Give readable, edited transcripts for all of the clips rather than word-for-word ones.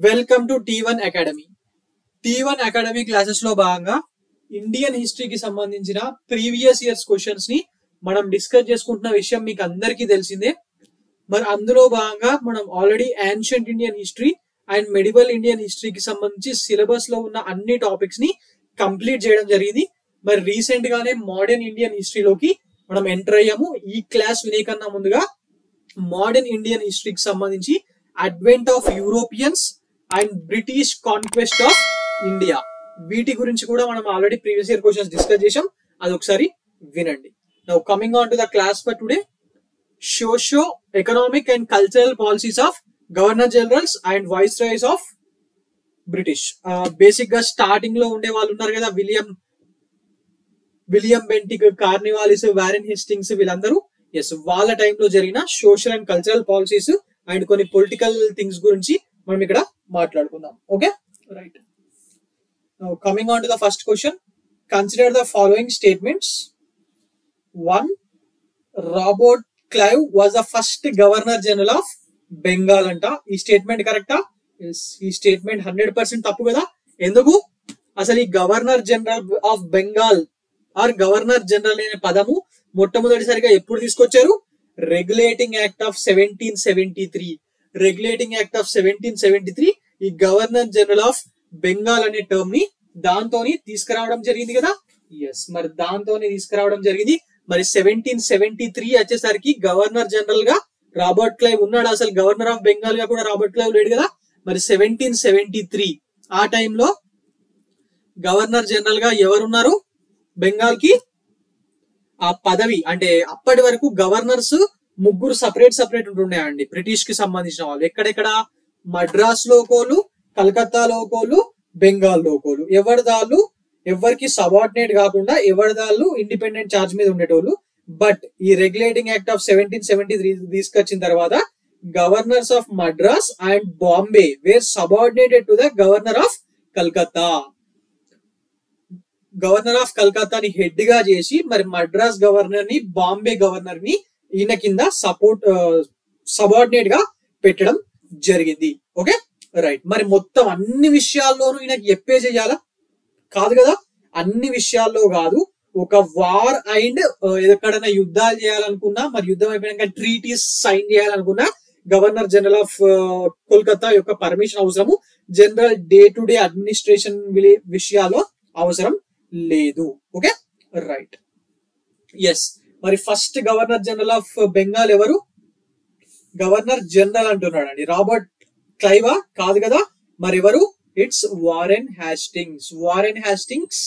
Welcome to T1 academy. T1 academy classes లో భాగంగా Indian హిస్టరీకి సంబంధించిన ప్రీవియస్ ఇయర్స్ క్వశ్చన్స్ ని మనం డిస్కస్ చేసుకుంటున్న విషయం మీకు అందరికీ తెలిసిందే. మరి అందులో భాగంగా మనం already ancient Indian history and medieval Indian హిస్టరీకి సంబంధించి సిలబస్ లో ఉన్న అన్ని టాపిక్స్ ని కంప్లీట్ చేయడం జరిగింది. మరి రీసెంట్ గానే మోడర్న్ ఇండియన్ హిస్టరీలోకి మనం ఎంటర్ అయ్యాము. ఈ క్లాస్ వినే కన్నా ముందుగా మోడర్న్ ఇండియన్ హిస్టరీకి సంబంధించి advent of Europeans and British conquest of India, వీటి గురించి కూడా మనం already previous year questions discuss చేసాం. అది ఒకసారి వినండి. Now coming on to the class for today, socio economic and cultural policies of governor generals and viceroys of British. Basic గా starting లో ఉండే వాళ్ళు ఉన్నారు కదా, William Bentinck, Cornwallis, Warren Hastings, వీళ్ళందరూ వాళ్ళ టైంలో జరిగిన social and cultural policies and కొన్ని పొలిటికల్ థింగ్స్ గురించి మనం ఇక్కడ మాట్లాడుకుందాం. Okay, right. Now coming on to the first question, consider the following statements. 1. Robert Clive was the first Governor General of Bengal anta. ఈ స్టేట్మెంట్ కరెక్టా? ఈ statement 100% తప్పు కదా. ఎందుకు? అసలు ఈ governor general of Bengal or governor general అనే పదము మొట్టమొదటిసారిగా ఎప్పుడు తీసుకొచ్చారు? Regulating act of 1773. Regulating act of 1773 ఈ గవర్నర్ జనరల్ ఆఫ్ బెంగాల్ అనే టర్మ్ ని దాంతోని తీసుకురావడం జరిగింది కదా. మరి దాంతోనే తీసుకురావడం జరిగింది. మరి 1773 వచ్చేసరికి గవర్నర్ జనరల్ గా రాబర్ట్ క్లైవ్ ఉన్నాడు. అసలు గవర్నర్ ఆఫ్ బెంగాల్ గా కూడా రాబర్ట్ క్లైవ్ లేడు కదా. మరి 1773 ఆ టైంలో గవర్నర్ జనరల్ గా ఎవరున్నారు బెంగాల్ కి? ఆ పదవి అంటే అప్పటి వరకు గవర్నర్స్ ముగ్గురు సపరేట్ ఉంటుండేయండి బ్రిటిష్ కి సంబంధించిన వాళ్ళు. ఎక్కడెక్కడ? మద్రాస్ లో ఒకళ్ళు, కలకత్తాలో ఒకళ్ళు, బెంగాల్ లో ఒకళ్ళు. ఎవరికి సబార్డినేట్ కాకుండా ఎవరిదాళ్ళు ఇండిపెండెంట్ చార్జ్ మీద ఉండేటోళ్ళు. బట్ ఈ రెగ్యులేటింగ్ యాక్ట్ ఆఫ్ 1773 తీసుకొచ్చిన తర్వాత governors of Madras and Bombay were subordinated to the governor of Calcutta. Governor of కల్కత్తాని హెడ్ గా చేసి మరి మద్రాస్ గవర్నర్ ని, బాంబే గవర్నర్ ని ఈయన కింద సబార్డినేట్ గా పెట్టడం జరిగింది. Okay, right. మరి మొత్తం అన్ని విషయాల్లోనూ ఈయనకి చెప్పే చేయాలా? కాదు కదా. అన్ని విషయాల్లో కాదు. ఒక వార్ అండ్ ఎక్కడైనా యుద్ధాలు చేయాలనుకున్నా, మరి యుద్ధం అయిపోయాక ట్రీటీస్ సైన్ చేయాలనుకున్నా గవర్నర్ జనరల్ ఆఫ్ కోల్కతా యొక్క పర్మిషన్ అవసరము. General day to day administration విషయాల్లో అవసరం లేదు. Okay, right. ఎస్, మరి first governor general of Bengal ఎవరు? గవర్నర్ జనరల్ అంటున్నాడు అండి. రాబర్ట్ క్లైవా? కాదు కదా. మరి ఎవరు? It's Warren Hastings.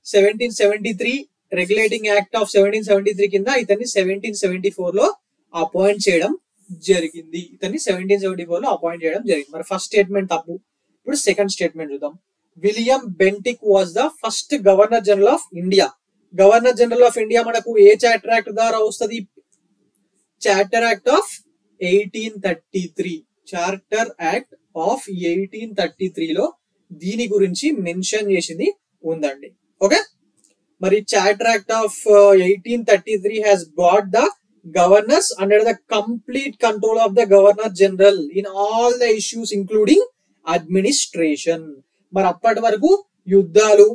1773 regulating act of 1773 కింద ఇతన్ని 1774 లో అపాయింట్ చేయడం జరిగింది. మరి ఫస్ట్ స్టేట్మెంట్ తప్పు. ఇప్పుడు సెకండ్ స్టేట్మెంట్ చూద్దాం. William Bentinck was the first governor general of India. Governor general of India మనకు ఏ చార్టర్ యాక్ట్ ద్వారా వస్తుంది? Charter act of 1833. Charter act of 1833 లో దీని గురించి మెన్షన్ చేసింది ఉందండి. ఓకే, మరి charter act of 1833 has brought the governors under the complete control of the governor general in all the issues including administration. మరి అప్పటి వరకు యుద్ధాలు,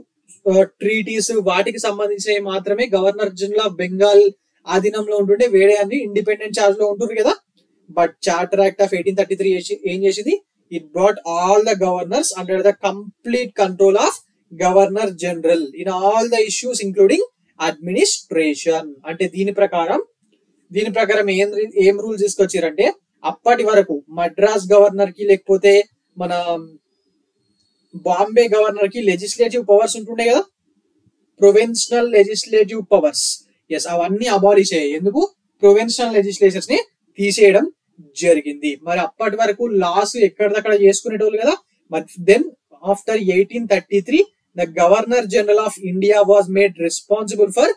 ట్రీటీస్, వాటికి సంబంధించినవి మాత్రమే గవర్నర్ జనరల్ ఆఫ్ బెంగాల్ ఆధీనంలో ఉంటుండే. వేరే అన్ని ఇండిపెండెంట్ చార్జ్ లో ఉంటుంది కదా. బట్ చార్టర్ యాక్ట్ ఆఫ్ 1833 ఏం చేసింది? It brought all the governors under the complete control of governor general in all the issues including administration. అంటే దీని ప్రకారం ఏం రూల్స్ తీసుకొచ్చారంటే, అప్పటి వరకు మద్రాస్ గవర్నర్ కి లేకపోతే మన బాంబే గవర్నర్ కి లెజిస్లేటివ్ పవర్స్ ఉంటుండే కదా, ప్రొవిన్షనల్ లెజిస్లేటివ్ పవర్స్. అవన్నీ అబాలిష్ అయ్యాయి. ఎందుకు? ప్రొవిన్షనల్ లెజిస్లేచర్స్ ని తీసేయడం జరిగింది. మరి అప్పటి వరకు లాస్ ఎక్కడిదక్కడ చేసుకునేటోళ్ళు కదా. మరి then after 1833 the governor general of India was made responsible for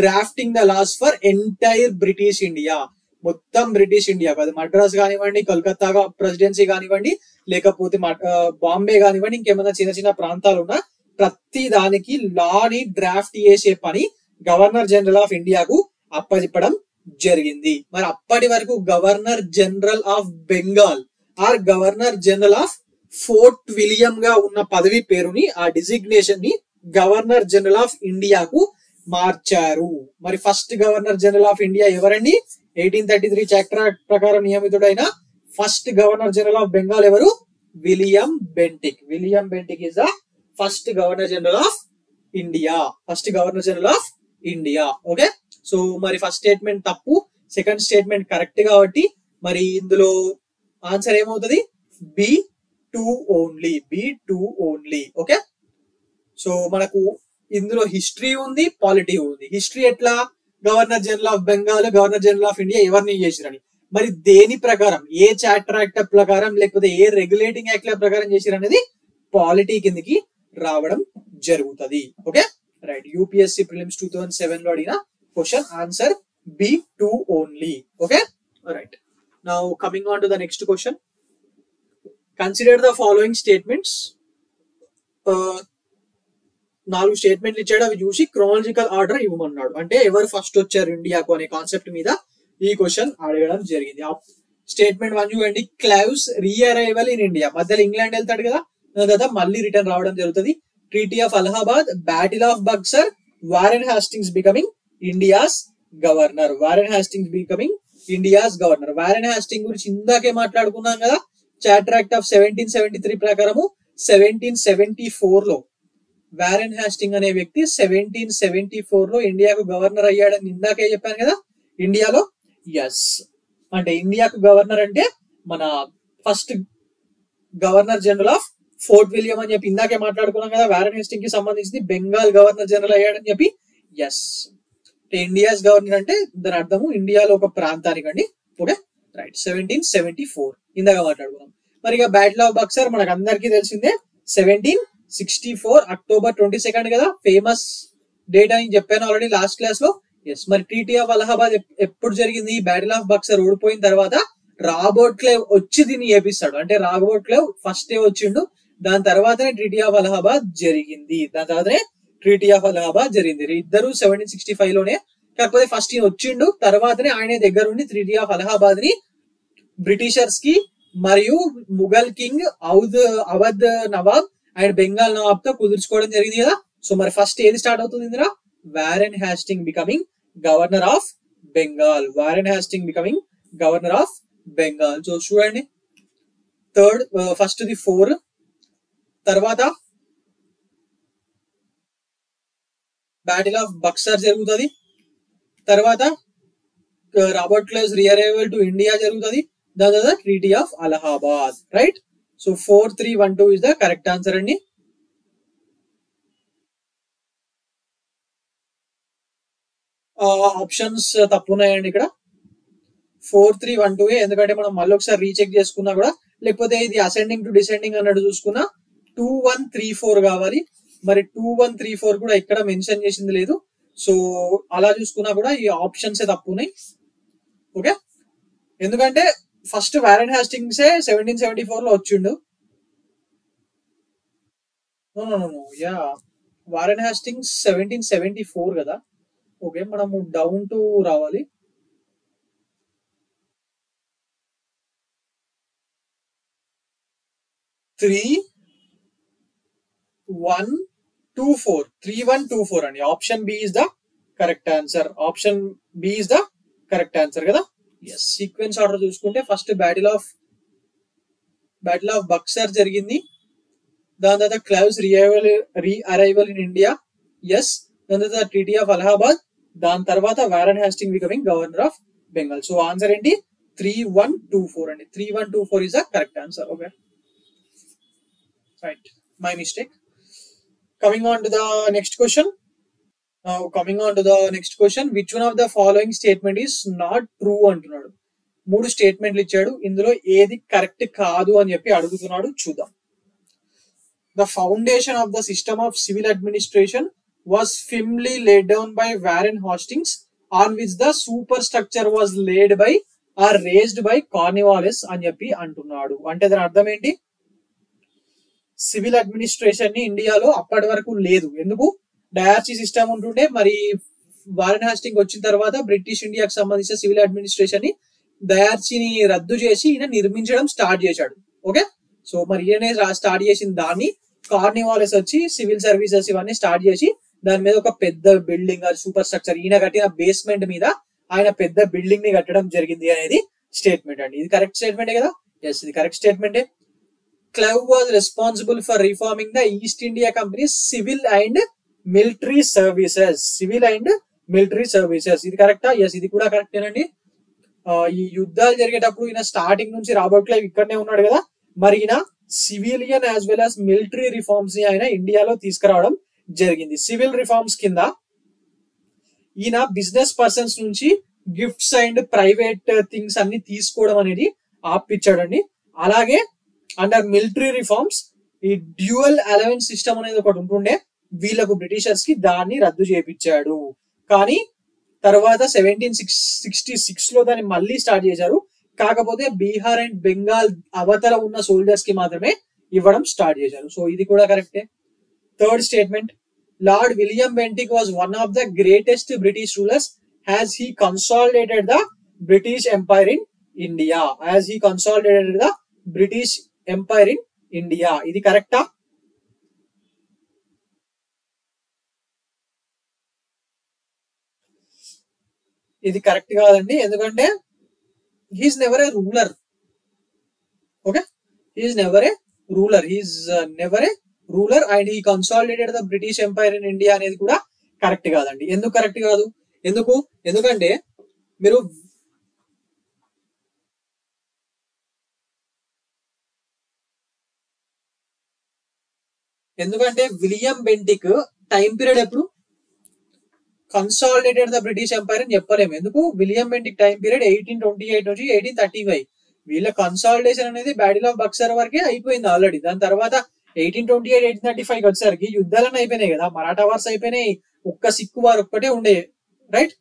drafting the laws for entire British India. మొత్తం బ్రిటిష్ ఇండియా కాదు, మద్రాస్ కానివ్వండి, కలకత్తా ప్రెసిడెన్సీ కానివ్వండి, లేకపోతే బాంబే కానివ్వండి, ఇంకేమైనా చిన్న ప్రాంతాలు ఉన్నా ప్రతి దానికి లాని డ్రాఫ్ట్ చేసే పని గవర్నర్ జనరల్ ఆఫ్ ఇండియాకు అప్పచెప్పడం జరిగింది. మరి అప్పటి వరకు governor general of Bengal or governor general of Fort William గా ఉన్న పదవి పేరుని ఆ డిజిగ్నేషన్ ని గవర్నర్ జనరల్ ఆఫ్ ఇండియాకు మార్చారు. మరి first governor general of India ఎవరండి? 1833 చార్టర్ ప్రకారం నియమితుడైన first governor general of Bengal ఎవరు? William Bentinck. William Bentinck is the first governor general of India. First governor general of India. Okay, so మరి first statement తప్పు, second statement correct కాబట్టి మరి ఇందులో answer ఏమవుతుంది? B2 only. B2 only. Okay, so మనకు ఇందులో history ఉంది, polity ఉంది. హిస్టరీ ఎట్లా? Governor general of Bengal, governor general of India ఎవరిని చేసిరని, మరి దేని ప్రకారం, ఏ చార్టర్ యాక్ట్ ప్రకారం లేకపోతే ఏ రెగ్యులేటింగ్ యాక్ట్ ప్రకారం చేసిరు అనేది పాలిటీ కిందకి రావడం జరుగుతుంది. Okay right. యూపీఎస్సీ ప్రిలిమ్స్ 2007 లో అడిగిన question. Answer B2 only. Okay right. Now coming on to the next question. Consider the following statements. 4 స్టేట్మెంట్లు ఇచ్చాడు, అవి చూసి క్రోనాలజికల్ ఆర్డర్ ఇవ్వమన్నాడు. అంటే ఎవరు ఫస్ట్ వచ్చారు ఇండియాకు అనే కాన్సెప్ట్ మీద ఈ క్వశ్చన్ అడగడం జరిగింది. స్టేట్మెంట్ 1 చూడండి. క్లైవ్స్ రీఅరైవల్ ఇన్ ఇండియా. మధ్యలో ఇంగ్లాండ్ వెళ్తాడు కదా, మళ్ళీ రిటర్న్ రావడం జరుగుతుంది. Treaty of Allahabad, battle of Buxar, Warren Hastings becoming India's governor. Warren Hastings becoming India's governor. Warren hastening గురించి ఇందాకే మాట్లాడుకున్నాం కదా. చార్టర్ యాక్ట్ ఆఫ్ 1773 ప్రకారము 1774 లో వారెన్ హాస్టింగ్ అనే వ్యక్తి 1774 లో ఇండియాకు గవర్నర్ అయ్యాడని ఇందాకే చెప్పాను కదా. ఇండియాలో ఎస్ అంటే ఇండియాకు గవర్నర్ అంటే మన first governor general of Fort William అని చెప్పి ఇందాకే మాట్లాడుకున్నాం కదా. వారెన్ హాస్టింగ్ కి సంబంధించి బెంగాల్ గవర్నర్ జనరల్ అయ్యాడని చెప్పి ఎస్ ఇండియాస్ గవర్నర్ అంటే దాని అర్థము ఇండియాలో ఒక ప్రాంతానికి అండి. Okay right. 1774 ఇందాక మాట్లాడుకున్నాం. మరి ఇక బ్యాటిల్ ఆఫ్ బక్సర్ మనకు అందరికీ తెలిసిందే 1764 అక్టోబర్ 22 కదా. ఫేమస్ డేట్ అని చెప్పాను ఆల్రెడీ లాస్ట్ క్లాస్ లో. ఎస్ మరి ట్రీటీ ఆఫ్ అలహాబాద్ ఎప్పుడు జరిగింది? బ్యాటిల్ ఆఫ్ బక్సర్ ఓడిపోయిన తర్వాత రాబర్ట్ క్లైవ్ వచ్చి దీన్ని చేపిస్తాడు. అంటే రాబర్ట్ క్లైవ్ ఫస్ట్ వచ్చిండు, దాని తర్వాతనే ట్రీటీ ఆఫ్ అలహాబాద్ జరిగింది. ఇద్దరు 1765 లోనే, కాకపోతే ఫస్ట్ ఈయన వచ్చిండు, తర్వాతనే ఆయన దగ్గర ఉండి ట్రీటీ ఆఫ్ అలహాబాద్ ని బ్రిటిషర్స్ కి మరియు ముఘల్ కింగ్ అవధ్ నవాబ్ అండ్ బెంగాల్ నవాబ్ తో కుదుర్చుకోవడం జరిగింది కదా. సో మరి ఫస్ట్ ఏది స్టార్ట్ అవుతుంది ఇందులో? Warren Hasting becoming governor of Bengal. Warren Hasting becoming governor of Bengal. So చూడండి, ఫస్ట్ ది 4, తర్వాత బ్యాటిల్ ఆఫ్ బక్సర్ జరుగుతుంది, తర్వాత రాబర్ట్ క్లైవ్స్ రీఅరైవల్ టు ఇండియా జరుగుతుంది, దాని తర్వాత treaty of Allahabad. Right. So 4312 is the correct answer అండి. ఆప్షన్స్ తప్పున్నాయండి ఇక్కడ. 4312 ఎందుకంటే మనం మళ్ళీ ఒకసారి రీచెక్ చేసుకున్నా కూడా, లేకపోతే ఇది అసెండింగ్ టు డిసెండింగ్ అన్నట్టు చూసుకున్నా 2134 కావాలి. మరి 2134 కూడా ఎక్కడ మెన్షన్ చేసింది లేదు. సో అలా చూసుకున్నా కూడా ఈ ఆప్షన్స్ తప్పున్నాయి. ఓకే, ఎందుకంటే ఫస్ట్ వారెన్ హాస్టింగ్స్ 1774 లో వచ్చిండు. యా వారెన్ హాస్టింగ్స్ 1774 కదా. ఓకే, మనము డౌన్ టు రావాలి. త్రీ 3124 అండి. Option B is the correct answer. Option B is the correct answer కదా. ఎస్, సీక్వెన్స్ ఆర్డర్ చూసుకుంటే ఫస్ట్ బ్యాటిల్ ఆఫ్ బక్సర్ జరిగింది, దాని తర్వాత Clive's rearrival in India, yes, దాని తర్వాత ట్రీటీ ఆఫ్ అలహాబాద్, దాని తర్వాత Warren Hasting becoming governor of Bengal. So answer ఏంటి? 3124 అండి. 3124 is the correct answer. Okay right, my mistake. Coming on to the next question. Which one of the following statement is not true అంటున్నాడు. 3 స్టేట్మెంట్లు ఇచ్చాడు, ఇందులో ఏది correct కాదు అని చెప్పి అడుగుతున్నాడు. చూద్దాం. The foundation of the system of civil administration was firmly laid down by Warren Hastings, on which the superstructure was laid by or raised by Cornwallis అని చెప్పి అంటున్నాడు. అంటే దాని అర్థం ఏంటి? సివిల్ అడ్మినిస్ట్రేషన్ ని ఇండియాలో అప్పటి వరకు లేదు. ఎందుకు? డయార్చీ సిస్టమ్ ఉంటుండే. మరి వారెన్ హాస్టింగ్ వచ్చిన తర్వాత బ్రిటిష్ ఇండియాకి సంబంధించిన సివిల్ అడ్మినిస్ట్రేషన్ ని దయార్చిని రద్దు చేసి ఈయన నిర్మించడం స్టార్ట్ చేశాడు. ఓకే, సో మరి ఈయనే స్టార్ట్ చేసిన దాన్ని కార్నివాలిస్ వచ్చి సివిల్ సర్వీసెస్ ఇవన్నీ స్టార్ట్ చేసి దాని మీద ఒక పెద్ద బిల్డింగ్ సూపర్ స్ట్రక్చర్ ఈయన కట్టిన బేస్మెంట్ మీద ఆయన పెద్ద బిల్డింగ్ ని కట్టడం జరిగింది అనేది స్టేట్మెంట్ అండి. ఇది కరెక్ట్ స్టేట్మెంటే కదా? ఎస్, ఇది కరెక్ట్ స్టేట్మెంటే. Clive was responsible for reforming the East India Company civil and military services. Civil and military services, ఇది కరెక్టా? ఎస్, ఇది కూడా కరెక్టేనండి. ఈ యుద్ధాలు జరిగేటప్పుడు ఈయన స్టార్టింగ్ నుంచి రాబర్ట్ క్లైవ్ ఇక్కడనే ఉన్నాడు కదా, మరి ఈయన civilian as well as military reforms ని ఆయన ఇండియాలో తీసుకురావడం జరిగింది. సివిల్ రిఫార్మ్స్ కింద ఈయన బిజినెస్ పర్సన్స్ నుంచి గిఫ్ట్స్ అండ్ ప్రైవేట్ థింగ్స్ అన్ని తీసుకోవడం అనేది ఆపిచ్చాడండి. అలాగే అండర్ మిలిటరీ రిఫార్మ్స్ ఈ డ్యూయల్ అలవెన్స్ సిస్టమ్ అనేది ఒకటి ఉంటుండే వీళ్ళకు బ్రిటిషర్స్ కి, దాన్ని రద్దు చేయించాడు. కానీ తర్వాత 1766 లో దాన్ని మళ్ళీ స్టార్ట్ చేశారు. కాకపోతే బీహార్ అండ్ బెంగాల్ అవతల ఉన్న సోల్జర్స్ కి మాత్రమే ఇవ్వడం స్టార్ట్ చేశారు. సో ఇది కూడా కరెక్టే. Third statement, Lord William Bentinck was one of the greatest British rulers has he consolidated the British empire in India. Has he consolidated the British empire in India. ఇది కరెక్టా? ఇది కరెక్ట్ కాదండి, ఎందుకంటే he's never a ruler. Okay, he's never a ruler, he's never a ruler and he consolidated the British empire in India అనేది కూడా correct కాదండి. ఎందుకు correct కాదు? ఎందుకంటే మీరు విలియం బెంటిక్ టైం పీరియడ్ ఎప్పుడు కన్సాలిడేటెడ్ ద బ్రిటిష్ ఎంపైర్ అని చెప్పలేము. ఎందుకు? విలియం బెంటిక్ టైం పీరియడ్ 1828 నుంచి 1835. వీళ్ళ కన్సాలిడేషన్ అనేది బ్యాటిల్ ఆఫ్ బక్సర్ వరకే అయిపోయింది ఆల్రెడీ. దాని తర్వాత 1828 1835 వచ్చేసరికి యుద్ధాలన్నీ అయిపోయినాయి కదా, మరాఠా వార్స్ అయిపోయినాయి, ఒక్క సిక్కు వార్ ఒక్కటే ఉండే, రైట్?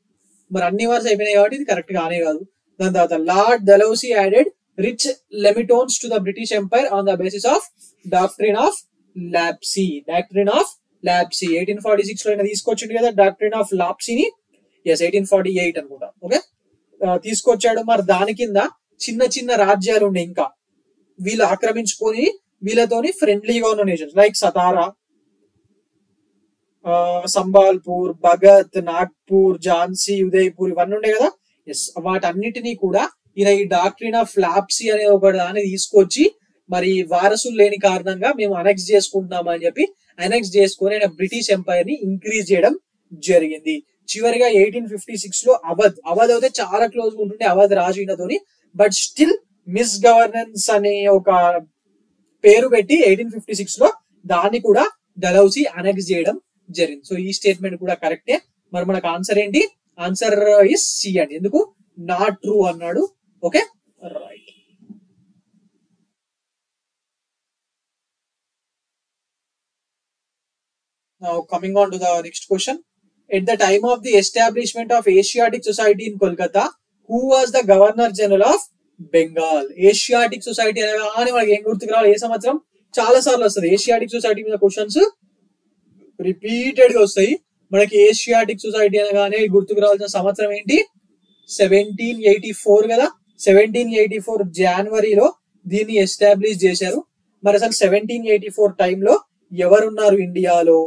మరి అన్ని వార్స్ అయిపోయినాయి కాబట్టి ఇది కరెక్ట్ కానే కాదు. దాని తర్వాత లార్డ్ డెలౌసీ యాడెడ్ రిచ్ లెమిటోన్స్ to the British empire on the basis of doctrine of lapse. 1846 లో తీసుకొచ్చిండు కదా డాక్ట్రిన్ ఆఫ్ లాప్సీని. ఎస్, 1848 అనుకుంటా. ఓకే, తీసుకొచ్చాడు. మరి దాని కింద చిన్న చిన్న రాజ్యాలు ఉండే, ఇంకా వీళ్ళు ఆక్రమించుకొని వీళ్ళతోని ఫ్రెండ్లీగా ఉన్న నేషన్స్ లైక్ సతారా, సంబాల్పూర్, భగత్, నాగ్పూర్, ఝాన్సీ, ఉదయ్పూర్ ఇవన్నీ ఉండే కదా. ఎస్, వాటన్నిటినీ కూడా ఈయన ఈ డాక్ట్రిన్ ఆఫ్ లాప్సీ అనే ఒక దాన్ని తీసుకొచ్చి మరి వారసులు లేని కారణంగా మేము అనెక్స్ చేసుకుంటున్నాం అని చెప్పి అనెక్స్ చేసుకొని ఆయన బ్రిటిష్ ఎంపైర్ ని ఇంక్రీజ్ చేయడం జరిగింది. చివరిగా 1856 లో అవధ్ అయితే చాలా క్లోజ్ ఉంటుండే అవధ్ రాజు ఈయనతోని, బట్ స్టిల్ మిస్ గవర్నెన్స్ అనే ఒక పేరు పెట్టి 1856 లో దాన్ని కూడా డలౌసీ అనెక్స్ చేయడం జరిగింది. సో ఈ స్టేట్మెంట్ కూడా కరెక్టే. మరి మనకు ఆన్సర్ ఏంటి? ఆన్సర్ ఇస్ సి అండి. ఎందుకు? నాట్ ట్రూ అన్నాడు. Okay, right. Now coming on to the next question. At the time of the establishment of Asiatic Society in Kolkata, who was the Governor General of Bengal? Asiatic Society అనగానే మనకి ఏం గుర్తుకు రావాలి? ఏ సంవత్సరం? చాలా సార్లు వస్తుంది ఏషియాటిక్ సొసైటీ మీద క్వశ్చన్స్, రిపీటెడ్ గా వస్తాయి మనకి. ఏషియాటిక్ సొసైటీ అనగానే గుర్తుకు రావాల్సిన సంవత్సరం ఏంటి? 1784 కదా. 1784 జనవరిలో దీన్ని ఎస్టాబ్లిష్ చేశారు. మరి అసలు 1784 టైంలో ఎవరున్నారు ఇండియాలో?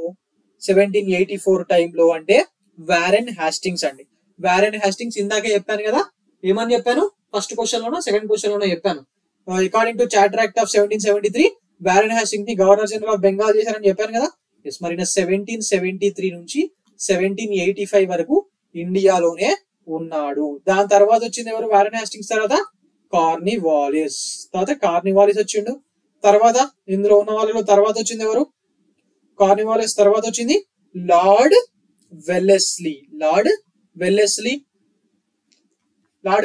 1784 టైంలో అంటే వారెన్ హాస్టింగ్స్ అండి. వారెన్ హాస్టింగ్స్ ఇందాకే చెప్పాను కదా. ఏమని చెప్పాను? ఫస్ట్ క్వశ్చన్ లోనో సెకండ్ క్వశ్చన్ లోనో చెప్పాను. According to charter act of 1773 Warren Hastings ని గవర్నర్ జనరల్ ఆఫ్ బెంగాల్ చేశారని చెప్పాను కదా. ఎస్, మరి 1773 నుంచి 1785 వరకు ఇండియాలోనే ఉన్నాడు. దాని తర్వాత వచ్చింది ఎవరు? వారెన్ హాస్టింగ్స్ తర్వాత కార్నివాలిస్. వచ్చిండు. తర్వాత ఇందులో ఉన్న వాళ్ళలో తర్వాత వచ్చింది ఎవరు? కార్నివాలిస్ తర్వాత వచ్చింది లార్డ్ వెల్లెస్లీ. లార్డ్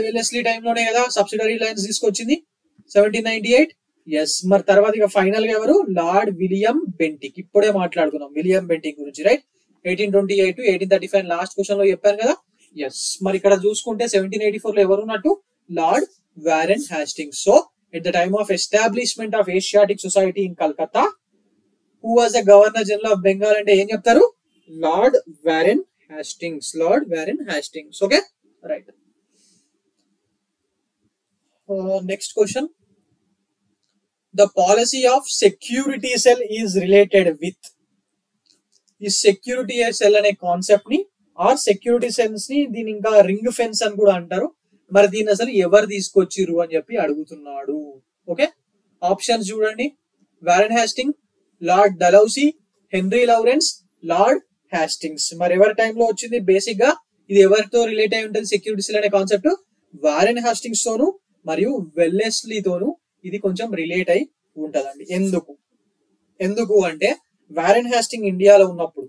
వెల్లెస్లీ టైంలోనే కదా సబ్సిడరీ లైన్స్ తీసుకొచ్చింది 1798. ఎస్, మరి తర్వాత ఇక ఫైనల్ గా ఎవరు? Lord William Bentinck. ఇప్పుడే మాట్లాడుకున్నాం విలియం బెంటిక్ గురించి, రైట్? 1828 to 1835 లాస్ట్ క్వశ్చన్ లో చెప్పాను కదా. ఎస్, మరి ఇక్కడ చూసుకుంటే 1784 లో ఎవరు ఉన్నట్టు? Lord Warren Hastings. So at the time of establishment of Asiatic Society in Calcutta, who was the Governor General of Bengal అంటే ఏం చెప్తారు? Lord Warren Hastings. Okay, right. Next question, the policy of security cell is related with. ఈ security cell అనే concept ని are security cells ని దీని ఇంకా ring fence అని కూడా అంటారు. మరి దీన్ని అసలు ఎవరు తీసుకొచ్చిర్రు అని చెప్పి అడుగుతున్నాడు. ఓకే, ఆప్షన్స్ చూడండి. Warren Hasting, Lord Dalhousie, Henry Lawrence, Lord Hastings. మరి ఎవరి టైంలో వచ్చింది? బేసిక్ గా ఇది ఎవరితో రిలేట్ అయి ఉంటుంది సెక్యూరిటీ సెల్ అనే కాన్సెప్ట్? వారెన్ హ్యాస్టింగ్స్ తోను మరియు వెల్లెస్లీ తోను ఇది కొంచెం రిలేట్ అయి ఉంటదండి. ఎందుకు అంటే వారెన్ హ్యాస్టింగ్స్ ఇండియాలో ఉన్నప్పుడు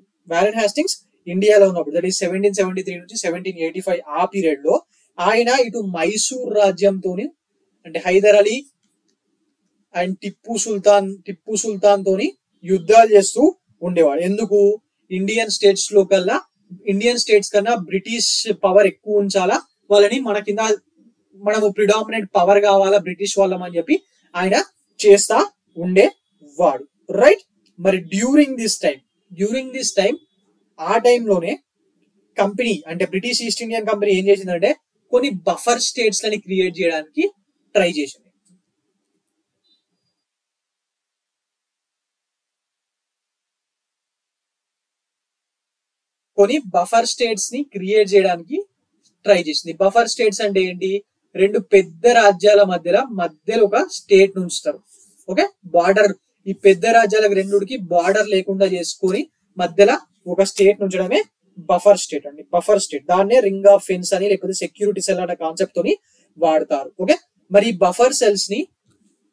దట్ ఈస్ 1773 నుంచి 1785 ఆ పీరియడ్ లో ఆయన ఇటు మైసూర్ రాజ్యంతోని అంటే హైదర్ అలీ అండ్ టిప్పు సుల్తాన్ తోని యుద్ధాలు చేస్తూ ఉండేవాడు. ఎందుకు? ఇండియన్ స్టేట్స్ కన్నా బ్రిటిష్ పవర్ ఎక్కువ ఉంచాలా, వాళ్ళని మనము ప్రిడామినెంట్ పవర్ కావాలా బ్రిటిష్ వాళ్ళం అని చెప్పి ఆయన చేస్తా ఉండేవాడు. రైట్. మరి డ్యూరింగ్ దిస్ టైం ఆ టైంలోనే కంపెనీ అంటే బ్రిటిష్ ఈస్ట్ ఇండియన్ కంపెనీ ఏం చేసిందంటే కొన్ని బఫర్ స్టేట్స్ లని క్రియేట్ చేయడానికి ట్రై చేసింది. బఫర్ స్టేట్స్ అంటే ఏంటి? రెండు పెద్ద రాజ్యాల మధ్యలో ఒక స్టేట్ ఉంచుతారు. ఓకే, బార్డర్, ఈ పెద్ద రాజ్యాలకు రెండుకి బార్డర్ లేకుండా చేసుకొని మధ్యలో ఒక స్టేట్ ఉంచడమే బఫర్ స్టేట్ అండి. దాన్నే రింగ్ ఆఫ్ ఫెన్స్ అని లేకపోతే సెక్యూరిటీ సెల్ అనే కాన్సెప్ట్ తోని వాడతారు. ఓకే, మరి ఈ బఫర్ సెల్స్ ని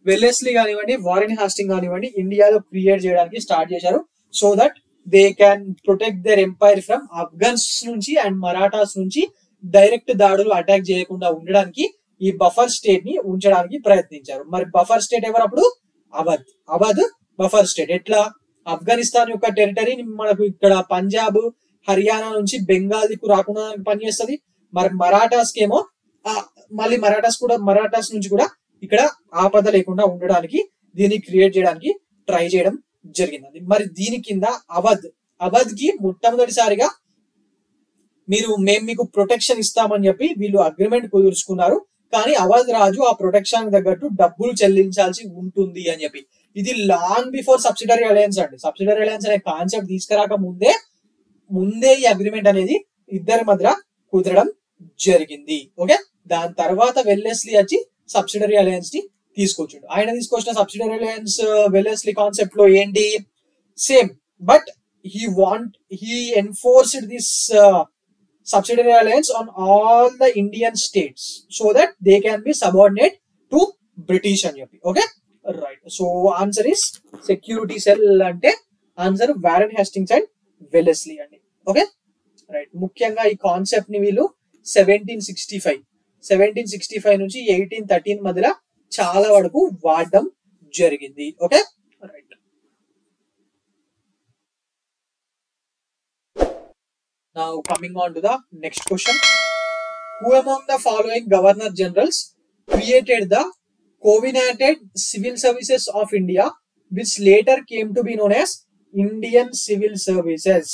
వెల్లెస్లీ కానివ్వండి, వారెన్ హాస్టింగ్ కానివ్వండి ఇండియాలో క్రియేట్ చేయడానికి స్టార్ట్ చేశారు. So that they can protect their empire from Afghans నుంచి అండ్ మరాఠాస్ నుంచి డైరెక్ట్ దాడులు అటాక్ చేయకుండా ఉండడానికి ఈ బఫర్ స్టేట్ ని ఉంచడానికి ప్రయత్నించారు. మరి బఫర్ స్టేట్ ఎవరప్పుడు? Awadh buffer state. ఎట్లా? ఆఫ్ఘనిస్తాన్ యొక్క టెరిటరీ మనకు ఇక్కడ పంజాబ్, హర్యానా నుంచి బెంగాల్ దిక్కు రాకుండా పనిచేస్తుంది. మరి మరాఠాస్ కేమో మళ్ళీ మరాఠాస్ నుంచి కూడా ఇక్కడ ఆపద లేకుండా ఉండడానికి దీన్ని క్రియేట్ చేయడానికి ట్రై చేయడం జరిగింది. మరి దీని కింద అవధ్ కి మొట్టమొదటిసారిగా మేము మీకు ప్రొటెక్షన్ ఇస్తామని చెప్పి వీళ్ళు అగ్రిమెంట్ కుదుర్చుకున్నారు. కానీ అవధ్ రాజు ఆ ప్రొటెక్షన్ తగ్గట్టు డబ్బులు చెల్లించాల్సి ఉంటుంది అని చెప్పి. ఇది లాంగ్ బిఫోర్ సబ్సిడరీ అలయన్స్ అండి. సబ్సిడరీ అలయన్స్ అనే కాన్సెప్ట్ తీసుకురాక ముందే ఈ అగ్రిమెంట్ అనేది ఇద్దరి మధ్య కుదరడం జరిగింది. ఓకే, దాని తర్వాత వెల్లెస్లీ వచ్చి సబ్సిడరీ అలయన్స్ ని తీసుకొచ్చిండు. ఆయన తీసుకొచ్చిన సబ్సిడరీ అలయన్స్ వెల్లెస్లీ కాన్సెప్ట్ లో ఏంటి? Same, but he enforced this subsidiary alliance on all the Indian states so that they can be subordinate to British అని చెప్పి. Okay, right. So answer is security cell అంటే answer Warren Hastings and Wellesley అండి. Okay, right. ముఖ్యంగా ఈ concept ని వీళ్ళు 1765 నుంచి 1813 మధ్యలో చాలా వరకు వాడడం జరిగింది. Okay, right. Now coming on to the next question. Who among the following Governor Generals created the Covenanted Civil Services of India, which later came to be known as Indian Civil Services?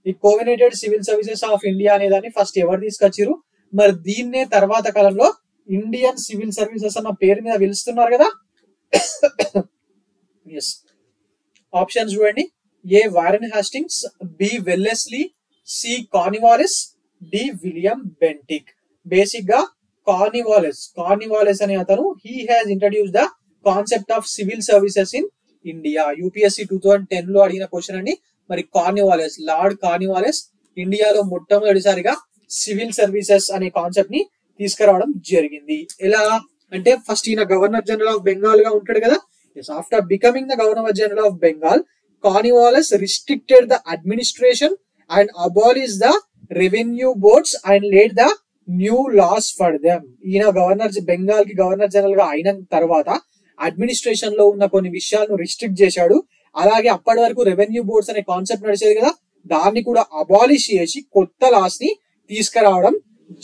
ఈ కోవినేటెడ్ civil services of India అనే దాన్ని first ఎవరు తీసుకొచ్చారు? మరి దీన్నే తర్వాత కాలంలో Indian civil services అన్న పేరు మీద పిలుస్తున్నారు కదా. ఎస్, ఆప్షన్స్ చూడండి. A Warren Hastings, B Wellesley, C Cornwallis, D William Bentinck. Basic గా కార్నివాలిస్ అనే అతను he has introduce the concept of civil services in India. UPSC 2010 లో అడిగిన క్వశ్చన్ అండి. మరి లార్డ్ కార్నివాలిస్ ఇండియాలో మొట్టమొదటిసారిగా సివిల్ సర్వీసెస్ అనే కాన్సెప్ట్ ని తీసుకురావడం జరిగింది. ఎలా అంటే ఫస్ట్ ఈయన గవర్నర్ జనరల్ ఆఫ్ బెంగాల్ గా ఉంటాడు కదా. After becoming the governor general of Bengal, Cornwallis restricted the administration and abolish the revenue boards and laid the new laws for them. ఈయన బెంగాల్ కి గవర్నర్ జనరల్ గా అయిన తర్వాత అడ్మినిస్ట్రేషన్ లో ఉన్న కొన్ని విషయాలను రిస్ట్రిక్ట్ చేశాడు. అలాగే అప్పటి వరకు రెవెన్యూ బోర్డ్స్ అనే కాన్సెప్ట్ నడిచేది కదా, దాన్ని కూడా అబాలిష్ చేసి కొత్త లాస్ ని తీసుకురావడం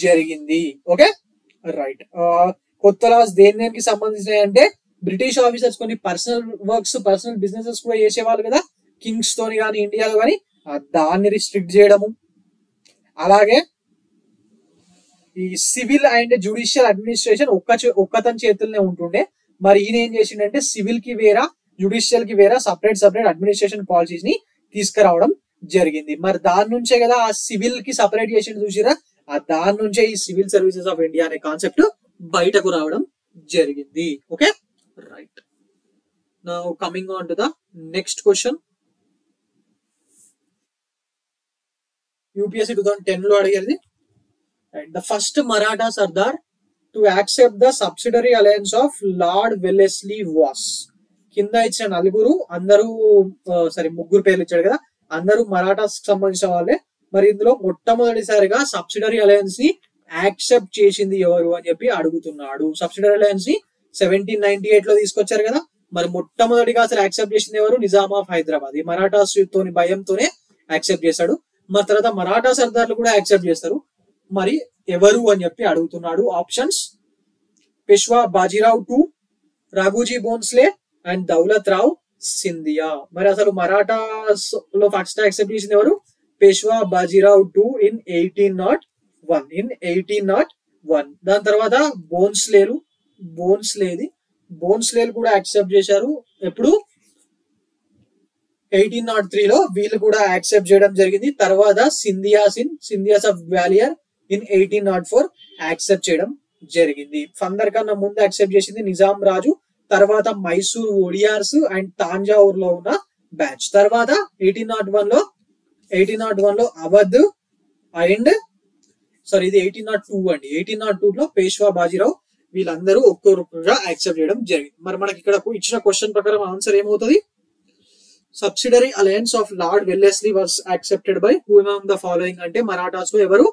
జరిగింది. Okay, right. కొత్త లాస్ దేనికి సంబంధించినవి అంటే బ్రిటిష్ ఆఫీసర్స్ కొన్ని పర్సనల్ బిజినెసెస్ కూడా చేసేవాళ్ళు కదా, కింగ్స్ తోని కానీ ఇండియాలో కానీ, దాన్ని రిస్ట్రిక్ట్ చేయడము. అలాగే ఈ సివిల్ అండ్ జ్యుడిషియల్ అడ్మినిస్ట్రేషన్ ఒక్కతని చేతుల్లోనే ఉంటుండే. మరి ఈయన ఏం చేసిండంటే సివిల్ కి వేరా జ్యుడిషియల్ కి వేరా సపరేట్ అడ్మినిస్ట్రేషన్ పాలసీస్ ని తీసుకురావడం జరిగింది. మరి దాని నుంచే కదా ఆ సివిల్ కి సపరేట్ చేసి చూసిరా, ఆ దాని నుంచే ఈ సివిల్ సర్వీసెస్ ఆఫ్ ఇండియా అనే కాన్సెప్ట్ బయటకు రావడం జరిగింది. Okay, right. Now coming on to the next question. UPSC 2010 లో అడిగేది. The first Maratha Sardar to accept the subsidiary alliance of lord Wellesley was. కింద ఇచ్చిన నలుగురు అందరూ ముగ్గురు పేర్లు ఇచ్చాడు కదా, అందరూ మరాఠాస్ సంబంధించిన వాళ్ళే. మరి ఇందులో మొట్టమొదటిసారిగా సబ్సిడరీ అలయన్స్ ని యాక్సెప్ట్ చేసింది ఎవరు అని చెప్పి అడుగుతున్నాడు. సబ్సిడరీ అలయన్స్ ని 1798 లో తీసుకొచ్చారు కదా, మరి మొట్టమొదటిగా అసలు యాక్సెప్ట్ చేసింది ఎవరు? నిజాం ఆఫ్ హైదరాబాద్. ఈ మరాఠాస్ తోని భయంతోనే యాక్సెప్ట్ చేశాడు. మరి తర్వాత మరాఠా సర్దార్లు కూడా యాక్సెప్ట్ చేస్తారు. మరి ఎవరు అని చెప్పి అడుగుతున్నాడు. Options: Peshwa Bajirao II, Rakoczi Bhosle and Daulat Rao Scindia. మరి అసలు మరాఠాస్ లో ఫస్ట్ యాక్సెప్ట్ చేసింది ఎవరు? Peshwa Bajirao II in 1801. దాని తర్వాత బోన్స్లేలు కూడా యాక్సెప్ట్ చేశారు. ఎప్పుడు? 1803 లో వీళ్ళు కూడా యాక్సెప్ట్ చేయడం జరిగింది. తర్వాత సింధియాస్ ఆఫ్ గ్వాలియర్ ఇన్ 1804 యాక్సెప్ట్ చేయడం జరిగింది. అందరికన్నా ముందు యాక్సెప్ట్ చేసింది నిజాం రాజు, తర్వాత మైసూర్ ఒడియార్స్ అండ్ తాంజావూర్ లో ఉన్న బ్యాచ్. తర్వాత 1801 లో అవధ్ అండ్ ఇది 1802 అండి. 1802 లో పేష్వా బాజీరావు వీళ్ళందరూ ఒక్కొక్కరుగా యాక్సెప్ట్ చేయడం జరిగింది. మరి మనకి ఇక్కడ ఇచ్చిన క్వశ్చన్ ప్రకారం ఆన్సర్ ఏమవుతుంది? Subsidiary alliance of lord Wellesley was accepted by who among the following అంటే మరాఠాస్ లో ఎవరు?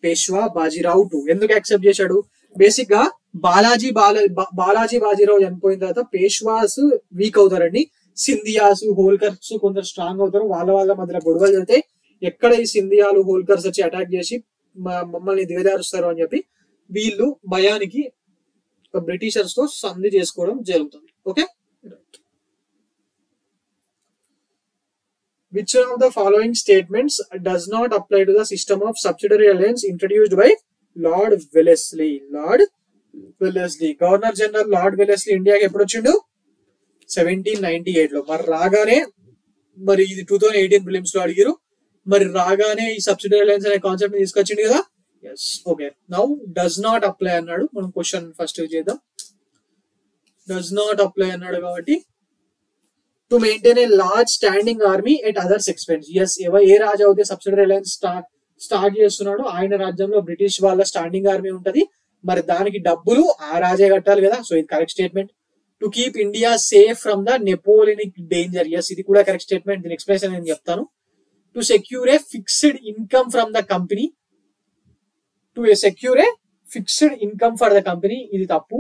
పేష్వా బాజీరావు II. ఎందుకు యాక్సెప్ట్ చేశాడు? బేసిక్ గా బాలాజీ బాజీరావు చనిపోయిన తర్వాత పేష్వాస్ వీక్ అవుతారండి. సింధియాస్ హోల్కర్స్ కొందరు స్ట్రాంగ్ అవుతారు. వాళ్ళ మధ్య గొడవలు జరిగితే ఎక్కడ ఈ సింధియాలు హోల్కర్స్ వచ్చి అటాక్ చేసి మమ్మల్ని దిగజారుస్తారు అని చెప్పి వీళ్ళు భయానికి బ్రిటిషర్స్ తో సంధి చేసుకోవడం జరుగుతుంది. Okay, which one of the following statements does not apply to the system of subsidiary alliance introduced by Lord Wellesley? Governor general lord Wellesley ఇండియాకి ఎప్పుడు వచ్చిండు? 1798 లో. మరి రాగానే మరి ఇది 2018 ప్రిలిమ్స్ లో అడిగారు. మరి రాగానే ఈ సబ్సిడరీ అలయన్స్ అనే కాన్సెప్ట్ తీసుకొచ్చిండు కదా. Yes, okay. Now does not apply అన్నాడు. మనం క్వశ్చన్ ఫస్ట్ చేద్దాం. డస్ నాట్ అప్లై అన్నాడు కాబట్టి to maintain a large standing army at others expense. Yes, a రాజు అయితే సబ్సిడరీ అలయన్స్ స్టార్ట్ చేస్తున్నాడు ఆయన రాజ్యంలో బ్రిటిష్ వాళ్ళ స్టాండింగ్ ఆర్మీ ఉంటది. మరి దానికి డబ్బులు ఆ రాజే కట్టాలి కదా. సో ఇది correct statement. To keep India safe from the Napoleonic danger. Yes, ఇది కూడా కరెక్ట్ స్టేట్మెంట్. దీని ఎక్స్ప్లెనేషన్ నేను చెప్తాను. To secure a fixed income from the company. For the company, ఇది తప్పు.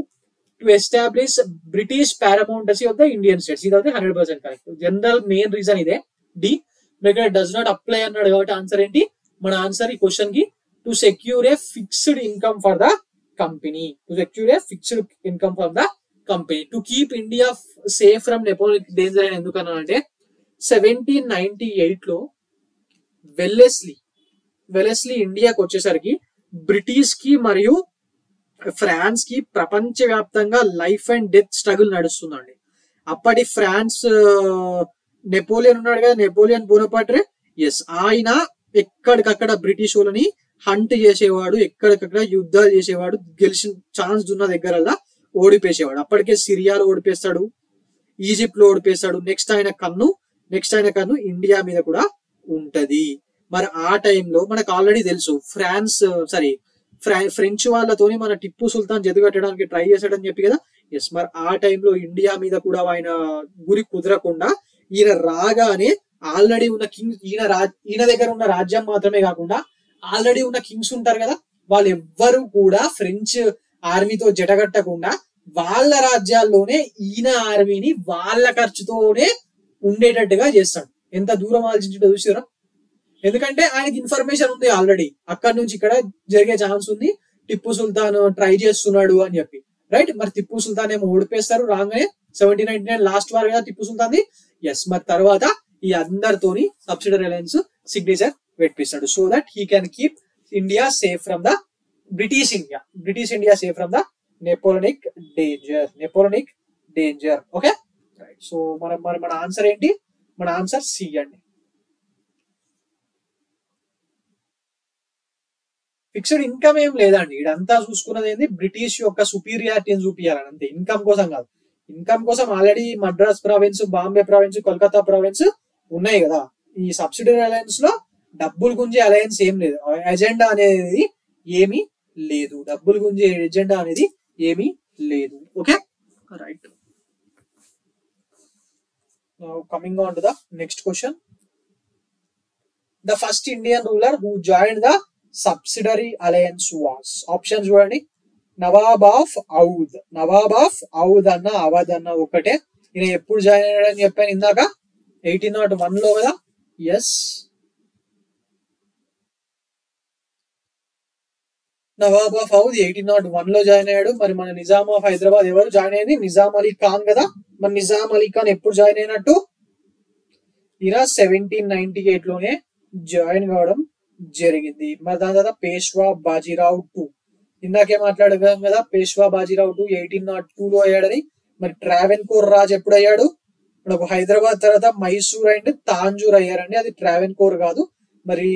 To establish British paramountcy of the Indian states, ఇది అయితే 100% correct. General main reason ఇదే. డి, ఇక్కడ డస్ నాట్ అప్లై అన్నాడు కాబట్టి ఆన్సర్ ఏంటి? మన ఆన్సర్ ఈ క్వశ్చన్ కి to secure a fixed income for the company. To keep India safe from Napoleonic danger అని ఎందుకన్నానంటే 1798 లో వెల్లెస్లీ ఇండియాకి వచ్చేసరికి బ్రిటిష్ కి మరియు ఫ్రాన్స్ కి ప్రపంచవ్యాప్తంగా లైఫ్ అండ్ డెత్ స్ట్రగుల్ నడుస్తుందండి. అప్పటి ఫ్రాన్స్ నెపోలియన్ ఉన్నాడు కదా, నెపోలియన్ బోనపార్టే. ఎస్, ఆయన ఎక్కడికక్కడ బ్రిటిష్ వాళ్ళని హంట్ చేసేవాడు, ఎక్కడికక్కడ యుద్ధాలు చేసేవాడు, గెలిచిన ఛాన్స్ ఉన్న దగ్గరల్లా ఓడిపేసేవాడు. అప్పటికే సిరియాలో ఓడిపేస్తాడు, ఈజిప్ట్ లో ఓడిపేస్తాడు. నెక్స్ట్ ఆయన కన్ను ఇండియా మీద కూడా ఉంటది. మరి ఆ టైంలో మనకు ఆల్రెడీ తెలుసు ఫ్రెంచ్ వాళ్ళతోని మన టిప్పు సుల్తాన్ జతగట్టడానికి ట్రై చేశాడని చెప్పి కదా. ఎస్, మరి ఆ టైంలో ఇండియా మీద కూడా ఆయన గురి కుదరకుండా ఈయన రాగానే ఆల్రెడీ ఉన్న కింగ్స్, ఈయన దగ్గర ఉన్న రాజ్యం మాత్రమే కాకుండా ఆల్రెడీ ఉన్న కింగ్స్ ఉంటారు కదా, వాళ్ళు ఎవ్వరు కూడా ఫ్రెంచ్ ఆర్మీతో జటగట్టకుండా వాళ్ళ రాజ్యాల్లోనే ఈయన ఆర్మీని వాళ్ళ ఖర్చుతోనే ఉండేటట్టుగా చేస్తాడు. ఎంత దూరం ఆలోచించుంటే చూసారా? ఎందుకంటే ఆయనకి ఇన్ఫర్మేషన్ ఉంది ఆల్రెడీ, అక్కడి నుంచి ఇక్కడ జరిగే ఛాన్స్ ఉంది, టిప్పు సుల్తాన్ ట్రై చేస్తున్నాడు అని చెప్పి. రైట్, మరి టిప్పు సుల్తాన్ ఏమో ఓడిపేస్తారు రాగానే. 1799 లాస్ట్ వార్ కదా టిప్పు సుల్తాన్ది. ఎస్, మరి తర్వాత ఈ అందరితోని సబ్సిడరీ అలయన్స్ సిగ్నేచర్ పెట్టిస్తాడు so that he can keep India safe from the British India save from the Napoleonic danger. Okay right. So మన ఆన్సర్ ఏంటి? మన ఆన్సర్ సి అండి. ఫిక్స్డ్ ఇన్కమ్ ఏం లేదండి, ఇదంతా చూసుకున్నది ఏంది, బ్రిటిష్ యొక్క సుపీరియారిటీని చూపించాలని అంతే, ఇన్కమ్ కోసం కాదు. ఇన్కమ్ కోసం already Madras province, Bombay province, Kolkata province ఉన్నాయి కదా. ఈ సబ్సిడరీ అలయన్స్ లో డబ్బులు గుంజే అలయన్స్ ఏం లేదు, ఎజెండా అనేది ఏమీ లేదు, డబ్బులు గుంజే ఎజెండా అనేది ఏమీ లేదు. Okay right. Coming on to the next question. The first Indian ruler who joined the subsidiary alliance was. Option చూడండి. నవాబ్ ఆఫ్ ఔద్ అన్న అవధ్ అన్న ఒకటే. ఈయన ఎప్పుడు జాయిన్ అయ్యాడని చెప్పాను ఇందాక, 1801 లో కదా. ఎస్, నవాబ్ ఆఫ్ ఔద్ 1801 లో జాయిన్ అయ్యాడు. మరి మన నిజాం ఆఫ్ హైదరాబాద్ ఎవరు జాయిన్ అయింది? నిజాం అలీ ఖాన్ కదా. మరి నిజాం అలీ ఖాన్ ఎప్పుడు జాయిన్ అయినట్టు? ఈయన 1798 లోనే జాయిన్ కావడం జరిగింది. మరి దాని తర్వాత పేష్వా బాజీరావు 2, ఇందాకే మాట్లాడగలం కదా, పేష్వా బాజీరావు 2 1802 లో అయ్యాడని. మరి ట్రావెన్కోర్ రాజ్ ఎప్పుడు అయ్యాడు? మనకు హైదరాబాద్ తర్వాత మైసూర్ అండ్ తాంజూర్ అయ్యారండి, అది ట్రావెన్కోర్ కాదు. మరి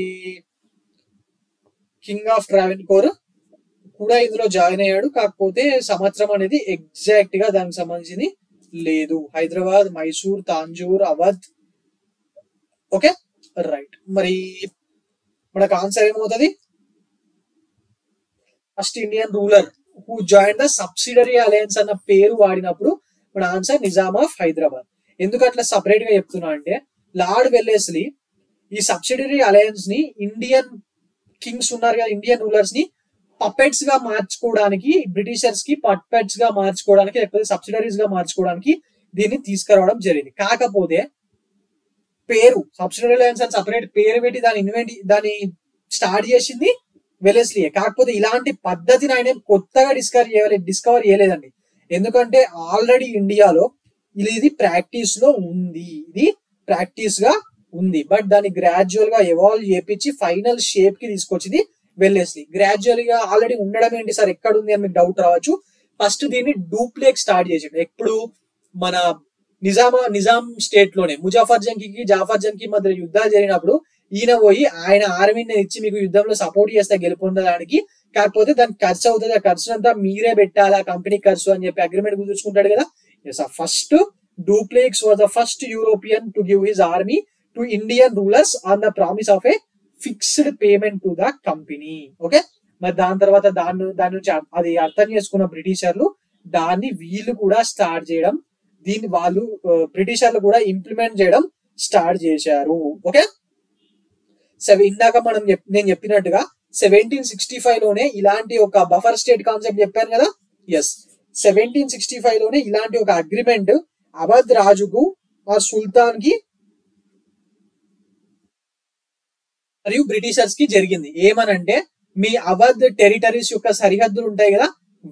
కింగ్ ఆఫ్ ట్రావెన్కోర్ కూడా ఇందులో జాయిన్ అయ్యాడు, కాకపోతే సంవత్సరం అనేది ఎగ్జాక్ట్ గా దానికి సంబంధించింది లేదు. హైదరాబాద్, మైసూర్, తాంజూర్, అవధ్. Okay right. మరి మనకు ఆన్సర్ ఏమవుతుంది? First Indian ruler who join the subsidiary alliance అన్న పేరు వాడినప్పుడు మన ఆన్సర్ నిజాం ఆఫ్ హైదరాబాద్. ఎందుకు అట్లా సపరేట్ గా చెప్తున్నా అంటే, లార్డ్ వెల్లెస్లీ ఈ సబ్సిడరీ అలయన్స్ ని ఇండియన్ కింగ్స్ ఉన్నారు కదా, ఇండియన్ రూలర్స్ ని పపెట్స్ గా మార్చుకోవడానికి, బ్రిటిషర్స్ కి పపెట్స్ గా మార్చుకోవడానికి, లేకపోతే సబ్సిడరీస్ గా మార్చుకోవడానికి దీన్ని తీసుకురావడం జరిగింది. కాకపోతే పేరు సబ్సిడరీ అలయన్స్ అని సపరేట్ పేరు పెట్టి దాన్ని స్టార్ట్ చేసింది వెలెస్లీయే. కాకపోతే ఇలాంటి పద్ధతిని ఆయన కొత్తగా డిస్కవర్ చేయలేదండి. ఎందుకంటే ఆల్రెడీ ఇండియాలో ఇది ప్రాక్టీస్ లో ఉంది, బట్ దాన్ని గ్రాడ్యువల్ గా ఎవాల్వ్ చేపించి ఫైనల్ షేప్ కి తీసుకొచ్చింది వెల్లెస్లీ. గ్రాడ్యువల్ గా ఆల్రెడీ ఉండడం ఏంటి సార్, ఎక్కడ ఉంది అని మీకు డౌట్ రావచ్చు. ఫస్ట్ దీన్ని డూప్లేక్ స్టార్ట్ చేసిండు. ఎప్పుడు? మన నిజాం స్టేట్ లోనే ముజాఫర్ జంగ్ జాఫర్ జంగ్ మధ్య యుద్ధాలు జరిగినప్పుడు ఈయన పోయి ఆయన ఆర్మీని ఇచ్చి మీకు యుద్ధంలో సపోర్ట్ చేస్తే గెలుపొందడానికి, కాకపోతే దానికి ఖర్చు అవుతుంది, ఆ ఖర్చునంతా మీరే పెట్టాలి, ఆ కంపెనీ ఖర్చు అని చెప్పి అగ్రిమెంట్ కుదుర్చుకుంటాడు కదా. First Dupleix was the first European to give his army to Indian rulers on the promise of a fixed payment to the company. Okay, మరి దాని తర్వాత దాని నుంచి అది అర్థం చేసుకున్న బ్రిటిషర్లు దాన్ని వీళ్ళు కూడా స్టార్ట్ చేయడం, దీన్ని వాళ్ళు బ్రిటిషర్లు కూడా ఇంప్లిమెంట్ చేయడం స్టార్ట్ చేశారు. ఓకే, ఇందాక నేను చెప్పినట్టుగా 1765 లోనే ఇలాంటి ఒక బఫర్ స్టేట్ కాన్సెప్ట్ చెప్పాను కదా. ఎస్, 1765 లోనే ఇలాంటి ఒక అగ్రిమెంట్ అవధ్ రాజుకు ఆ సుల్తాన్ కి మరియు బ్రిటిషర్స్ కి జరిగింది. ఏమనంటే, మీ అవధ్ టెరిటరీస్ యొక్క సరిహద్దులు ఉంటాయి కదా,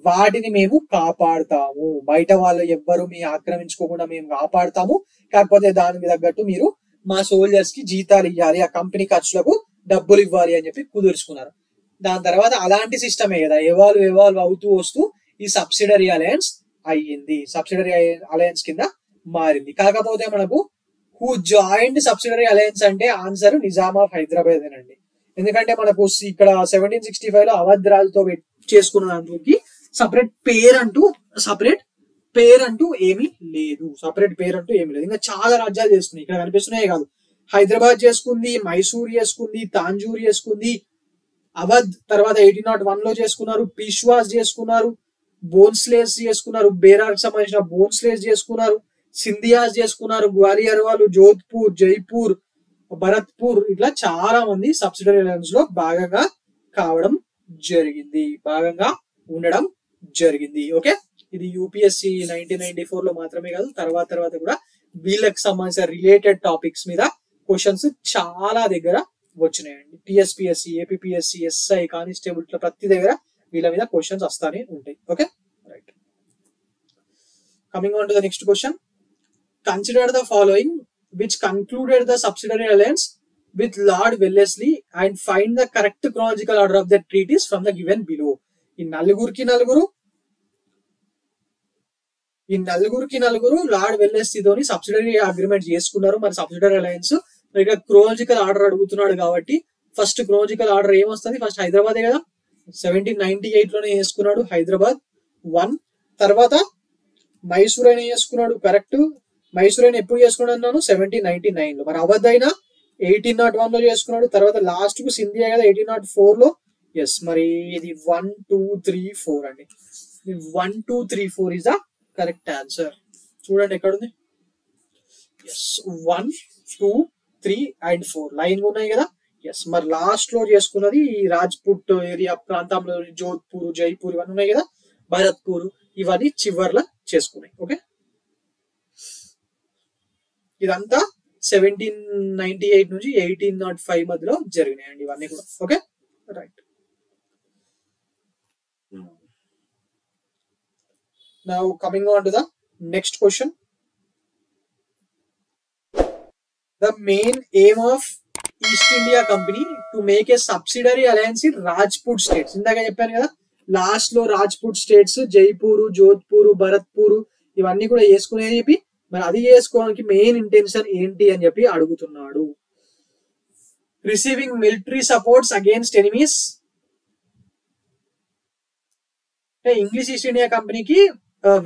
వాటిని మేము కాపాడుతాము, బయట వాళ్ళు ఎవ్వరు మీ ఆక్రమించుకోకుండా మేము కాపాడుతాము, కాకపోతే దానికి తగ్గట్టు మీరు మా సోల్జర్స్ కి జీతాలు ఇవ్వాలి, ఆ కంపెనీ ఖర్చులకు డబ్బులు ఇవ్వాలి అని చెప్పి కుదుర్చుకున్నారు. దాని తర్వాత అలాంటి సిస్టమే కదా ఎవాల్వ్ అవుతూ వస్తూ ఈ సబ్సిడరీ అలయన్స్ అయ్యింది, సబ్సిడరీ అలయన్స్ కింద మారింది. కాకపోతే మనకు హూ జాయిన్డ్ సబ్సిడరీ అలయన్స్ అంటే ఆన్సర్ నిజాం ఆఫ్ హైదరాబాద్ అండి. ఎందుకంటే మనకు ఇక్కడ 1765 లో అవధ్ రాజుతో చేసుకున్న దానికి సపరేట్ పేరు అంటూ ఏమీ లేదు, ఇంకా చాలా రాజ్యాలు చేసుకున్నాయి, ఇక్కడ కనిపిస్తున్నాయి కాదు. హైదరాబాద్ చేసుకుంది, మైసూర్ చేసుకుంది, తాంజూర్ చేసుకుంది, అవధ్ తర్వాత 1801 లో చేసుకున్నారు, పీష్వాస్ చేసుకున్నారు, బోన్స్లేస్ చేసుకున్నారు, బేరార్ సంబంధించిన బోన్స్లేస్ చేసుకున్నారు, సింధియాస్ చేసుకున్నారు, గ్వాలియర్ వాళ్ళు, జోధ్పూర్, జైపూర్, భరత్పూర్, ఇట్లా చాలా మంది సబ్సిడరీ అలయన్స్ లో భాగంగా ఉండడం జరిగింది. ఓకే, ఇది యూపీఎస్సి 1994 లో మాత్రమే కాదు, తర్వాత కూడా వీళ్ళకి సంబంధించిన రిలేటెడ్ టాపిక్స్ మీద క్వశ్చన్స్ చాలా దగ్గర వచ్చినాయండి. టిఎస్పిఎస్సి, ఏపీఎస్సి, ఎస్ఐ, కానిస్టేబుల్, ఇట్లా ప్రతి దగ్గర వీళ్ళ మీద క్వశ్చన్స్ వస్తానే ఉంటాయి. Okay right. Coming on to the next question. Consider the following which concluded the subsidiary alliance with Lord Wellesley and find the correct chronological order of the treaties from the given below. ఈ నలుగురు lord Wellesley తోని subsidiary agreement చేసుకున్నారు. మరి subsidiary alliance ఇక్కడ chronological order అడుగుతున్నాడు కాబట్టి first chronological order ఏమొస్తుంది? First హైదరాబాదే కదా, 1798 లోనే చేసుకున్నాడు హైదరాబాద్ 1. తర్వాత మైసూర్ అయినా చేసుకున్నాడు, కరెక్ట్. మైసూర్ అయినా ఎప్పుడు చేసుకున్నాడు అన్నాను? 1799 లో. మరి అవధ్ అయినా 1801 లో చేసుకున్నాడు. తర్వాత లాస్ట్ కు సింధియా కదా 1804 లో. ఎస్, మరి ఇది 1 2 3 4 అండి. 1 2 3 4 ఇస్ ద కరెక్ట్ ఆన్సర్. చూడండి ఎక్కడుంది. ఎస్, 1 2 3 and 4 లైన్ ఉన్నాయి కదా. ఎస్, మరి లాస్ట్ లో చేసుకున్నది ఈ రాజ్పుట్ ఏరియా ప్రాంతంలో జోధ్పూర్, జైపూర్ ఇవన్నీ ఉన్నాయి కదా, భరత్పూర్, ఇవన్నీ చివర్లో చేసుకున్నాయి. ఓకే, ఇదంతా 1798 నుంచి 1805 మధ్యలో జరిగినాయండి ఇవన్నీ కూడా. Okay, right. Now coming on to the next question. The main aim of East India Company to make a subsidiary alliance in Rajput states. ఇందాక చెప్పాను కదా, లాస్ట్ లో రాజ్పుట్ స్టేట్స్ జైపూర్, జోధ్పూర్, భరత్పూర్ ఇవన్నీ కూడా వేసుకునే చెప్పి, మరి అది చేసుకోవడానికి మెయిన్ ఇంటెన్షన్ ఏంటి అని చెప్పి అడుగుతున్నాడు. Receiving military supports against enemies. అంటే ఇంగ్లీష్ ఈస్ట్ ఇండియా కంపెనీకి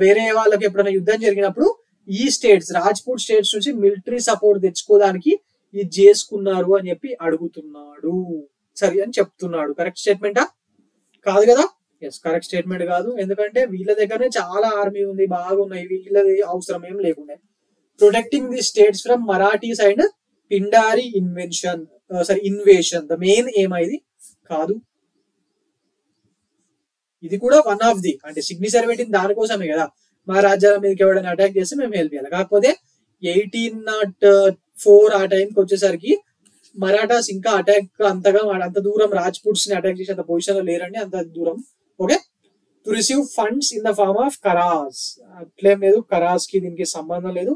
వేరే వాళ్ళకి ఎప్పుడైనా యుద్ధం జరిగినప్పుడు ఈ స్టేట్స్, రాజ్పూట్ స్టేట్స్ నుంచి మిలిటరీ సపోర్ట్ తెచ్చుకోవడానికి ఇది చేసుకున్నారు అని చెప్పి అడుగుతున్నాడు. సరే అని చెప్తున్నాడు. కరెక్ట్ స్టేట్మెంటా? కాదు కదా. ఎస్, కరెక్ట్ స్టేట్మెంట్ కాదు. ఎందుకంటే వీళ్ళ దగ్గరనే చాలా ఆర్మీ ఉంది, బాగున్నాయి, వీళ్ళది అవసరం ఏం లేకుండా. Protecting the states from Marathis and Pindari invasion the main ఏం ఇది కాదు. ఇది కూడా వన్ ఆఫ్ ది, అంటే సిగ్నేచర్ పెట్టింది దానికోసమే కదా, మా రాజ్యాల మీదకి ఎవరైనా అటాక్ చేస్తే మేము హెల్ప్ చేయాలి. కాకపోతే 1804 ఆ టైంకి వచ్చేసరికి మరాఠాస్ ఇంకా అటాక్ అంత దూరం రాజ్పుట్స్ ని అటాక్ చేసి అంత పొజిషన్ లో లేరండి, అంత దూరం. Okay, to receive funds in the form of కరాస్, అట్లేం లేదు, కరాస్ కి దీనికి సంబంధం లేదు.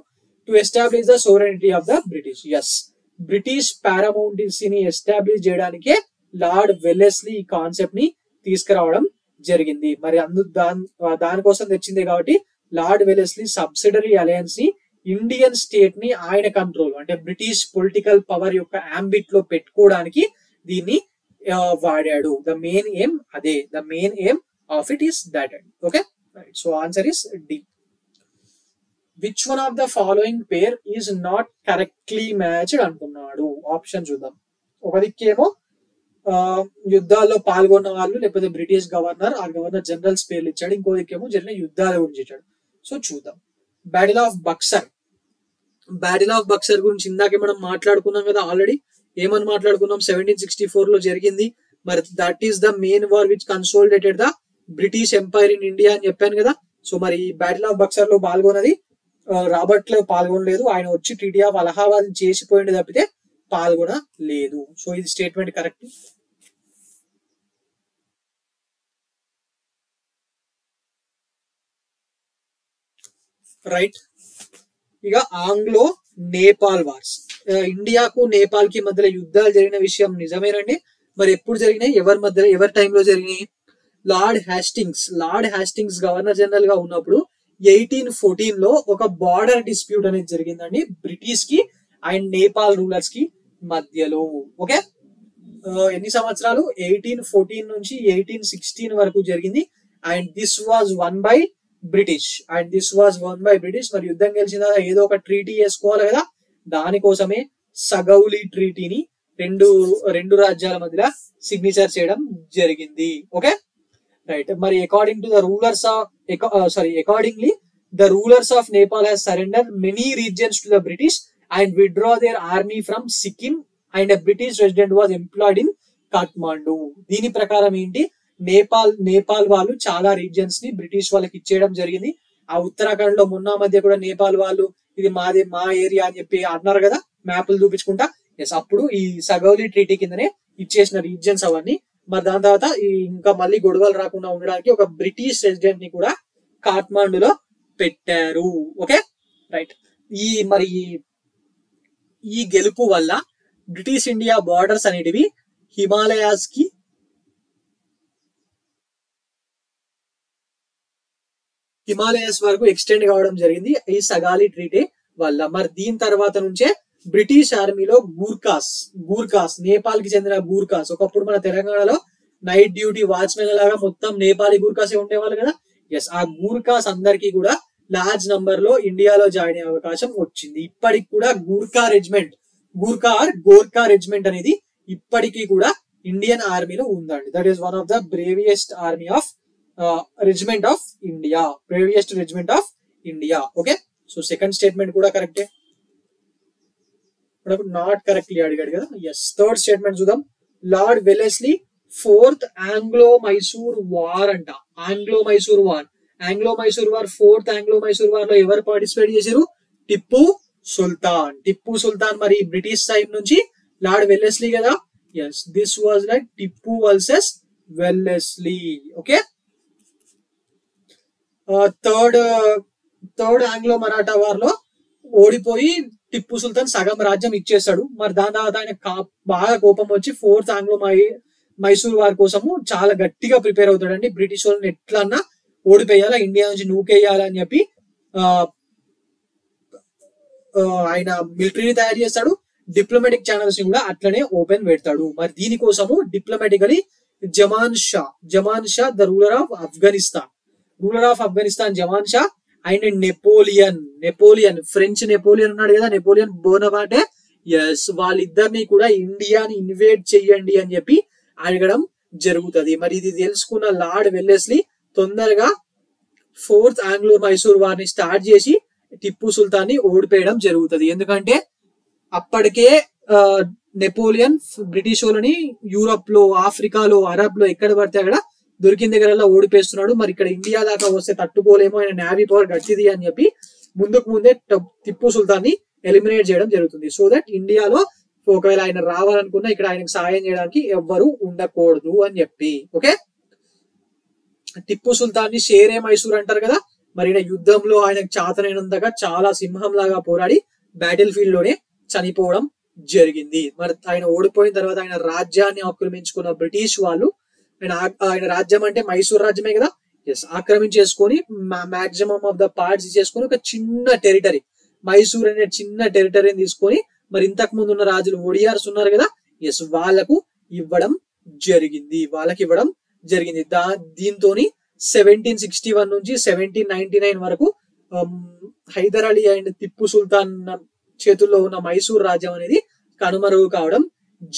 To establish the sovereignty of the British. Yes, British paramountcy ని ఎస్టాబ్లిష్ చేయడానికే లార్డ్ వెల్లెస్లీ ఈ కాన్సెప్ట్ ని తీసుకురావడం జరిగింది. మరి దానికోసం తెచ్చింది కాబట్టి లార్డ్ వెల్లెస్లీ సబ్సిడరీ అలయన్స్ ని, ఇండియన్ స్టేట్ ని ఆయన కంట్రోల్, అంటే బ్రిటిష్ పొలిటికల్ పవర్ యొక్క అంబిట్ లో పెట్టుకోవడానికి దీన్ని వాడాడు. ద మెయిన్ ఎయిమ్ అదే, the main aim of it is that. Okay, right. So answer is D. Which one of the following pair is not correctly matched అంటున్నాడు. Option చూద్దాం. ఒక దిక్కేమో యుద్ధాల్లో పాల్గొన్న వాళ్ళు, లేకపోతే బ్రిటిష్ గవర్నర్ ఆ గవర్నర్ జనరల్స్ పేర్లు ఇచ్చాడు. ఇంకో దిక్కేమో జరిగిన యుద్ధాల గురించి ఇచ్చాడు. సో చూద్దాం. Battle of Buxar. Battle of Buxar గురించి ఇందాకే మనం మాట్లాడుకున్నాం కదా ఆల్రెడీ. ఏమని మాట్లాడుకున్నాం? 1764 లో జరిగింది. మరి that is the main war which consolidated the British empire in India అని చెప్పాను కదా. సో మరి బ్యాటిల్ ఆఫ్ బక్సర్ లో పాల్గొన్నది రాబర్ట్ క్లైవ్ పాల్గొనలేదు. ఆయన వచ్చి ట్రీటీ ఆఫ్ అలహాబాద్ చేసిపోయింది తప్పితే పాల్గొనలేదు. సో ఇది స్టేట్మెంట్ కరెక్ట్. రైట్. ఇక ఆంగ్లో నేపాల్ వార్స్. ఇండియాకు నేపాల్ కి మధ్యలో యుద్ధాలు జరిగిన విషయం నిజమేనండి. మరి ఎప్పుడు జరిగినాయి, ఎవరి టైంలో జరిగినాయి? లార్డ్ హ్యాస్టింగ్స్ గవర్నర్ జనరల్ గా ఉన్నప్పుడు 1814 లో ఒక బార్డర్ డిస్ప్యూట్ అనేది జరిగిందండి బ్రిటిష్ కి అండ్ నేపాల్ రూలర్స్ కి మధ్యలో. ఓకే, ఎన్ని సంవత్సరాలు? 1814 నుంచి 1816 వరకు జరిగింది. And this was one by British. మరి యుద్ధం గెలిచిన ఏదో ఒక ట్రీటీ చేసుకోవాలి కదా, దానికోసమే సగౌలీ ట్రీటీని రెండు రాజ్యాల మధ్య సిగ్నేచర్ చేయడం జరిగింది. Okay, right. మరి accordingly the rulers of Nepal has surrender many regions to the British and withdraw their army from Sikkim and British resident was employed in Kathmandu. దీని ప్రకారం ఏంటి, నేపాల్ వాళ్ళు చాలా రీజియన్స్ ని బ్రిటిష్ వాళ్ళకి ఇచ్చేయడం జరిగింది. ఆ ఉత్తరాఖండ్ లో మొన్న మధ్య కూడా నేపాల్ వాళ్ళు ఇది మా ఏరియా అని చెప్పి అన్నారు కదా మ్యాప్లు చూపించుకుంటా. ఎస్, అప్పుడు ఈ సగౌలీ ట్రీటీ కిందనే ఇచ్చేసిన రీజియన్స్ అవన్నీ. మరి దాని తర్వాత ఇంకా మళ్ళీ గొడవలు రాకుండా ఉండడానికి ఒక బ్రిటిష్ రెసిడెంట్ ని కూడా కాఠ్మాండులో పెట్టారు. Okay, right. ఈ గెలుపు వల్ల బ్రిటిష్ ఇండియా బార్డర్స్ అనేటివి హిమాలయాస్ వరకు ఎక్స్టెండ్ కావడం జరిగింది ఈ సగాలి ట్రీటీ వల్ల. మరి దీని తర్వాత నుంచే బ్రిటిష్ ఆర్మీలో గూర్ఖాస్ నేపాల్ కి చెందిన గూర్ఖాస్, ఒకప్పుడు మన తెలంగాణలో నైట్ డ్యూటీ వాచ్మెన్ లాగా మొత్తం నేపాలీ గూర్ఖాసే ఉండేవాళ్ళు కదా. ఎస్, ఆ గూర్ఖాస్ అందరికీ కూడా లార్జ్ నంబర్ లో ఇండియాలో జాయిన్ అయ్యే అవకాశం వచ్చింది. ఇప్పటికి కూడా గోర్ఖా రెజిమెంట్ అనేది ఇప్పటికీ కూడా ఇండియన్ ఆర్మీలో ఉందండి. That is one of the bravest regiment of India. Okay, so second statement కూడా కరెక్టే. మనకు నాట్ కరెక్ట్లీ అడిగాడు కదా. ఎస్, థర్డ్ స్టేట్మెంట్ చూద్దాం. Lord Wellesley fourth Anglo Mysore war అంట. Anglo Mysore war fourth Anglo Mysore war లో ఎవరు పార్టిసిపేట్ చేశారు? టిప్పు సుల్తాన్. మరి బ్రిటిష్ సైడ్ నుంచి లార్డ్ వెల్లెస్లీ కదా. Yes, this was like Tipu versus Wellesley. Okay, third Anglo Maratha war లో ఓడిపోయి టిప్పు సుల్తాన్ సగం రాజ్యం ఇచ్చేస్తాడు. మరి దాని తర్వాత ఆయన బాగా కోపం వచ్చి ఫోర్త్ ఆంగ్లో మైసూర్ వార్ కోసము చాలా గట్టిగా ప్రిపేర్ అవుతాడండి. బ్రిటిష్ వాళ్ళని ఎట్లన్నా ఓడిపోయాలా, ఇండియా నుంచి నూకేయాలని చెప్పి ఆయన మిలిటరీని తయారు చేస్తాడు. డిప్లొమాటిక్ ఛానల్స్ ని కూడా అట్లనే ఓపెన్ పెడతాడు. మరి దీనికోసము diplomatically Zaman Shah the ruler of Afghanistan Zaman Shah and Napoleon French Napoleon ఉన్నాడు కదా, నెపోలియన్ బోనపార్టే. ఎస్, వాళ్ళిద్దరిని కూడా ఇండియాని ఇన్వేట్ చెయ్యండి అని చెప్పి అడగడం జరుగుతుంది. మరి ఇది తెలుసుకున్న లార్డ్ వెల్లెస్లీ తొందరగా ఫోర్త్ ఆంగ్లో మైసూర్ వార్ ని స్టార్ట్ చేసి టిప్పు సుల్తాన్ ని ఓడిపోయడం జరుగుతుంది. ఎందుకంటే అప్పటికే నెపోలియన్ బ్రిటిష్ వాళ్ళని యూరోప్ లో, ఆఫ్రికాలో, అరబ్ లో ఎక్కడ పడితే అక్కడ దొరికిన దగ్గర ఓడిపేస్తున్నాడు. మరి ఇక్కడ ఇండియా దాకా వస్తే తట్టుకోలేమో, ఆయన నేవీ పవర్ గట్టిది అని చెప్పి ముందే టిప్పు సుల్తాన్ ని ఎలిమినేట్ చేయడం జరుగుతుంది. సో దట్ ఇండియాలో ఒకవేళ ఆయన రావాలనుకున్నా ఇక్కడ ఆయనకు సాయం చేయడానికి ఎవ్వరు ఉండకూడదు అని చెప్పి. ఓకే, టిప్పు సుల్తాన్ ని షేరే మైసూర్ అంటారు కదా. మరి యుద్ధంలో ఆయనకు చాతనైనంతగా చాలా సింహం లాగా పోరాడి బ్యాటిల్ ఫీల్డ్ లోనే చనిపోవడం జరిగింది. మరి ఆయన ఓడిపోయిన తర్వాత ఆయన రాజ్యాన్ని ఆక్రమించుకున్న బ్రిటిష్ వాళ్ళు, ఆయన రాజ్యం అంటే మైసూర్ రాజ్యమే కదా. ఎస్, ఆక్రమించేసుకొని మాక్సిమం ఆఫ్ ద పార్ట్స్ చేసుకొని ఒక చిన్న టెరిటరీ, మైసూర్ అనే చిన్న టెరిటరీని తీసుకొని, మరి ఇంతకు ముందు ఉన్న రాజులు ఒడియార్స్ ఉన్నారు కదా. ఎస్, వాళ్ళకి ఇవ్వడం జరిగింది. దీంతో 1761 నుంచి 1799 వరకు హైదర్ అలీ అండ్ టిప్పు సుల్తాన్ చేతుల్లో ఉన్న మైసూర్ రాజ్యం అనేది కనుమరుగు కావడం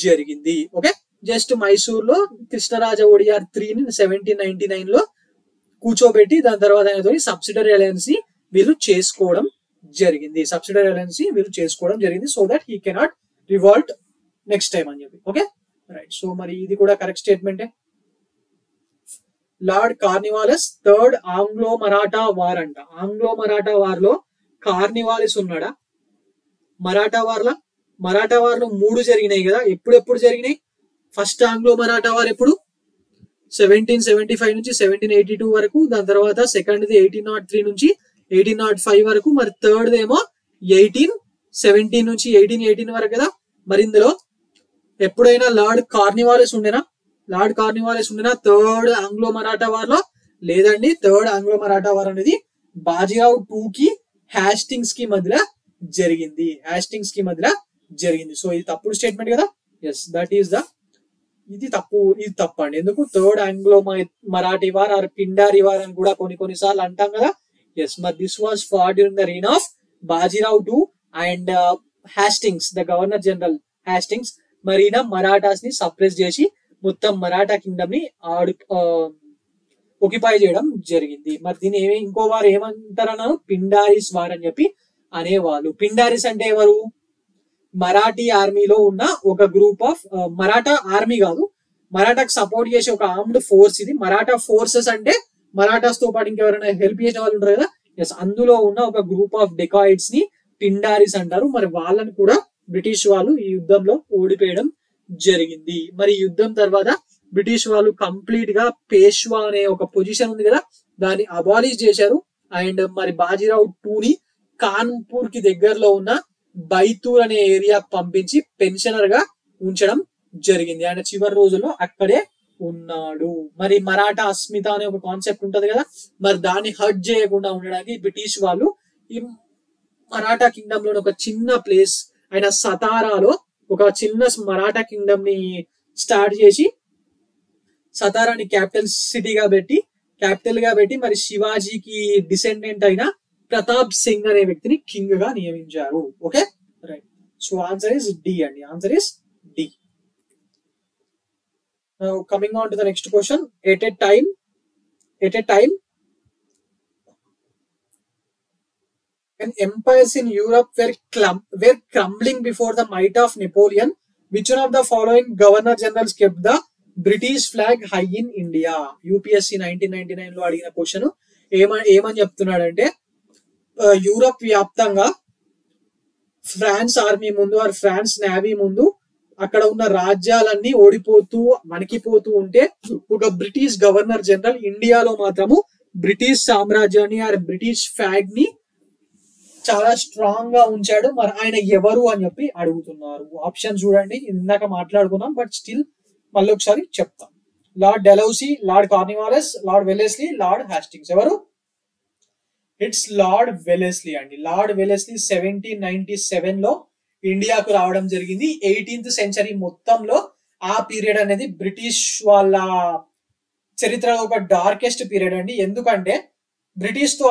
జరిగింది. ఓకే, జస్ట్ మైసూర్ లో కృష్ణరాజ ఒడియార్ 3ని 1799 లో కూర్చోబెట్టి దాని తర్వాత ఆయనతో సబ్సిడరీ అలయన్స్ ని వీళ్ళు చేసుకోవడం జరిగింది. So that he cannot revolt next time అని చెప్పి. Okay, right. సో మరి ఇది కూడా కరెక్ట్ స్టేట్మెంటే. Lord Cornwallis third Anglo Maratha war అంట. ఆంగ్లో మరాఠా వార్ లో కార్నివాలిస్ ఉన్నాడా? మరాఠా వార్ లో 3 జరిగినాయి కదా. ఎప్పుడు జరిగినాయి? ఫస్ట్ ఆంగ్లో మరాఠా వార్ ఎప్పుడు? 1775 నుంచి 1782 వరకు. దాని తర్వాత సెకండ్ 1803 నుంచి 1805 వరకు. మరి థర్డ్ ఏమో 1817 నుంచి 1818 వరకు కదా. మరి ఇందులో ఎప్పుడైనా లార్డ్ కార్నివాలిస్ ఉండేనా థర్డ్ ఆంగ్లో మరాఠా వార్ లో? లేదండి. థర్డ్ ఆంగ్లో మరాఠా వార్ అనేది బాజీరావు 2 కి హ్యాస్టింగ్స్ కి మధ్య జరిగింది. సో ఇది తప్పుడు స్టేట్మెంట్ కదా. ఎస్, దట్ ఈస్ ఇది తప్పండి. ఎందుకు? Third Anglo Marathi war or Pindari war అని కూడా కొన్నిసార్లు అంటాం కదా. ఎస్, మరి this was fought during the reign of Baji Rao 2 and Hastings, the governor general Hastings. మరి మరాఠాస్ ని సప్రెస్ చేసి మొత్తం మరాఠా కింగ్డమ్ ని ఒక్యుపై చేయడం జరిగింది. మరి దీన్ని ఇంకో వారు ఏమంటారన్నారు? పిండారీస్ వార్ అని చెప్పి అనేవాళ్ళు. పిండారీస్ అంటే ఎవరు? మరాఠీ ఆర్మీలో ఉన్న ఒక గ్రూప్ ఆఫ్, మరాఠా ఆర్మీ కాదు, మరాఠాకి సపోర్ట్ చేసే ఒక ఆర్మ్డ్ ఫోర్స్ ఇది. మరాఠా ఫోర్సెస్ అంటే మరాఠాస్ తో పాటు ఇంకెవరైనా హెల్ప్ చేసిన వాళ్ళు ఉంటారు కదా. ఎస్, అందులో ఉన్న ఒక గ్రూప్ ఆఫ్ డెకాయిడ్స్ ని పిండారీస్ అంటారు. మరి వాళ్ళని కూడా బ్రిటిష్ వాళ్ళు ఈ యుద్ధంలో ఓడిపోయడం జరిగింది. మరి యుద్ధం తర్వాత బ్రిటిష్ వాళ్ళు కంప్లీట్ గా పేష్వా అనే ఒక పొజిషన్ ఉంది కదా, దాన్ని అబాలిష్ చేశారు. అండ్ మరి బాజీరావు 2 ని కాన్పూర్ కి దగ్గరలో ఉన్న బైతూర్ అనే ఏరియాకు పంపించి పెన్షనర్ గా ఉంచడం జరిగింది. ఆయన చివరి రోజుల్లో అక్కడే ఉన్నాడు. మరి మరాఠా అస్మిత అనే ఒక కాన్సెప్ట్ ఉంటది కదా, మరి దాన్ని హర్ట్ చేయకుండా ఉండడానికి బ్రిటిష్ వాళ్ళు ఈ మరాఠా కింగ్డమ్ లో ఒక చిన్న ప్లేస్ అయిన సతారాలో ఒక చిన్న మరాఠా కింగ్డమ్ ని స్టార్ట్ చేసి సతారాని క్యాపిటల్ గా పెట్టి మరి శివాజీకి డిసెండెంట్ అయిన ప్రతాప్ సింగ్ అనే వ్యక్తిని కింగ్ గా నియమించారు. Okay right. So answer is D అండి. Answer is D. Coming on to the next question. At a time when empires in Europe were crumbling before the might of Napoleon, which one of the following governor generals kept the British flag high in India? UPSC 1999 లో అడిగిన question ఏమని చెప్తున్నాడంటే, Europe వ్యాప్తంగా France army ముందు France navy ముందు అక్కడ ఉన్న రాజ్యాలన్నీ ఓడిపోతూ వణికిపోతూ ఉంటే ఒక బ్రిటిష్ గవర్నర్ జనరల్ ఇండియాలో మాత్రము బ్రిటిష్ సామ్రాజ్యాన్ని బ్రిటిష్ ఫ్లాగ్ ని చాలా స్ట్రాంగ్ గా ఉంచాడు. మరి ఆయన ఎవరు అని చెప్పి అడుగుతున్నారు. ఆప్షన్ చూడండి, ఇందాక మాట్లాడుకున్నాం బట్ స్టిల్ మళ్ళీ ఒకసారి చెప్తాం. Lord Dalhousie, Lord Cornwallis, Lord Wellesley, Lord Hastings. ఎవరు? ఇట్స్ లార్డ్ వెలెస్లీ అండి. లార్డ్ వెలెస్లీ 1797 లో ఇండియాకు రావడం జరిగింది. 18th సెంచరీ మొత్తంలో ఆ పీరియడ్ అనేది బ్రిటిష్ వాళ్ళ చరిత్రలో ఒక డార్కెస్ట్ పీరియడ్ అండి. ఎందుకంటే బ్రిటిష్ తో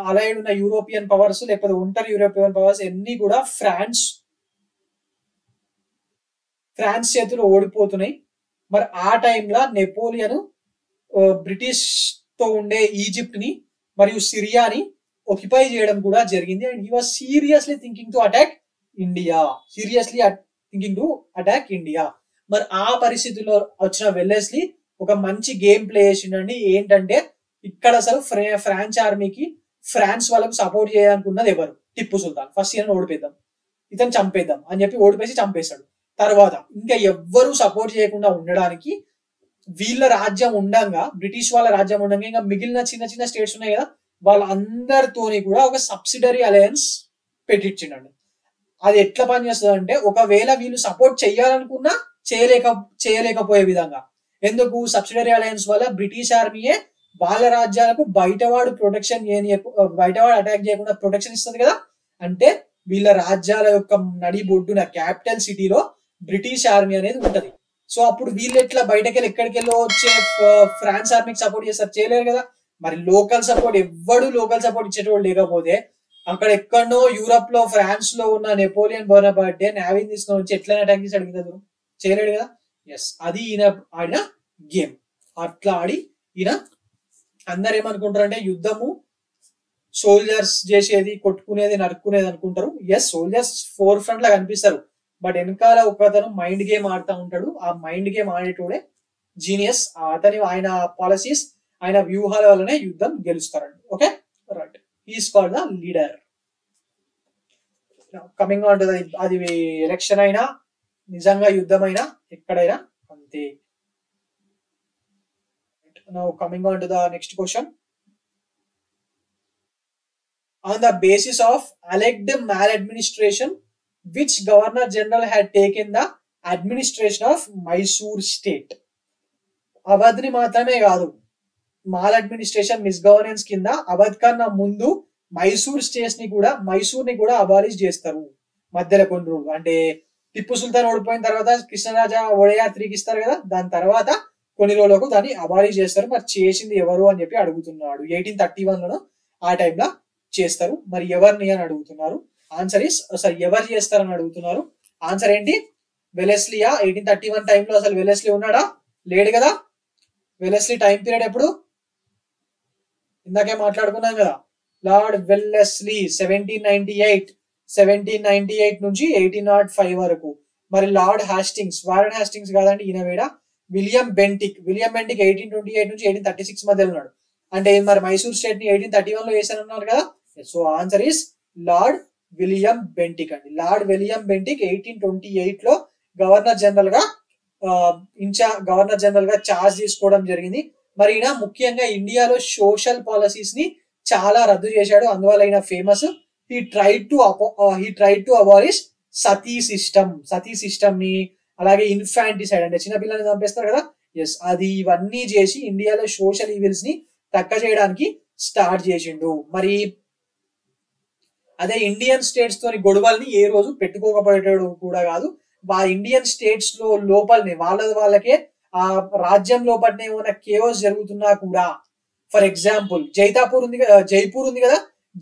అలైడ్ ఉన్న యూరోపియన్ పవర్స్ లేకపోతే ఒంటరి యూరోపియన్ పవర్స్ అన్ని కూడా ఫ్రాన్స్ చేతులు ఓడిపోతున్నాయి. మరి ఆ టైంలో నెపోలియన్ బ్రిటిష్ తో ఉండే ఈజిప్ట్ ని మరియు సిరియాని ఆక్యుపై చేయడం కూడా జరిగింది. And he was seriously thinking to attack India. మరి ఆ పరిస్థితుల్లో వచ్చిన వెల్లెస్లీ ఒక మంచి గేమ్ ప్లే చేసిండండి. ఏంటంటే ఇక్కడ అసలు ఫ్రాన్స్ ఆర్మీకి ఫ్రాన్స్ వాళ్ళకు సపోర్ట్ చేయాలనుకున్నది ఎవరు? టిప్పు సుల్తాన్. ఫస్ట్ ఈయన ఓడిపోద్దాం, ఇతను చంపేద్దాం అని చెప్పి ఓడిపేసి చంపేశాడు. తర్వాత ఇంకా ఎవ్వరు సపోర్ట్ చేయకుండా ఉండడానికి వీళ్ళ రాజ్యం ఉండంగా, బ్రిటిష్ వాళ్ళ రాజ్యం ఉండంగా ఇంకా మిగిలిన చిన్న చిన్న స్టేట్స్ ఉన్నాయి కదా, వాళ్ళందరితోని కూడా ఒక సబ్సిడరీ అలయన్స్ పెట్టించిండండి. అది ఎట్లా పనిచేస్తుంది అంటే, ఒకవేళ వీళ్ళు సపోర్ట్ చేయాలనుకున్నా చేయలేకపోయే విధంగా. ఎందుకు? సబ్సిడరీ అలయన్స్ వల్ల బ్రిటిష్ ఆర్మీయే వాళ్ళ రాజ్యాలకు బయటవాడు అటాక్ చేయకుండా ప్రొటెక్షన్ ఇస్తుంది కదా. అంటే వీళ్ళ రాజ్యాల యొక్క నడిబొడ్డున క్యాపిటల్ సిటీలో బ్రిటిష్ ఆర్మీ అనేది ఉంటది. సో అప్పుడు వీళ్ళు ఎట్లా బయటకెళ్ళి ఎక్కడికెళ్ళి వచ్చే ఫ్రాన్స్ ఆర్మీకి సపోర్ట్ చేస్తారు? చేయలేరు కదా. మరి లోకల్ సపోర్ట్ ఇచ్చేటోళ్ళు లేకపోతే అక్కడ ఎక్కడో యూరప్ లో ఫ్రాన్స్ లో ఉన్న నెపోలియన్ బోనాపార్టే నేవీని తీసుకొని వచ్చి ఎట్లా అటాక్ చేసి అడిగినారు? చేయలేడు కదా. ఎస్, అది ఈయన ఆడిన గేమ్. అట్లా ఆడి ఈయన అందరు ఏమనుకుంటారంటే యుద్ధము సోల్జర్స్ చేసేది, కొట్టుకునేది, నరుక్కునేది అనుకుంటారు. ఎస్, సోల్జర్స్ ఫోర్ ఫ్రంట్ లా కనిపిస్తారు, బట్ వెనకాల ఒకతను మైండ్ గేమ్ ఆడుతూ ఉంటాడు. ఆ మైండ్ గేమ్ ఆడేటోడే జీనియస్. ఆయన పాలసీస్, ఆయన వ్యూహాల వల్లనే యుద్ధం గెలుస్తారండి. Okay right. Is called the leader. Coming on to అది ఎలక్షన్ అయినా నిజంగా యుద్ధం అయినా ఎక్కడైనా అంతే. Now coming on to the next question. On the basis of alleged maladministration, which governor general had taken the administration of Mysore state? అవధ్ని మాత్రమే కాదు, mall administration, మిస్గవర్నెన్స్ కింద అవధ్ కన్నా ముందు మైసూర్ ని కూడా అబాలిష్ చేస్తారు. మధ్యలో కొన్ని రోజులు, అంటే టిప్పు సుల్తాన్ ఓడిపోయిన తర్వాత కృష్ణరాజా ఒడయార్ తిరిగి ఇస్తారు కదా, దాని తర్వాత కొన్ని రోజులకు దాన్ని అబాలిష్ చేస్తారు. మరి చేసింది ఎవరు అని చెప్పి అడుగుతున్నాడు. 1831 లోను ఆ టైంలో చేస్తారు. మరి ఎవరిని అని అడుగుతున్నారు. ఆన్సర్ ఇస్ ఎవరు చేస్తారని అడుగుతున్నారు. ఆన్సర్ ఏంటి? వెలెస్లీయా. 1831 టైంలో అసలు వెలెస్లీ ఉన్నాడా? లేడు కదా. వెలెస్లీ టైం పీరియడ్ ఎప్పుడు? ఇందాకే మాట్లాడుకున్నాం కదా, లార్డ్ వెల్లెస్లీ 1798 నుంచి 1805 వరకు. మరి లార్డ్ హాస్టింగ్స్ కాదండి, ఈయన వేడ విలియం బెంటిక్ 1828 నుంచి 1836 మధ్యలో ఉన్నాడు. అంటే మరి మైసూర్ స్టేట్ ని 1831 లో వేసానన్నారు కదా. So answer is lord William Bentinck అండి. లార్డ్ విలియం బెంటిక్ 1828 లో గవర్నర్ జనరల్ గా చార్జ్ తీసుకోవడం జరిగింది. మరి ఈయన ముఖ్యంగా ఇండియాలో సోషల్ పాలసీస్ ని చాలా రద్దు చేశాడు. అందువల్ల ఈయన famous. he tried to abolish Sati system ని, అలాగే ఇన్ఫాంటిసైడ్ అంటే చిన్నపిల్లల్ని చంపేస్తారు కదా, ఎస్ అది, ఇవన్నీ చేసి ఇండియాలో సోషల్ ఈవిల్స్ ని తక్క చేయడానికి స్టార్ట్ చేసిండు. మరి అదే ఇండియన్ స్టేట్స్ తోని గొడవల్ని ఏ రోజు పెట్టుకోకపోయేటాడు కూడా కాదు. ఇండియన్ స్టేట్స్ లో లోపలనే వాళ్ళకే ఆ రాజ్యం లోపలనే ఏమైనా కేవస్ జరుగుతున్నా కూడా, ఫర్ ఎగ్జాంపుల్ జైపూర్ ఉంది కదా,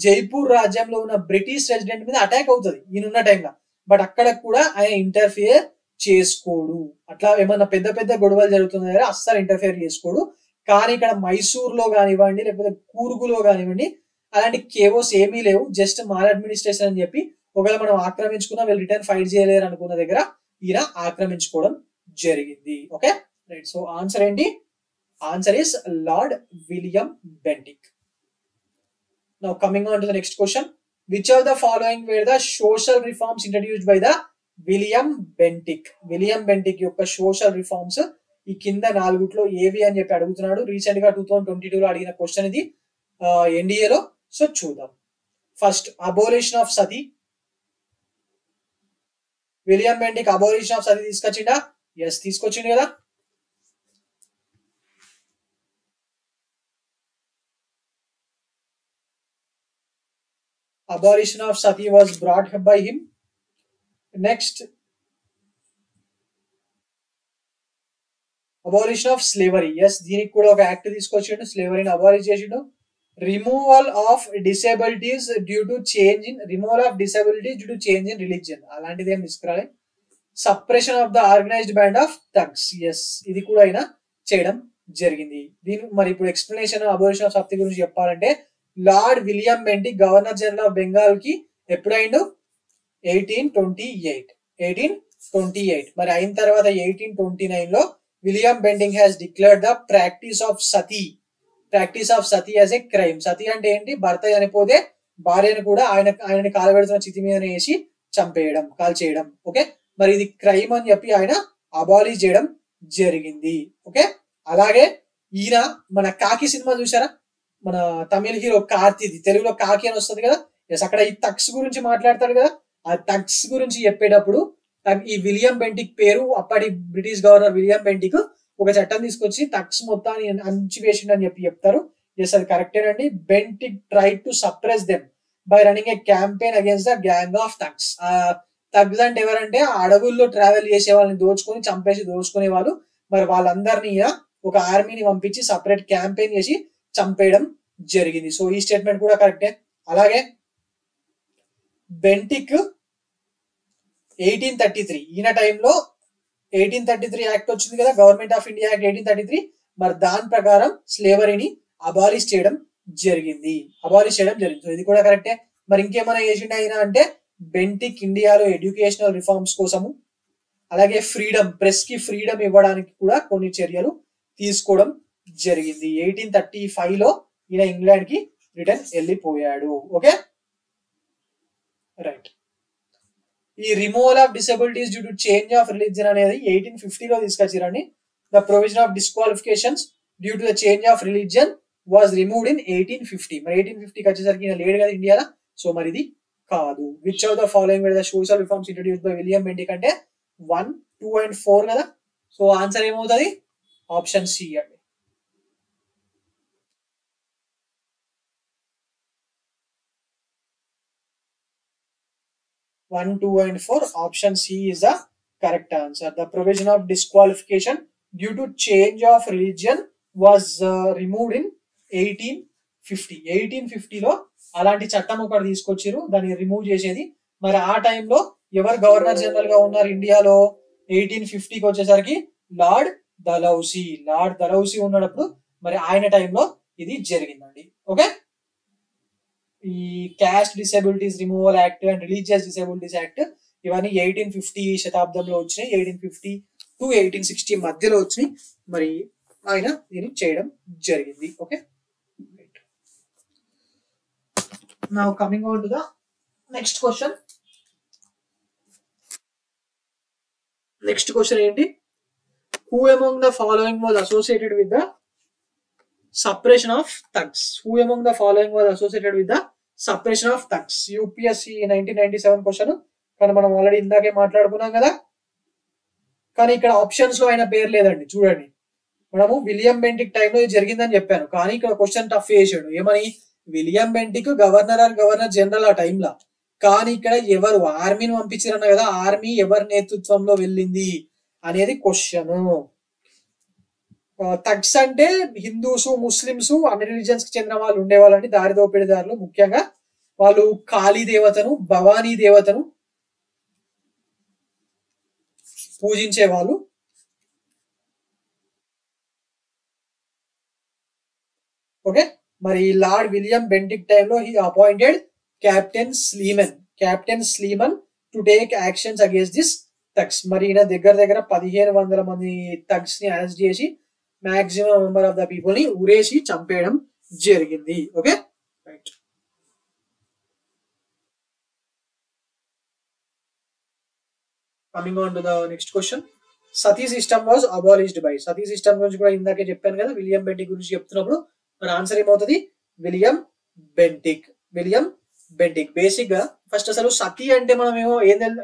జైపూర్ రాజ్యంలో ఉన్న బ్రిటిష్ రెసిడెంట్ మీద అటాక్ అవుతుంది ఈయనున్న టైంలో, బట్ అక్కడ కూడా ఆయన ఇంటర్ఫియర్ చేసుకోడు. అట్లా ఏమన్నా పెద్ద పెద్ద గొడవలు జరుగుతున్న దగ్గర అస్సలు ఇంటర్ఫియర్ చేసుకోడు. కానీ ఇక్కడ మైసూర్లో కానివ్వండి, లేకపోతే కూర్గులో కానివ్వండి, అలాంటి కేవోస్ ఏమీ లేవు. జస్ట్ మాల్ అడ్మినిస్ట్రేషన్ అని చెప్పి ఒకవేళ మనం ఆక్రమించుకున్నా వీళ్ళు రిటర్న్ ఫైట్ చేయలేరు అనుకున్న దగ్గర ఈయన ఆక్రమించుకోవడం జరిగింది. Okay right. సో ఆన్సర్ ఏంటి? Answer is lord William Bentinck. Now coming on to the next question, which of the following were the social reforms introduced by the William Bentinck? William Bentinck యొక్క social reforms ఈ కింద నాలుగుట్లో ఏవి అని చెప్పి అడుగుతున్నాడు. Recent గా 2022లో అడిగిన క్వశ్చన్ ఇది ఎన్డీఏలో. సో చూద్దాం. First abolition of sati. William Bentinck abolition of sati తీసుకొచ్చిండా? ఎస్ తీసుకొచ్చిండు కదా. Abolition of sati was brought up by him. Next, abolition of slavery. Yes, దీనికి కూడా ఒక యాక్ట్ తీసుకొచ్చిండు, స్లేవరీని అబాలిష్ చేసిండు. Removal of disabilities due to change in religion, అలాంటిది ఏం తీసుకురాలి. Suppression of the organised band of thugs. Yes ఇది కూడా అయినా చేయడం జరిగింది. దీని మరి ఇప్పుడు ఎక్స్ప్లెనేషన్ అబాలిషన్ ఆఫ్ సతి గురించి చెప్పాలంటే, Lord William Bentinck governor general of Bengal కి ఎప్పుడైండు? 1828. మరి అయిన తర్వాత 1829 లో William Bentinck has declared the practice of sati as a crime. Sati అంటే ఏంటి? భర్త చనిపోతే భార్యను కూడా ఆయనని కాలబెడుతున్న చితి మీద వేసి కాల్చేయడం. ఓకే, మరి ఇది క్రైమ్ అని చెప్పి ఆయన అబాలిష్ చేయడం జరిగింది. ఓకే, అలాగే ఈయన మన కాకి సినిమా చూసారా? మన తమిళ హీరో కార్తీది, తెలుగులో కాకి అని వస్తుంది కదా. ఎస్ అక్కడ ఈ థగ్స్ గురించి మాట్లాడతాడు కదా. ఆ థగ్స్ గురించి చెప్పేటప్పుడు ఈ విలియం బెంటిక్ పేరు, అప్పటి బ్రిటిష్ గవర్నర్ విలియం బెంటిక్ ఒక చట్టం తీసుకొచ్చి థగ్స్ మొత్తాన్ని అణిచివేసిండు అని చెప్తారు. ఎస్ అది కరెక్టేనండి. Bentinck tried to suppress them by running A campaign against the gang of thugs. Thugs అంటే ఎవరంటే అడవుల్లో ట్రావెల్ చేసే వాళ్ళని దోచుకునే వాళ్ళు. మరి వాళ్ళందరినీ ఒక ఆర్మీని పంపించి సపరేట్ క్యాంపెయిన్ చేసి చంపేయడం జరిగింది. సో ఈ స్టేట్మెంట్ కూడా కరెక్టే. అలాగే బెంటిక్ 1833 ఈయన టైంలో 1833 యాక్ట్ వచ్చింది కదా, గవర్నమెంట్ ఆఫ్ ఇండియా యాక్ట్ 1833. మరి దాని ప్రకారం స్లేవరీని అబాలిష్ చేయడం జరిగింది. సో ఇది కూడా కరెక్టే. మరి ఇంకేమైనా చేసిండు ఆయన అంటే, బెంటిక్ ఇండియాలో ఎడ్యుకేషనల్ రిఫార్మ్స్ కోసము, అలాగే ప్రెస్ కి ఫ్రీడమ్ ఇవ్వడానికి కూడా కొన్ని చర్యలు తీసుకోవడం జరిగింది. 1835 లో ఈయన ఇంగ్లాండ్ కి రిటర్న్ వెళ్ళిపోయాడు. Okay right. ఈ removal of disabilities due to change of religion అనేది 1850 లో తీసుకొచ్చిరండి. The provision of disqualifications due to the change of religion was removed in 1850. మరి 1850కి వచ్చేసరికి ఈయన లేడు కదా ఇండియాలో. సో మరి ఇది కాదు. Which of the following the social reforms introduced by William Bentinck అంటే 1, 2 and 4 కదా. సో ఆన్సర్ ఏమవుతుంది? ఆప్షన్ సి అండి. 1, 2 and 4. Option C is the correct answer. The provision of disqualification due to change of religion was removed in 1850. 1850 లో అలాంటి చట్టం ఒకటి తీసుకొచ్చారు, దాన్ని రిమూవ్ చేసేది. మరి ఆ టైంలో ఎవరు గవర్నర్ జనరల్ గా ఉన్నారు ఇండియాలో? 1850కి వచ్చేసరికి లార్డ్ డలౌసీ ఉన్నప్పుడు మరి ఆయన టైంలో ఇది జరిగిందండి. ఓకే, ఈ caste disabilities removal act and religious disabilities act ఇవన్నీ 1850 శతాబ్దంలో వచ్చినాయి. 1850 to 1860 మధ్యలో వచ్చినాయి. మరి ఆయన దీన్ని చేయడం జరిగింది. Okay, now coming on to the next question. Next question ఏంటి? Who among the following was associated with the suppression of thugs? Who among the following was associated with the suppression of thugs. UPSC 1997 question, కానీ మనం already ఇందాకే మాట్లాడుకున్నాం కదా. కానీ ఇక్కడ options లో ఆయన పేరు లేదండి. చూడండి, మనము విలియం బెంటిక్ టైంలో ఇది జరిగిందని చెప్పాను, కానీ ఇక్కడ క్వశ్చన్ టఫ్ చేసాడు. ఏమని? విలియం బెంటిక్ గవర్నర్ జనరల్ ఆ టైంలో, కానీ ఇక్కడ ఎవరు ఆర్మీని పంపించారన్న కదా, ఆర్మీ ఎవరి నేతృత్వంలో వెళ్ళింది అనేది క్వశ్చన్. థగ్స్ అంటే హిందూస్, ముస్లిమ్స్, అన్ని రిలీజియన్స్ కి చెందిన వాళ్ళు ఉండేవాళ్ళండి. దారిదోపిడిదారులు. ముఖ్యంగా వాళ్ళు కాళీ దేవతను, భవానీ దేవతను పూజించే వాళ్ళు. ఓకే, మరి లార్డ్ విలియం బెంటిక్ టైంలో he appointed captain Sleeman to take actions against this thugs. మరి ఈయన దగ్గర 1500 మంది థగ్స్ ని అరెస్ట్ చేసి maximum member of the people ని ఊరేసి చంపేయడం జరిగింది. Okay, right. Coming on to the next question. Sati system was abolished by. Sati system గురించి కూడా ఇందాకే చెప్పాను కదా, విలియం బెంటిక్ గురించి చెప్తున్నప్పుడు మన ఆన్సర్ ఏమవుతుంది? William Bentinck. బేసిక్ గా ఫస్ట్ అసలు సతీ అంటే మనం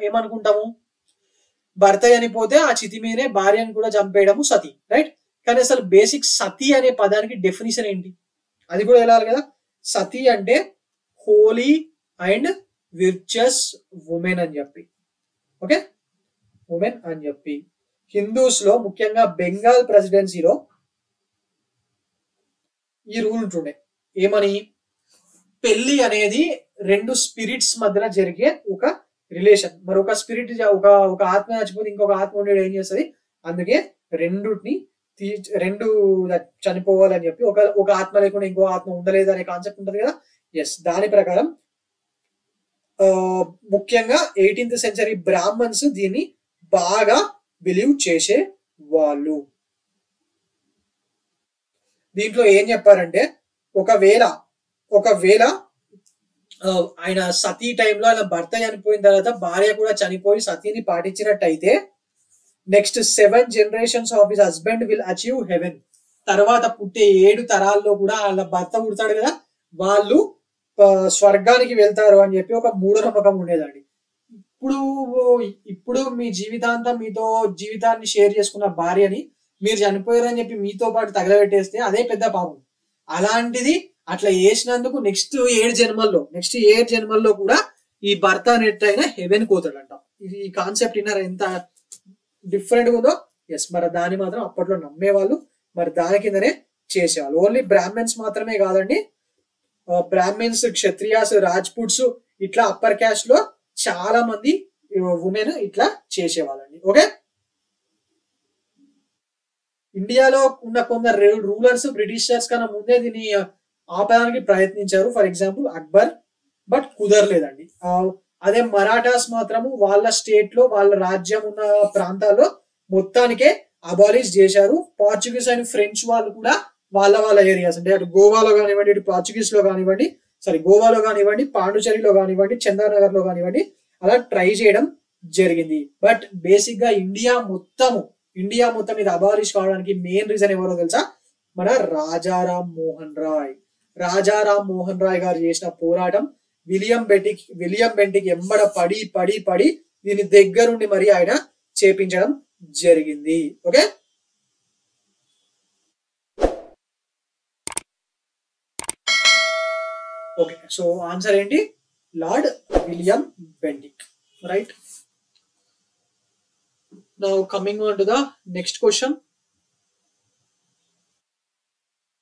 ఏమనుకుంటాము? భర్త చనిపోతే ఆ చితి మీదే భార్యను కూడా చంపేయడము సతీ, రైట్? కానీ అసలు బేసిక్ సతీ అనే పదానికి డెఫినేషన్ ఏంటి అది కూడా వెళ్ళాలి కదా. సతీ అంటే హోలీ అండ్ విర్చస్ ఉమెన్ అని చెప్పి. ఓకే, ఉమెన్ అని చెప్పి హిందూస్ లో ముఖ్యంగా బెంగాల్ ప్రెసిడెన్సీలో ఈ రూల్ ఉంటుండే. ఏమని? పెళ్లి అనేది రెండు స్పిరిట్స్ మధ్యన జరిగే ఒక రిలేషన్. మరి ఒక స్పిరిట్ ఒక ఆత్మ చచ్చిపోతే ఇంకొక ఆత్మ ఉండేది ఏం చేస్తుంది? అందుకే రెండు చనిపోవాలని చెప్పి ఒక ఆత్మ లేకుండా ఇంకో ఆత్మ ఉండలేదు అనే కాన్సెప్ట్ ఉంటుంది కదా. ఎస్, దాని ప్రకారం ముఖ్యంగా 18th సెంచరీ బ్రాహ్మణ్స్ దీన్ని బాగా బిలీవ్ చేసే వాళ్ళు. దీంట్లో ఏం చెప్పారంటే, ఒకవేళ ఆయన సతీ టైంలో ఆయన భర్త చనిపోయిన తర్వాత భార్య కూడా చనిపోయి సతీని పాటించినట్టయితే next 7 generations of his husband will achieve heaven. తర్వాత పుట్టే 7 తరాల్లో కూడా వాళ్ళ భర్త పుడతాడు కదా, వాళ్ళు స్వర్గానికి వెళ్తారు అని చెప్పి ఒక మూఢనమ్మకం ఉండేదండి. ఇప్పుడు మీ జీవితాంతం మీతో జీవితాన్ని షేర్ చేసుకున్న భార్యని మీరు చనిపోయారని చెప్పి మీతో పాటు తగలబెట్టేస్తే అదే పెద్ద పాపం. అలాంటిది అట్లా చేసినందుకు నెక్స్ట్ 7 జన్మల్లో కూడా ఈ భర్త అనేటైనా హెవెన్ పోతాడంట. ఈ కాన్సెప్ట్ విన్నారా ఎంత డిఫరెంట్ గా ఉందో? ఎస్, మరి దాన్ని మాత్రం అప్పట్లో నమ్మేవాళ్ళు. మరి దాని కిందనే చేసేవాళ్ళు. ఓన్లీ బ్రాహ్మణ్స్ మాత్రమే కాదండి, బ్రాహ్మణ్స్, క్షత్రియాస్, రాజ్పుట్స్ ఇట్లా అప్పర్ క్యాస్ట్ లో చాలా మంది ఉమెన్ ఇట్లా చేసేవాళ్ళండి. ఓకే, ఇండియాలో ఉన్న కొందరు రూలర్స్ బ్రిటిషర్స్ కన్నా ముందే దీన్ని ఆపడానికి ప్రయత్నించారు. ఫర్ ఎగ్జాంపుల్ అక్బర్, బట్ కుదరలేదండి. అదే మరాఠాస్ మాత్రము వాళ్ళ స్టేట్ లో వాళ్ళ రాజ్యం ఉన్న ప్రాంతాల్లో మొత్తానికే అబాలిష్ చేశారు. పోర్చుగీస్ అండ్ ఫ్రెంచ్ వాళ్ళు కూడా వాళ్ళ ఏరియాస్ అంటే అటు గోవాలో కానివ్వండి, ఇటు పోర్చుగీస్ లో కానివ్వండి, గోవాలో కానివ్వండి, పాండుచేరిలో కానివ్వండి, చందానగర్ లో కానివ్వండి, అలా ట్రై చేయడం జరిగింది. బట్ బేసిక్ గా ఇండియా మొత్తం ఇది అబాలిష్ కావడానికి మెయిన్ రీజన్ ఎవరో తెలుసా? మన రాజారాం మోహన్ రాయ్ గారు చేసిన పోరాటం. విలియం బెంటిక్ ఎంబడ పడి దీని దగ్గరుండి మరి ఆయన చేపించడం జరిగింది. ఓకే, సో ఆన్సర్ ఏంటి? Lord William Bentinck, right? Now coming on to the next question.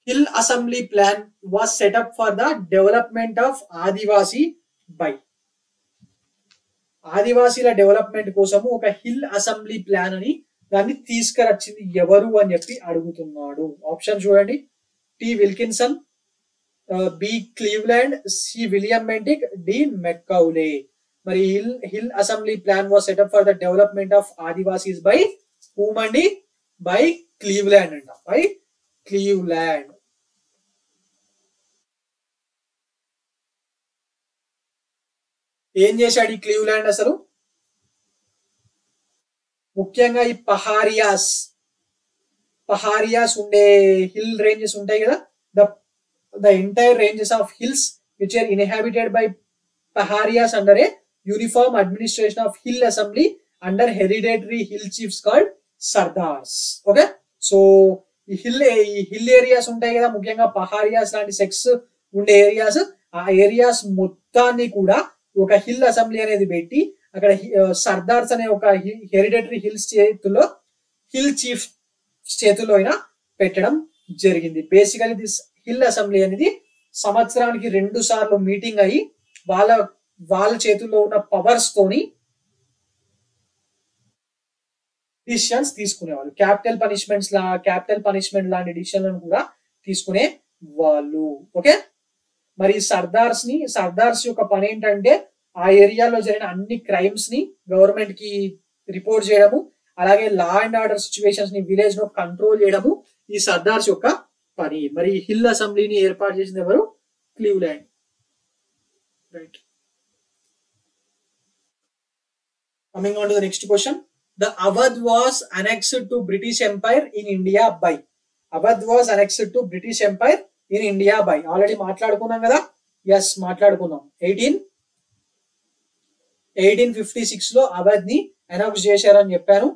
Hill Assembly Plan was set up for the development of Adivasi by. ఆదివాసీల డెవలప్మెంట్ కోసము ఒక హిల్ అసెంబ్లీ ప్లాన్ అని దాన్ని తీసుకురచ్చింది ఎవరు అని చెప్పి అడుగుతున్నాడు. ఆప్షన్ చూడండి: T Wilkinson, B Cleveland, C William Bentinck, D Macaulay. మరి hill assembly plan was set up for the development of Adivasis by whom అండి? బై క్లీవ్లాండ్ అంట, బై క్లీవ్లాండ్. ఏం చేశాడు ఈ క్లీవ్లాండ్ అసలు? ముఖ్యంగా ఈ పహారియాస్ ఉండే హిల్ రేంజెస్ ఉంటాయి కదా, the entire ranges of hills which are inhabited by Paharias under a uniform administration of hill assembly under hereditary hill chiefs called Sardars. Okay, so ఈ హిల్ ఏరియాస్ ఉంటాయి కదా, ముఖ్యంగా పహారియాస్ లాంటి సెక్స్ ఉండే ఏరియాస్, ఆ areas మొత్తాన్ని కూడా ఒక హిల్ అసెంబ్లీ అనేది పెట్టి అక్కడ సర్దార్స్ అనే ఒక హెరిడిటరీ హిల్ చీఫ్ చేతుల్లో అయినా పెట్టడం జరిగింది. బేసికలీ దిస్ హిల్ అసెంబ్లీ అనేది సంవత్సరానికి 2 సార్లు మీటింగ్ అయ్యి వాళ్ళ చేతుల్లో ఉన్న పవర్స్ తోని డిసిషన్స్ తీసుకునేవాళ్ళు. క్యాపిటల్ పనిష్మెంట్ లాంటి డిసిషన్లను కూడా తీసుకునే వాళ్ళు. ఓకే, మరి సర్దార్స్ యొక్క పని ఏంటంటే ఆ ఏరియాలో జరిగిన అన్ని క్రైమ్స్ ని గవర్నమెంట్ కి రిపోర్ట్ చేయడము, అలాగే లా అండ్ ఆర్డర్ సిచ్యువేషన్స్ ని విలేజ్ లో కంట్రోల్ చేయడము ఈ సర్దార్స్ యొక్క పని. మరి హిల్ అసెంబ్లీని ఏర్పాటు చేసింది ఎవరు? Cleveland. Right. Coming on to the next question. The Awadh was annexed to British Empire in India by. Awadh was annexed to British Empire in India by. Already మాట్లాడుకున్నాం కదా. ఎస్, మాట్లాడుకున్నాం. 1856 లో అవధ్ ని అనౌన్స్ చేశారని చెప్పాను.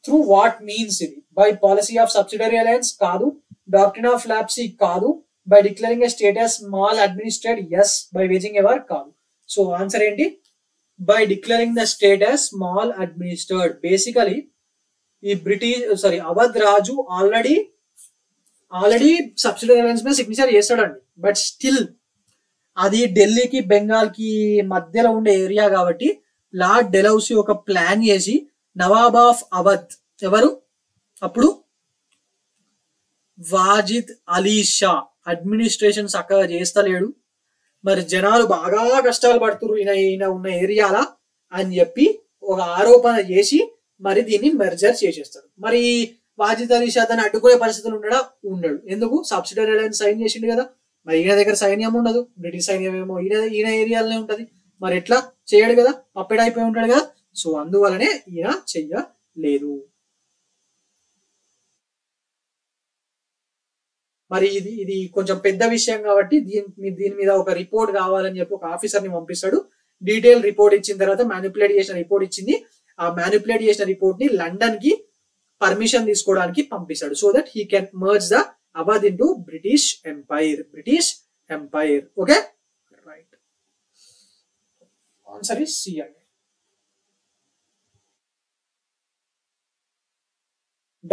త్రూ వాట్ మీన్స్ ఇది? By policy of subsidiary alliance కాదు. Doctrine of lapse కాదు. By declaring a status small administrate yes. By waging a war కాదు. సో ఆన్సర్ ఏంటి? By declaring the state as small administered. Basically ఈ అవధ్ రాజు already subsidiary alliance మీద signature చేస్తాడండి. But still అది ఢిల్లీకి బెంగాల్ కి మధ్యలో ఉండే ఏరియా కాబట్టి లార్డ్ డెలౌసీ ఒక ప్లాన్ చేసి నవాబ్ ఆఫ్ అవధ్ ఎవరు అప్పుడు వాజిద్ అలీ షా అడ్మినిస్ట్రేషన్ చక్కగా చేస్తలేడు, మరి జనాలు బాగా కష్టాలు పడుతున్నారు ఈయన ఉన్న ఏరియాలా అని చెప్పి ఒక ఆరోపణ చేసి మరి దీన్ని మెర్జర్ చేసేస్తాడు. మరి వాజిద్ అలీ షా దాన్ని అడ్డుకునే పరిస్థితులు ఉండడు. ఎందుకు? సబ్సిడరీ అలయన్స్ సైన్ చేసిండు కదా. మరి ఈయన దగ్గర సైన్యం ఉండదు, బ్రిటిష్ సైన్యం ఏమో ఈయన ఏరియాలోనే ఉంటది. మరి ఎట్లా చేయడు కదా, అప్పుడే అయిపోయి ఉంటాడు కదా. సో అందువలనే ఈయన చెయ్యలేదు. మరి ఇది కొంచెం పెద్ద విషయం కాబట్టి దీని మీద ఒక రిపోర్ట్ కావాలని చెప్పి ఒక ఆఫీసర్ ని పంపిస్తాడు. డీటెయిల్ రిపోర్ట్ ఇచ్చిన తర్వాత మ్యానిపులేట్ చేసిన రిపోర్ట్ ఇచ్చింది. ఆ మ్యానిపులేట్ చేసిన రిపోర్ట్ ని లండన్ కి పర్మిషన్ తీసుకోవడానికి పంపిస్తాడు. So that he can merge the Awadh into British empire. Okay, right. Answer is C అండి.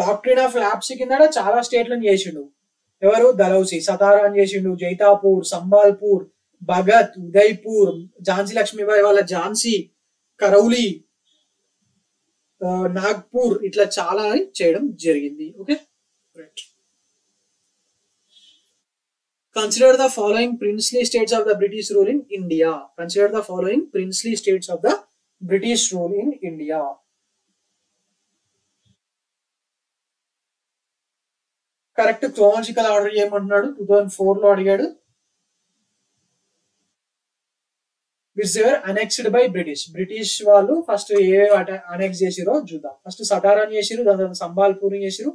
డాక్ట్రిన్ ఆఫ్ లాప్సీ కింద చాలా స్టేట్లను చేసిండు. ఎవరు? దలౌసి. సతారా అని చేసిండు, జైతాపూర్, సంబాల్పూర్, భగత్, ఉదయ్పూర్, ఝాన్సీ లక్ష్మీబాయి వాళ్ళ ఝాన్సీ, కరౌలి, నాగ్పూర్, ఇట్లా చాలా చేయడం జరిగింది. Okay, right. Consider the following princely states of the British rule in India. Consider the following princely states of the British rule in India. Correct chronological order ఏమంటున్నాడు? 2004 లో అడిగాడు. Which were annexed by British వాళ్ళు first ఏ annexe చేసిరో చూద్దాం. First సటారాని చేసిరు, దాని తర్వాత సంబాల్పూర్ చేసిరు.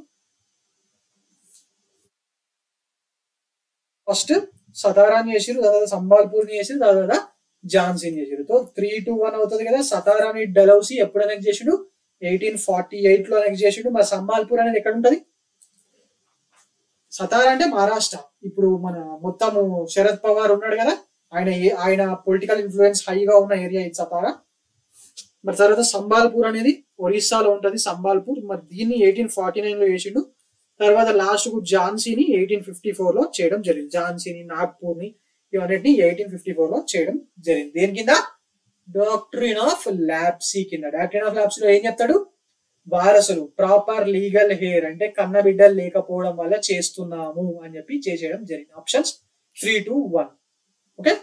ఫస్ట్ సతారాని చేసిరు, దాని తర్వాత సంబాల్పూర్ చేసిరు, దాని తర్వాత ఝాన్సీని చేసిరు. 3-1 అవుతుంది కదా. సతారాని డెలౌసీ ఎప్పుడు అనెక్స్ చేసిండు? 1848 లో అనెక్స్ చేసిండు. మరి సంబాల్పూర్ అనేది ఎక్కడ ఉంటది? సతారా అంటే మహారాష్ట్ర. ఇప్పుడు మన మొత్తము శరద్ పవార్ ఉన్నాడు కదా, ఆయన పొలిటికల్ ఇన్ఫ్లుయెన్స్ హైగా ఉన్న ఏరియా ఇది సతారా. మరి తర్వాత సంబాల్పూర్ అనేది ఒరిస్సాలో ఉంటది. సంబాల్పూర్ మరి దీన్ని 1849 లో చేసిండు. తర్వాత లాస్ట్ కు ఝాన్సీని 1854 లో చేయడం జరిగింది. ఝాన్సీని, నాగ్పూర్ ని ఇవన్నిటిని 1854 లో చేయడం జరిగింది. దేని కింద? డాక్ట్రిన్ ఆఫ్ లాప్సీ కింద. డాక్ట్రిన్ ఆఫ్ లాప్సీ లో ఏం చెప్తాడు? వారసులు ప్రాపర్ లీగల్ హెయిర్ అంటే కన్నబిడ్డలు లేకపోవడం వల్ల చేస్తున్నాము అని చెప్పి చేసేయడం జరిగింది. ఆప్షన్స్ 3-1. ఓకే,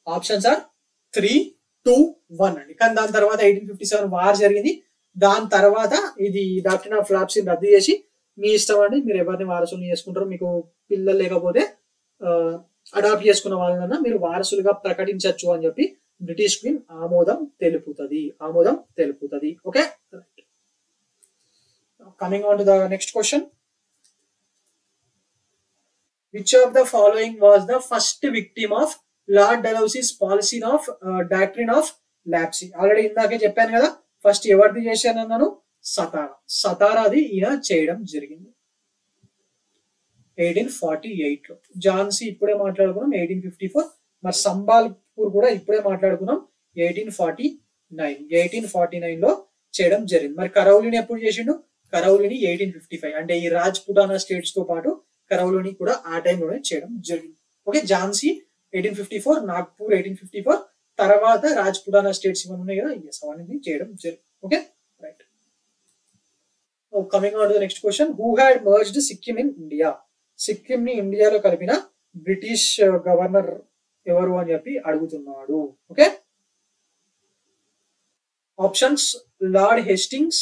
ఆప్షన్స్ ఆర్ 3-1 అండి. కానీ దాని తర్వాత 1857 వార్ జరిగింది. దాని తర్వాత ఇది డాక్ట్రిన్ ఆఫ్ లాప్సీని రద్దు చేసి మీ ఇష్టం అండి, మీరు ఎవరిని వారసులు చేసుకుంటారో, మీకు పిల్లలు లేకపోతే అడాప్ట్ చేసుకున్న వాళ్ళన్నా మీరు వారసులుగా ప్రకటించవచ్చు అని చెప్పి బ్రిటిష్ క్వీన్ ఆమోదం తెలుపుతుంది. Okay, coming on to the next question. Which of the following was the first victim of lord Dalhousie's policy of doctrine of lapse? Already ఇందాకే చెప్పాను కదా, ఫస్ట్ ఎవరిది చేశానన్నాను, సతారాది ఈయన చేయడం జరిగింది 1848 లో. ఝాన్సీ ఇప్పుడే మాట్లాడుకున్నాం 1854. మరి సంబాల్పూర్ కూడా ఇప్పుడే మాట్లాడుకున్నాం 1849 లో చేయడం జరిగింది. మరి కరౌలిని ఎప్పుడు చేసిండు? కరౌలిని 1855, అంటే ఈ రాజ్పుటానా స్టేట్స్ తో పాటు కరౌలిని కూడా ఆ టైంలోనే చేయడం జరిగింది. ఓకే, ఝాన్సీ 1854, నాగ్పూర్ 1854, తర్వాత రాజ్పుటానా స్టేట్స్ ఇవన్నీ ఉన్నాయి కదా, అవన్నీ చేయడం జరిగింది. Okay, right. Coming on to the next question, who had merged Sikkim in India? Sikkim ని ఇండియాలో కలిపిన బ్రిటిష్ గవర్నర్ ఎవరు అని చెప్పి అడుగుతున్నాడు. Okay, options: lord Hastings,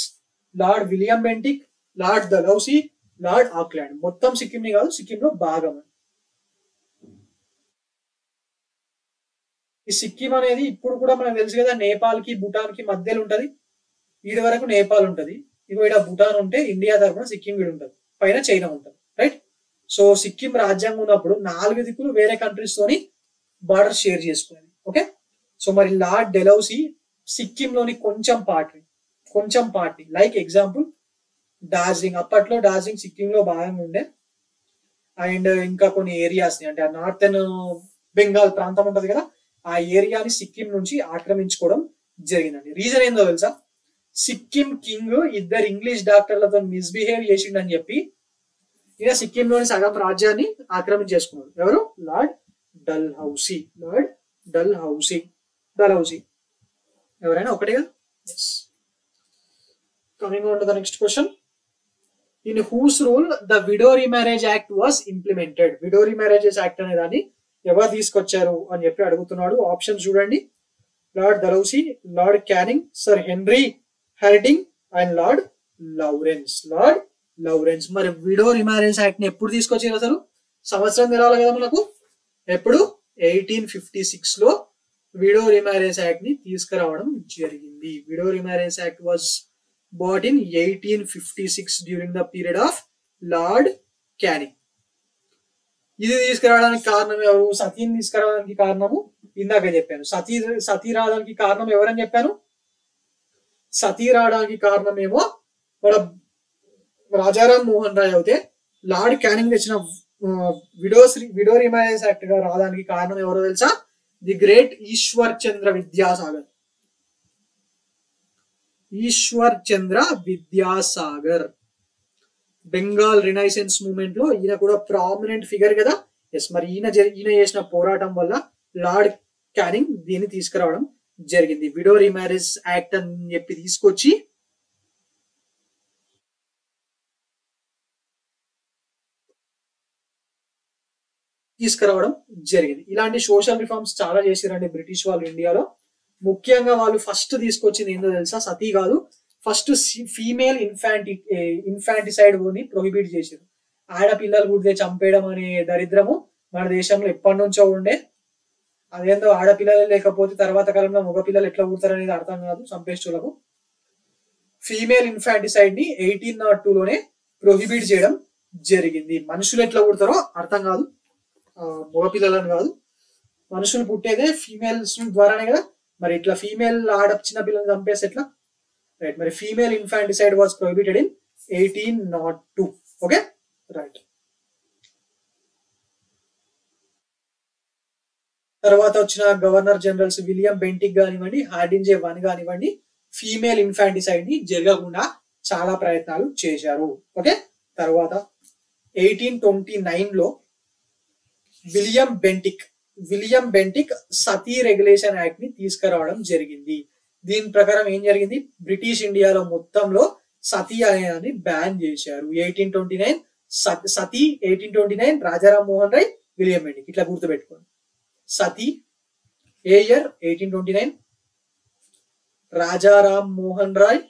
lord William Bentinck, lord Dalhousie, lord Auckland. మొత్తం సిక్కిం ని కాదు, సిక్కిం లో భాగం. ఈ సిక్కిం అనేది ఇప్పుడు కూడా మనకు తెలుసు కదా, నేపాల్ కి భూటాన్ కి మధ్యలో ఉంటది. వీడి వరకు నేపాల్ ఉంటది, ఇగో ఇక్కడ భూటాన్ ఉంటే ఇండియా తరఫున సిక్కిం వీడు ఉంటది, పైన చైనా ఉంటది. రైట్. సో సిక్కిం రాజ్యాంగం ఉన్నప్పుడు 4 దిక్కులు వేరే కంట్రీస్ తోని బార్డర్ షేర్ చేసుకునేది. ఓకే, సో మరి లార్డ్ డెలౌసీ సిక్కిం లోని కొంచెం పార్టీ లైక్ ఎగ్జాంపుల్ డార్జిలింగ్, అప్పట్లో డార్జిలింగ్ సిక్కిం లో భాగంగా ఉండే, అండ్ ఇంకా కొన్ని ఏరియాస్ ని, అంటే నార్థన్ బెంగాల్ ప్రాంతం ఉంటది కదా, ఆ ఏరియాని సిక్కిం నుంచి ఆక్రమించుకోవడం జరిగిందండి. రీజన్ ఏందో తెలుసా? సిక్కిం కింగ్ 2 ఇంగ్లీష్ డాక్టర్లతో మిస్బిహేవ్ చేసిండని చెప్పి ఈయన సిక్కింలోని సగం రాజ్యాన్ని ఆక్రమించేసుకున్నాడు. ఎవరు? Lord Dalhousie. ఎవరైనా ఒకటే కదా. Coming on to the next question, in whose rule the widow remarriage act was implemented? Widow remarriages act అనే దాన్ని ఎవరు తీసుకొచ్చారు అని చెప్పి అడుగుతున్నాడు. ఆప్షన్స్ చూడండి: lord Dalhousie, lord Canning, sir Henry Hardinge and lord Lawrence. మరి విడో రీమ్యారేజ్ యాక్ట్ ని ఎప్పుడు తీసుకొచ్చారు? అసలు సంవత్సరం తెలవాలి కదా మనకు. ఎప్పుడు? 1856 లో విడో రీమ్యారేజ్ యాక్ట్ ని తీసుకురావడం జరిగింది. Widow remarriage act was brought in 1856 during the period of lord canning. ఇది తీసుకురావడానికి కారణం ఎవరు? సతీని తీసుకురావడానికి కారణము ఇందాక చెప్పాను. సతీ రావడానికి కారణం ఎవరని చెప్పాను? సతీ రావడానికి కారణమేమో మన రాజారాం మోహన్ రాయ్ అయితే, లార్డ్ క్యానింగ్ తెచ్చిన విడో రీమ్యారేజ్ యాక్ట్ గా రావడానికి కారణం ఎవరో తెలుసా? The great Ishwar Chandra Vidyasagar. Bengal renaissance movement లో ఈయన కూడా ప్రామినెంట్ ఫిగర్ కదా. ఎస్, మరి ఈయన చేసిన పోరాటం వల్ల లార్డ్ క్యానింగ్ దీన్ని తీసుకురావడం జరిగింది. విడో రీమ్యారేజ్ యాక్ట్ అని చెప్పి తీసుకొచ్చి తీసుకురావడం జరిగింది. ఇలాంటి సోషల్ రిఫార్మ్స్ చాలా చేశారండి బ్రిటిష్ వాళ్ళు ఇండియాలో. ముఖ్యంగా వాళ్ళు ఫస్ట్ తీసుకొచ్చింది ఏంటో తెలుసా? సతీ కాదు, ఫస్ట్ ఫీమేల్ ఇన్ఫాంటిసైడ్ ని ప్రొహిబిట్ చేశారు. ఆడపిల్లలు పుడితే చంపేయడం అనే దరిద్రము మన దేశంలో ఎప్పటి నుంచో ఉండే. అదేందో ఆడపిల్లలు లేకపోతే తర్వాత కాలంలో మగపిల్లలు ఎట్లా పుడతారు అనేది అర్థం కాదు చంపేస్తులకు. ఫీమేల్ ఇన్ఫాంటిసైడ్ ని 1802 లోనే ప్రొహిబిట్ చేయడం జరిగింది. మనుషులు ఎట్లా పుడతారో అర్థం కాదు, మగపిల్లలను కాదు, మనుషులు పుట్టేదే ఫీమేల్స్ ద్వారానే కదా. మరి ఇట్లా ఫీమేల్ చిన్న పిల్లల్ని చంపేసి ఎట్లా? రైట్. మరి female infanticide was prohibited in 1802. Okay, right. తర్వాత వచ్చిన గవర్నర్ జనరల్స్ విలియం బెంటిక్ కానివ్వండి, హార్డింజే 1 కానివ్వండి, ఫీమేల్ ఇన్ఫాంటిసైడ్ ని జరగకుండా చాలా ప్రయత్నాలు చేశారు. ఓకే, తర్వాత 1829 లో విలియం బెంటిక్ సతీ రెగ్యులేషన్ యాక్ట్ ని తీసుకురావడం జరిగింది. దీని ప్రకారం ఏం జరిగింది? బ్రిటిష్ ఇండియాలో మొత్తంలో సతీ అనేది బ్యాన్ చేశారు. 1829 సతీ, 1829 రాజారాం మోహన్ రాయ్, విలియం బెంటిక్. ఇట్లా గుర్తుపెట్టుకోండి. సతీ ఏ year? 1829. Rajaram Mohan Roy,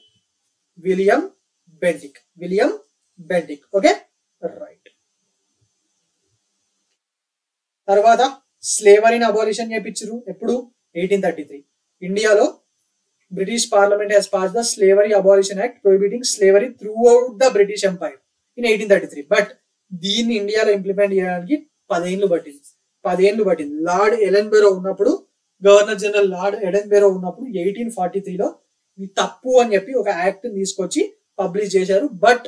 William Bentinck. Okay, right. తర్వాత స్లేవరీని అబాలిషన్ చేయించారు. ఎప్పుడు? 1833. ఇండియాలో British parliament has passed the Slavery Abolition Act prohibiting slavery throughout the British Empire in 1833. But దీన్ని ఇండియాలో ఇంప్లిమెంట్ చేయడానికి 10 ఏళ్ళు పట్టింది. లార్డ్ ఎడెన్బరో ఉన్నప్పుడు, గవర్నర్ జనరల్ లార్డ్ ఎడెన్బరో ఉన్నప్పుడు 1843లో ఇది తప్పు అని చెప్పి ఒక యాక్ట్ తీసుకొచ్చి పబ్లిష్ చేశారు. బట్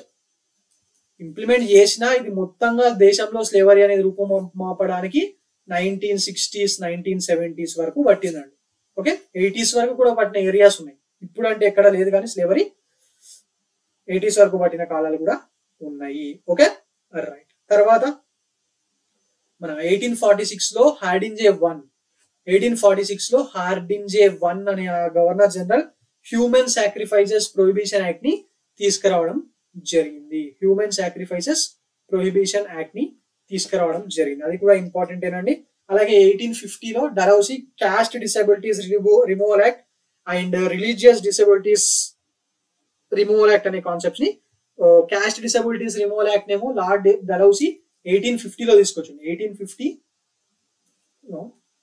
ఇంప్లిమెంట్ చేసినా ఇది మొత్తంగా దేశంలో స్లేవరీ అనేది రూపం మాపడానికి 1960s 1970s వరకు పట్టిందండి. ఓకే, 80s వరకు కూడా పట్టిన ఏరియాస్ ఉన్నాయి. ఇప్పుడు అంటే ఎక్కడ లేదు కానీ స్లేవరీ 80s వరకు పట్టిన కాలాలు కూడా ఉన్నాయి. Okay right. తర్వాత మనం 1846లో హార్డింజే 1 అనే governor general human sacrifices prohibition act ని తీసుకురావడం జరిగింది. అది కూడా ఇంపార్టెంట్ ఏనండి. అలాగే 1850లో Dalhousie caste disabilities removal act and religious disabilities removal act అనే కాన్సెప్ట్స్ ని, కాస్ట్ డిసెబిలిటీస్ రిమూవల్ యాక్ట్ నేమో లార్డ్ డలౌసీ 1850లో తీసుకొచ్చింది. 1850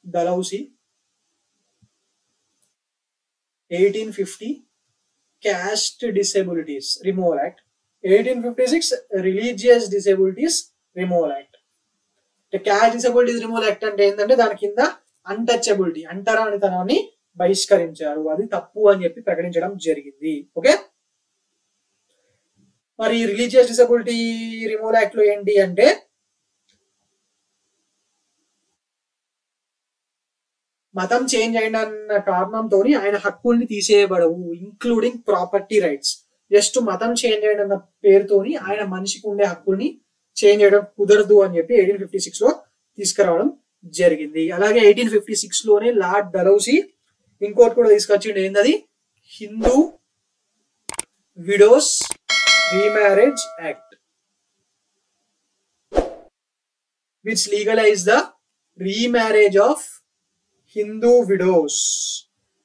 Dalhousie 1850 caste disabilities removal act, 1856 religious disabilities removal act. caste disabilities removal act అంటే ఏంటంటే దాని కింద అన్టచబిలిటీ, అంటరానితనాన్ని బహిష్కరించారు. అది తప్పు అని చెప్పి ప్రకటించడం జరిగింది. ఓకే, మరి రిలీజియస్ డిసబిలిటీ రిమూవల్ యాక్ట్ లో ఏంటి అంటే మతం చేంజ్ అయిన కారణంతో ఆయన హక్కుల్ని తీసేయబడవు, ఇంక్లూడింగ్ ప్రాపర్టీ రైట్స్. జస్ట్ మతం చేంజ్ అయిన పేరుతోని ఆయన మనిషికి ఉండే హక్కుల్ని చేంజ్ చేయడం కుదరదు అని చెప్పి 1856 లో తీసుకురావడం జరిగింది. అలాగే 1856 లోనే లార్డ్ డలౌసీ ఇంకోటి కూడా తీసుకొచ్చిండు. ఏంటది? Hindu widows remarriage act, which legalise the remarriage of Hindu widows.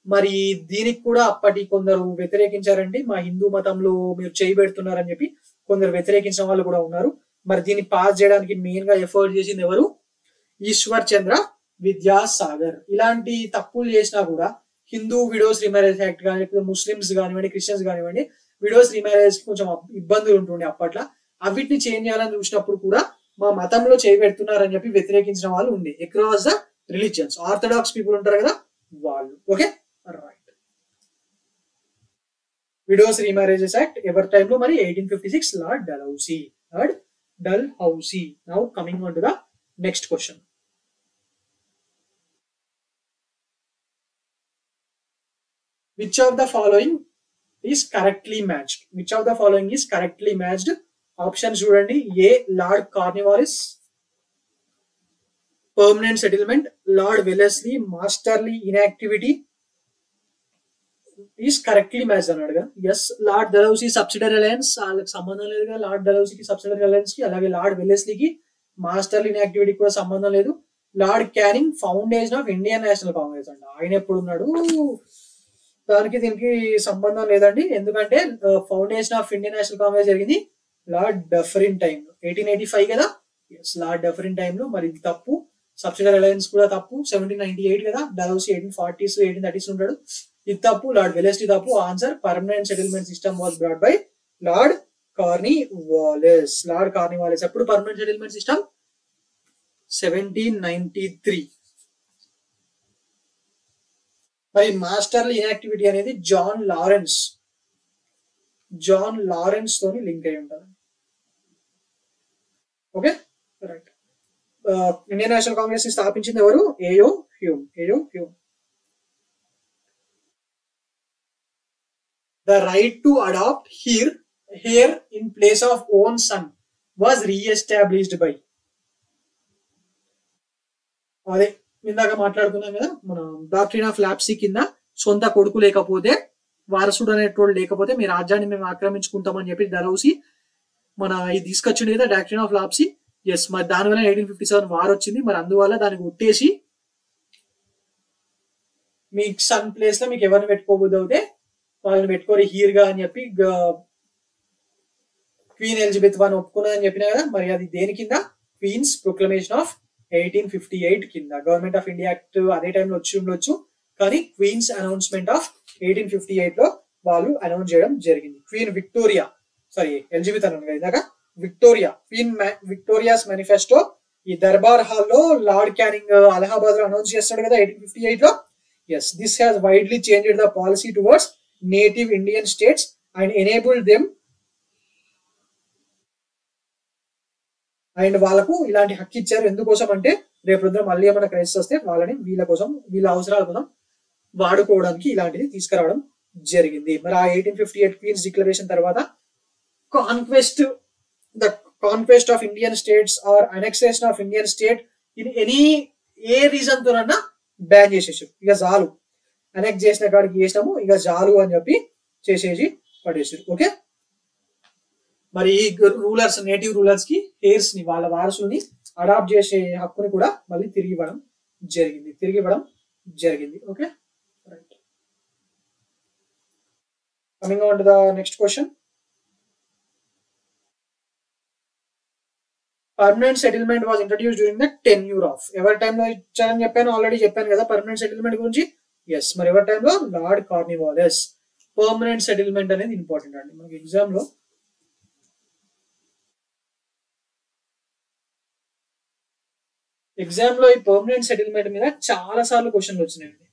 మరి దీనికి కూడా అప్పటి కొందరు వ్యతిరేకించారండి. మా హిందూ మతంలో మీరు చేయి పెడుతున్నారని చెప్పి కొందరు వ్యతిరేకించిన వాళ్ళు కూడా ఉన్నారు. మరి దీన్ని పాస్ చేయడానికి మెయిన్ గా ఎఫర్ట్ చేసింది ఎవరు? ఈశ్వర్ చంద్ర విద్యాసాగర్. ఇలాంటి తప్పులు చేసినా కూడా హిందూ విడోస్ రీమ్యారేజ్ యాక్ట్ కానీ, లేకపోతే ముస్లిమ్స్ కానివ్వండి, క్రిస్టియన్స్ కానివ్వండి, విడోస్ రీమ్యారేజ్ కొంచెం ఇబ్బందులు ఉంటుండే అప్పట్లో. అవిటిని చేంజ్ చేయాలని చూసినప్పుడు కూడా మా మతంలో చేయి పెడుతున్నారని చెప్పి వ్యతిరేకించిన వాళ్ళు ఉండే across the religions. Orthodox people ఉంటారు కదా వాళ్ళు. Okay right. Widows remarriages act ఎవరి టైంలో? మరి 1856 lord Dalhousie. Now coming on to the next question. Which of the following is correctly matched? Options చూడండి. A. Lord Cornwallis permanent settlement, lord Wellesley masterly inactivity is correctly match అన్నాడు కదా. Yes. Lord Dalhousie subsidiary alliance, వాళ్ళకి సంబంధం లేదుగా lord డల్హౌసీకి subsidiary alliance కి. అలాగే lord వెలెస్లీకి మాస్టర్లీ ఇన్యాక్టివిటీకి కూడా సంబంధం లేదు. Lord canning foundation of Indian national Congress అంట, ఆయన ఎప్పుడు ఉన్నాడు? దానికి దీనికి సంబంధం లేదండి. ఎందుకంటే foundation of Indian national Congress జరిగింది లార్డ్ డఫరిన్ టైంలో, 1885 కదా. ఎస్, లార్డ్ డఫరిన్ టైంలో. మరి ఇది తప్పు. సబ్సిడరీ అలయన్స్ కూడా తప్పు, 1798 కదా. డల్హౌసీ 1840s 1830s ఉంటాడు, ఇది తప్పు. లార్డ్ వెలెస్లీ తప్పు. Answer permanent settlement system was brought by lord Cornwallis. ఎప్పుడు పర్మనెంట్ సెటిల్మెంట్ సిస్టమ్? 1793. మరి మాస్టర్లీ ఇన్యాక్టివిటీ అనేది జాన్ లారెన్స్ తోని లింక్ అయి ఉంటుంది. Okay right. Indian national Congress ని స్థాపించింది ఎవరు? ఏయో Hume. The right to adopt hair in place of own son was re-established by. అదే ఇందాక మాట్లాడుకున్నాం కదా మనం, డాక్ట్రిన్ ఆఫ్ లాప్సీ కింద సొంత కొడుకు లేకపోతే, వారసుడు అనేటోడు లేకపోతే మీ రాజ్యాన్ని మేము ఆక్రమించుకుంటామని చెప్పి డల్హౌసీ ఇది తీసుకొచ్చింది కదా డాక్ట్రిన్ ఆఫ్ లాప్సీ. ఎస్, మరి దానివల్ల 1857 వార్ వచ్చింది. మరి అందువల్ల దానికి కొట్టేసి మీ సన్ ప్లేస్ లో మీకు ఎవరిని పెట్టుకోబోద్దు అవుతే వాళ్ళని పెట్టుకోరు హీర్ గా అని చెప్పి క్వీన్ ఎలిజబెత్ వన్ ఒప్పుకున్నదని చెప్పినా కదా. మరి అది దేని కింద? క్వీన్స్ ప్రొక్లమేషన్ ఆఫ్ 1858 కింద. గవర్నమెంట్ ఆఫ్ ఇండియా యాక్ట్ అదే టైంలో వచ్చి ఉండొచ్చు, కానీ క్వీన్స్ అనౌన్స్మెంట్ ఆఫ్ 1858 లో వాళ్ళు అనౌన్స్ చేయడం జరిగింది. క్వీన్ విక్టోరియా, ఎలిజబెత్ అన్నాను కదా ఇందాక, క్వీన్ విక్టోరియాస్ మేనిఫెస్టో ఈ దర్బార్ హాల్లో లార్డ్ క్యానింగ్ అలహాబాద్ లో అనౌన్స్ చేస్తాడు కదా 1858 లో. Yes, this has widely changed the policy towards native Indian states and enabled them, and వాళ్ళకు ఇలాంటి హక్కు ఇచ్చారు. ఎందుకోసం అంటే రేపు పొద్దున మళ్ళీ ఏమైనా క్రైసిస్ వస్తే వాళ్ళని వీళ్ళ కోసం వీళ్ళ అవసరాల కోసం వాడుకోవడానికి ఇలాంటిది తీసుకురావడం జరిగింది. మరి ఆ 1858 క్వీన్స్ డిక్లరేషన్ తర్వాత conquest the conquest of Indian states or annexation of Indian state in a reason తోనన్నా బ్యాన్ చేసేసారు. ఇక చాలు, అనెక్ట్ చేసిన కాడికి చేసినాము, ఇక చాలు అని చెప్పి చేసేసి పడేసారు. ఓకే, మరి ఈ రూలర్స్, నేటివ్ రూలర్స్ కి హెయిర్స్ ని, వాళ్ళ వారసుల్ని అడాప్ట్ చేసే హక్కుని కూడా మళ్ళీ తిరిగి ఇవ్వడం జరిగింది. Okay, right. Coming on to the next question. Permanent settlement was introduce during the tenure of, ఎవరి టైంలో ఇచ్చారని చెప్పాను, ఆల్రెడీ చెప్పాను కదా పర్మనెంట్ సెటిల్మెంట్ గురించి. ఎస్, మరి ఎవరి టైంలో? Lord Cornwallis. పర్మనెంట్ సెటిల్మెంట్ అనేది ఇంపార్టెంట్ అండి మనకి ఎగ్జామ్ లో. ఈ పర్మనెంట్ సెటిల్మెంట్ మీద చాలా సార్లు క్వశ్చన్లు వచ్చినాయండి,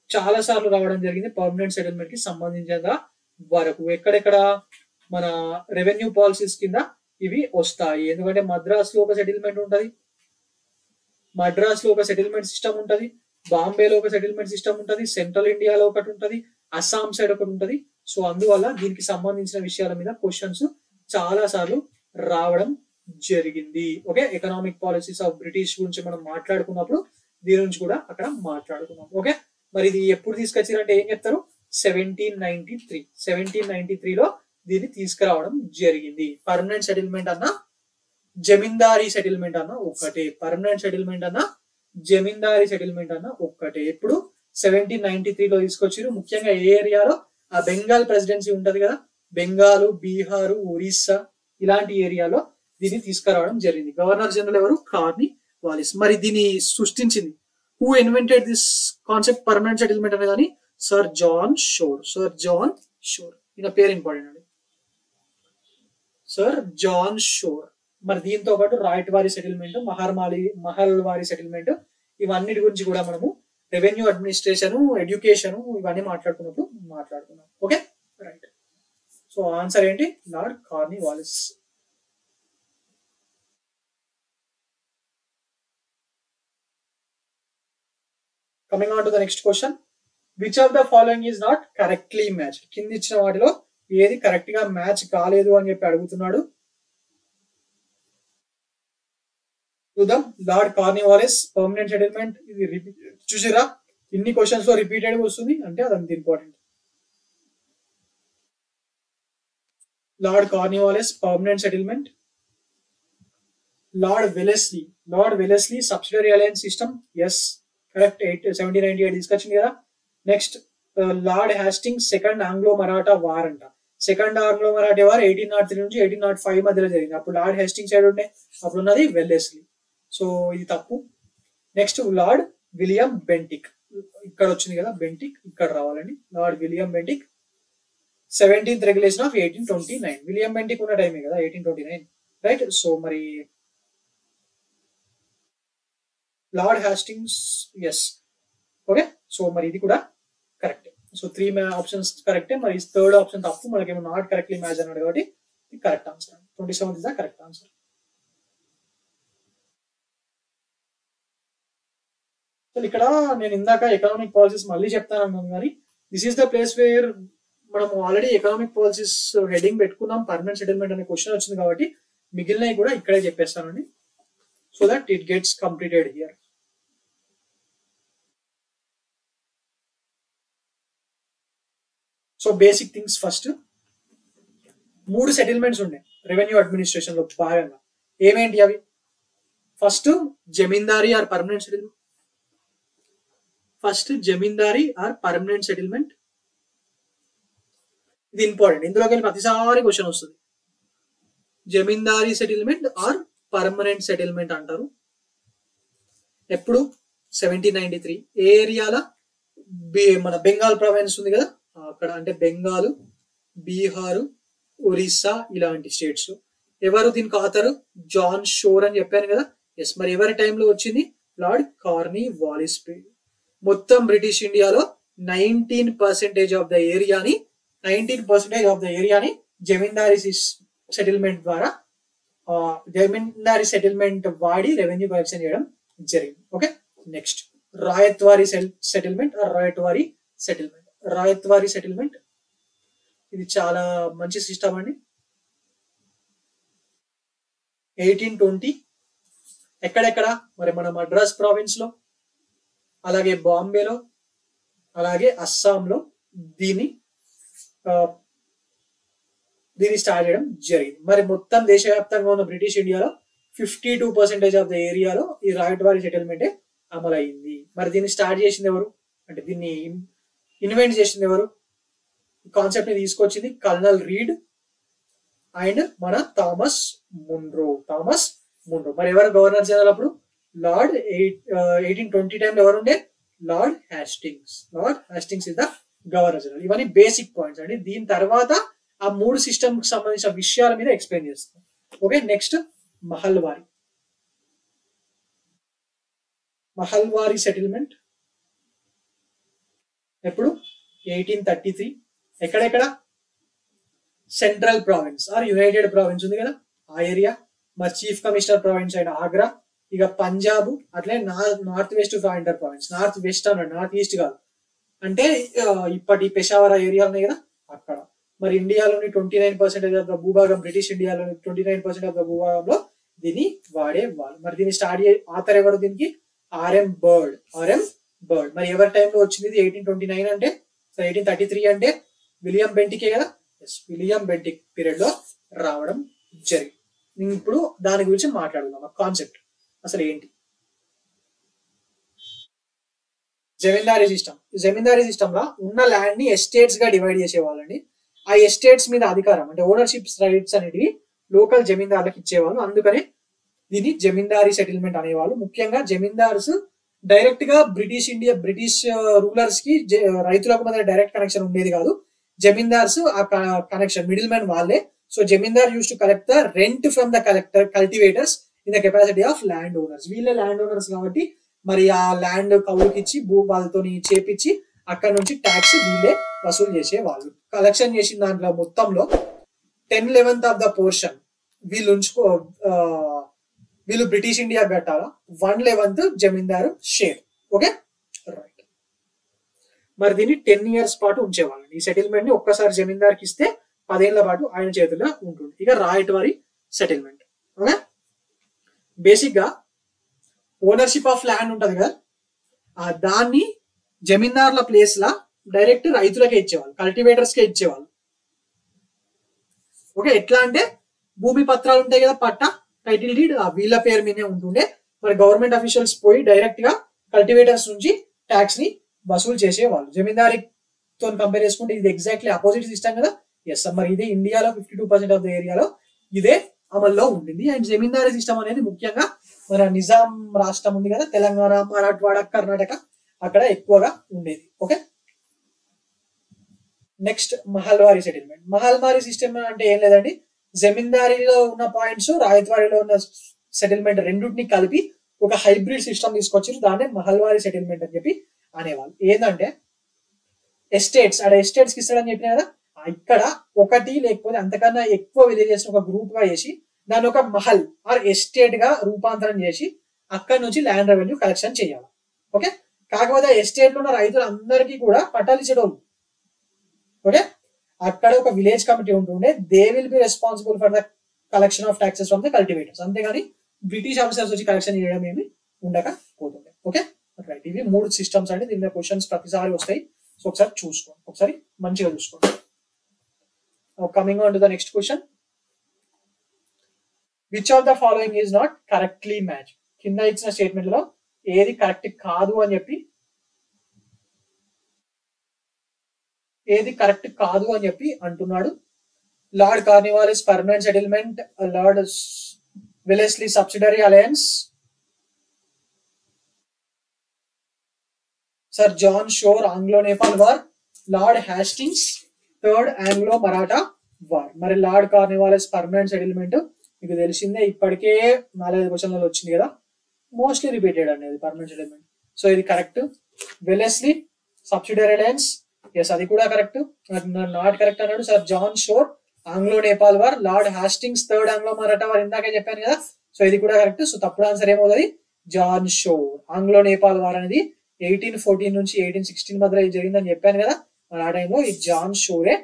చాలా సార్లు రావడం జరిగింది. పర్మనెంట్ సెటిల్మెంట్ కి సంబంధించిన వరకు ఎక్కడెక్కడ మన రెవెన్యూ పాలసీస్ కింద ఇవి వస్తాయి. ఎందుకంటే మద్రాస్ లో ఒక సెటిల్మెంట్ ఉంటది, సిస్టమ్ ఉంటది, బాంబేలో ఒక సెటిల్మెంట్ సిస్టమ్ ఉంటది, సెంట్రల్ ఇండియాలో ఒకటి ఉంటది, అస్సాం సైడ్ ఒకటి ఉంటది. సో అందువల్ల దీనికి సంబంధించిన విషయాల మీద క్వశ్చన్స్ చాలా సార్లు రావడం జరిగింది. Okay, economic policies of British గురించి మనం మాట్లాడుకున్నప్పుడు దీని నుంచి కూడా అక్కడ మాట్లాడుకున్నాం. ఓకే, మరి ఇది ఎప్పుడు తీసుకొచ్చారంటే ఏం చెప్తారు? 1793లో దీన్ని తీసుకురావడం జరిగింది. పర్మనెంట్ సెటిల్మెంట్ అన్న జమీందారీ సెటిల్మెంట్ అన్న ఒక్కటే, పర్మనెంట్ సెటిల్మెంట్ అన్న జమీందారీ సెటిల్మెంట్ అన్న ఒక్కటే. ఎప్పుడు? 1793లో తీసుకొచ్చారు. ముఖ్యంగా ఏ ఏరియాలో? ఆ బెంగాల్ ప్రెసిడెన్సీ ఉంటది కదా, బెంగాల్, బీహారు, ఒరిస్సా ఇలాంటి ఏరియాలో దీన్ని తీసుకురావడం జరిగింది. గవర్నర్ జనరల్ ఎవరు? కార్నివాలిస్. మరి దీన్ని సృష్టించింది, who invented this concept permanent settlement అనేది? సర్ జాన్ షోర్. ఈయన పేరు ఇంపార్టెంట్ అండి, సర్ జాన్ షోర్. మరి దీంతో పాటు రాయట్ వారి సెటిల్మెంట్, మహల్ వారి సెటిల్మెంట్, ఇవన్నిటి గురించి కూడా మనము రెవెన్యూ అడ్మినిస్ట్రేషన్, ఎడ్యుకేషన్ ఇవన్నీ మాట్లాడుకున్నాం. Okay, right. సో ఆన్సర్ ఏంటి? Lord Cornwallis. Coming on to the next question. Which of the following is not correctly match? కింద ఇచ్చిన వాటిలో ఏది కరెక్ట్ గా మ్యాచ్ కాలేదు అని చెప్పి అడుగుతున్నాడు. చూద్దాం. లార్డ్ కార్నివాలిస్ పర్మనెంట్ సెటిల్మెంట్, ఇది చూసిరా ఇన్ని క్వశ్చన్స్ లో రిపీటెడ్ గా వస్తుంది అంటే అదంత important. Lord Cornwallis permanent settlement. Lord Wellesley subsidiary alliance system. Yes, correct. 1798 తీసుకొచ్చింది కదా. Next lord Hastings second Anglo Maratha war అంట. సెకండ్ ఆంగ్లో మరాఠా వార్ 1803 నుంచి 1805 మధ్యలో జరిగింది. అప్పుడు లార్డ్ హ్యాస్టింగ్స్ సైడ్ ఉండే, అప్పుడు ఉన్నది వెల్లెస్లీ. సో ఇది తప్పు. నెక్స్ట్ లార్డ్ విలియం బెంటిక్, ఇక్కడ వచ్చింది కదా బెంటిక్, ఇక్కడ రావాలండి. Lord William Bentinck 17th regulation of 1829. William Bentinck ఉన్న టైమే కదా 1829, రైట్. సో మరి Lord Hastings, yes. Okay, so మరి ఇది కూడా కరెక్ట్. సో 3 ఆప్షన్స్ కరెక్టే. మరి థర్డ్ ఆప్షన్ తప్పు, మనకేమో నాట్ కరెక్ట్లీ మ్యాచ్ అన్నాడు కాబట్టి correct answer. 27 is the correct answer. So ఇక్కడ నేను ఇందాక ఎకనామిక్ పాలసీస్ మళ్ళీ చెప్తాను అన్నాను, కానీ this is the place where మనం ఆల్రెడీ ఎకనామిక్ పాలసీస్ హెడింగ్ పెట్టుకున్నాం. పర్మనెంట్ సెటిల్మెంట్ అనే క్వశ్చన్ వచ్చింది కాబట్టి మిగిలినవి కూడా ఇక్కడే చెప్పేస్తానండి, so that it gets completed here. So basic things first. 3 settlements ఉన్నాయి రెవెన్యూ అడ్మినిస్ట్రేషన్ లో భాగంగా. ఏమేంటి అవి? First zamindari or permanent settlement. ఇది ఇంపార్టెంట్, ఇందులోకి వెళ్ళి ప్రతిసారి క్వశ్చన్ వస్తుంది. జమీందారీ సెటిల్మెంట్ ఆర్ పర్మనెంట్ సెటిల్మెంట్ అంటారు. ఎప్పుడు? 1793. ఏ ఏరియాల? మన బెంగాల్ ప్రావిన్స్ ఉంది కదా అక్కడ, అంటే బెంగాల్, బీహారు, ఒరిస్సా ఇలాంటి స్టేట్స్. ఎవరు దీనికి ఆథర్? జాన్ షోర్ అని చెప్పాను కదా. ఎస్, మరి ఎవరి టైంలో వచ్చింది? Lord Cornwallis period. మొత్తం బ్రిటిష్ ఇండియాలో 19% ఆఫ్ ద ఏరియాని జమీందారీ సెటిల్మెంట్ ద్వారా జమీందారీ సెటిల్మెంట్ వాడి రెవెన్యూ కలెక్షన్ చేయడం జరిగింది. Okay, next ryotwari settlement. Ryotwari settlement ఇది చాలా మంచి సిస్టమ్ అండి. 1820 ఎక్కడెక్కడ? మరి మన మద్రాస్ ప్రావిన్స్ లో, అలాగే బాంబేలో, అలాగే అస్సాంలో దీన్ని స్టార్ట్ చేయడం జరిగింది. మరి మొత్తం దేశవ్యాప్తంగా ఉన్న బ్రిటిష్ ఇండియాలో 52% ఆఫ్ ద ఏరియాలో ఈ రాయత్వారీ సెటిల్మెంటే అమలైంది. మరి దీన్ని స్టార్ట్ చేసింది ఎవరు? అంటే దీన్ని ఇన్వెంట్ చేసింది ఎవరు? కాన్సెప్ట్ ని తీసుకొచ్చింది కల్నల్ రీడ్ అండ్ మన థామస్ మున్రో. మరి ఎవరు గవర్నర్ జనరల్ అప్పుడు? లార్డ్ 1820 టైంలో ఎవరు ఉండే? Lord Hastings is the governor general. ఇవన్నీ బేసిక్ పాయింట్స్ అండి. దీని తర్వాత ఆ 3 సిస్టమ్ కి సంబంధించిన విషయాల మీద ఎక్స్ప్లెయిన్ చేస్తాం. ఓకే, నెక్స్ట్ మహల్వారీ సెటిల్మెంట్ ఎప్పుడు? 1833. ఎక్కడెక్కడ? Central province or united province ఉంది కదా, ఆ ఏరియా. మరి చీఫ్ కమిషనర్ ప్రావిన్స్ అయిన ఆగ్రా, ఇక పంజాబ్, అట్లే north west inter province. North west అన్నాడు, నార్త్ ఈస్ట్ కాదు. అంటే ఇప్పటి పెషావర్ ఏరియా ఉన్నాయి కదా అక్కడ. మరి ఇండియాలోని 29% ఆఫ్ ద భూభాగం, బ్రిటిష్ ఇండియాలోని 29% ఆఫ్ ద భూభాగంలో దీన్ని వాడేవాళ్ళు. మరి దీన్ని స్టార్ట్ ఆథర్ ఎవరు దీనికి? RM bird. మరి ఎవరి టైంలో వచ్చింది? 1829 అంటే 1833 అంటే విలియం బెంటికే కదా. విలియం బెంటిక్ పీరియడ్ లో రావడం జరిగింది. ఇప్పుడు దాని గురించి మాట్లాడుకుందాం. ఆ కాన్సెప్ట్ అసలు ఏంటి? జమీందారీ సిస్టమ్ లో ఉన్న ల్యాండ్ ని ఎస్టేట్స్ గా డివైడ్ చేసేవాళ్ళండి. ఆ ఎస్టేట్స్ మీద అధికారం అంటే ఓనర్షిప్ రైట్స్ అనేటివి లోకల్ జమీందారులకు ఇచ్చేవాళ్ళు. అందుకనే దీన్ని జమీందారీ సెటిల్మెంట్ అనేవాళ్ళు. ముఖ్యంగా జమీందార్స్ డైరెక్ట్ గా బ్రిటిష్ రూలర్స్ కి రైతులకు మధ్య డైరెక్ట్ కనెక్షన్ ఉండేది కాదు. జమీందార్స్ ఆ కనెక్షన్ మిడిల్ మ్యాన్ వాళ్ళే. So Zamindar use to collect the rent from the cultivators in the capacity of land owners. వీళ్ళే ల్యాండ్ ఓనర్స్ కాబట్టి మరి ఆ ల్యాండ్ కౌలుకి ఇచ్చి వాళ్ళతో చేపించి అక్కడ నుంచి ట్యాక్స్ వీళ్ళే వసూలు చేసే వాళ్ళు. కలెక్షన్ చేసిన దాంట్లో మొత్తంలో 10/11 ఆఫ్ ద పోర్షన్ వీళ్ళు బ్రిటిష్ ఇండియా కట్టాలా, 1/11 జమీందారు షేర్. Okay, right. మరి దీన్ని 10 years పాటు ఉంచేవాళ్ళు. ఈ సెటిల్మెంట్ ని ఒక్కసారి జమీందార్కి ఇస్తే 10 ఏళ్ల పాటు ఆయన చేతుల్లో ఉంటుంది. ఇక రాయట్వారీ సెటిల్మెంట్. ఓకే, బేసిక్ గా ఓనర్షిప్ ఆఫ్ ల్యాండ్ ఉంటది కదా, దాన్ని జమీందార్ల ప్లేస్ లా డైరెక్ట్ రైతులకే ఇచ్చేవాళ్ళు, కల్టివేటర్స్ కే ఇచ్చేవాళ్ళు. ఓకే, ఎట్లా అంటే భూమి పత్రాలు ఉంటాయి కదా, పట్టా, టైటిల్ డీడ్ వీళ్ళ పేరు మీదే ఉంటుండే. మరి గవర్నమెంట్ అఫీషియల్స్ పోయి డైరెక్ట్ గా కల్టివేటర్స్ నుంచి ట్యాక్స్ ని వసూలు చేసేవాళ్ళు. జమీందారీతో కంపేర్ చేసుకుంటే ఇది ఎగ్జాక్ట్లీ అపోజిట్ సిస్టమ్ కదా. ఎస్, మరి ఇది ఇండియాలో 52% ఆఫ్ ద ఏరియాలో ఇదే అమల్లో ఉంటుంది. అండ్ జమీందారీ సిస్టమ్ అనేది ముఖ్యంగా మన నిజాం రాష్ట్రం ఉంది కదా, తెలంగాణ, మరాఠవాడ, కర్ణాటక, అక్కడ ఎక్కువగా ఉండేది. Okay, next Mahalwari settlement. Mahalwari system అంటే ఏం లేదండి, జమీందారీలో ఉన్న పాయింట్స్, రాయత్వారీలో ఉన్న సెటిల్మెంట్ రెండింటిని కలిపి ఒక హైబ్రిడ్ సిస్టమ్ తీసుకొచ్చి దాన్ని మహల్వారీ సెటిల్మెంట్ అని చెప్పి అనేవాళ్ళు. ఏంటంటే ఎస్టేట్స్ కి ఇస్తాడని చెప్పిన కదా, ఇక్కడ ఒకటి లేకపోతే అంతకన్నా ఎక్కువ విలేజెస్ ఒక గ్రూప్ గా చేసి దాన్ని ఒక మహల్ ఆర్ ఎస్టేట్ గా రూపాంతరం చేసి అక్కడ నుంచి ల్యాండ్ రెవెన్యూ కలెక్షన్ చేయాలి. ఓకే, కాకపోతే ఎస్టేట్ లో ఉన్న రైతులు అందరికీ కూడా పట్టాలు ఇచ్చేటోళ్ళు. ఓకే, అక్కడ ఒక విలేజ్ కమిటీ ఉంటుండే. They will be responsible for the collection of taxes from the cultivators. అంతేగాని బ్రిటిష్ ఆఫీసర్స్ వచ్చి కలెక్షన్ చేయడం ఏమి ఉండకపోతుండే. Okay, right. ఇవి 3 సిస్టమ్స్ అండి. దీని క్వశ్చన్స్ ప్రతిసారి వస్తాయి. సో ఒకసారి చూసుకోండి, ఒకసారి మంచిగా చూసుకోండి. Coming on to the next question. Which of the following is not correctly match? కింద ఇచ్చిన స్టేట్మెంట్ లో ఏది కరెక్ట్ కాదు అని చెప్పి అంటున్నాడు. Lord Cornwallis permanent settlement, lord Wellesley subsidiary alliance, sir John Shore Anglo Nepal war, lord Hastings third Anglo Maratha war. మరి lord Cornwallis permanent settlement మీకు తెలిసిందే, ఇప్పటికే 4-5 క్వశ్చన్లలో వచ్చింది కదా. మోస్ట్లీ రిపీటెడ్ అనేది పర్మనెంట్ సెటిల్మెంట్. సో ఇది correct. Wellesley subsidiary lines, yes అది కూడా కరెక్ట్. నాట్ కరెక్ట్ అన్నాడు sir John Shore. Anglo Nepal war, lord Hastings third Anglo Maratha war ఇందాకే చెప్పాను కదా. సో ఇది కూడా కరెక్ట్. సో తప్పుడు ఆన్సర్ ఏమవుతుంది, John Shore. Anglo Nepal war అనేది 1814 నుంచి 1816 మధ్యలో జరిగిందని చెప్పాను కదా. మరి ఆ టైంలో ఈ జాన్ షోరే,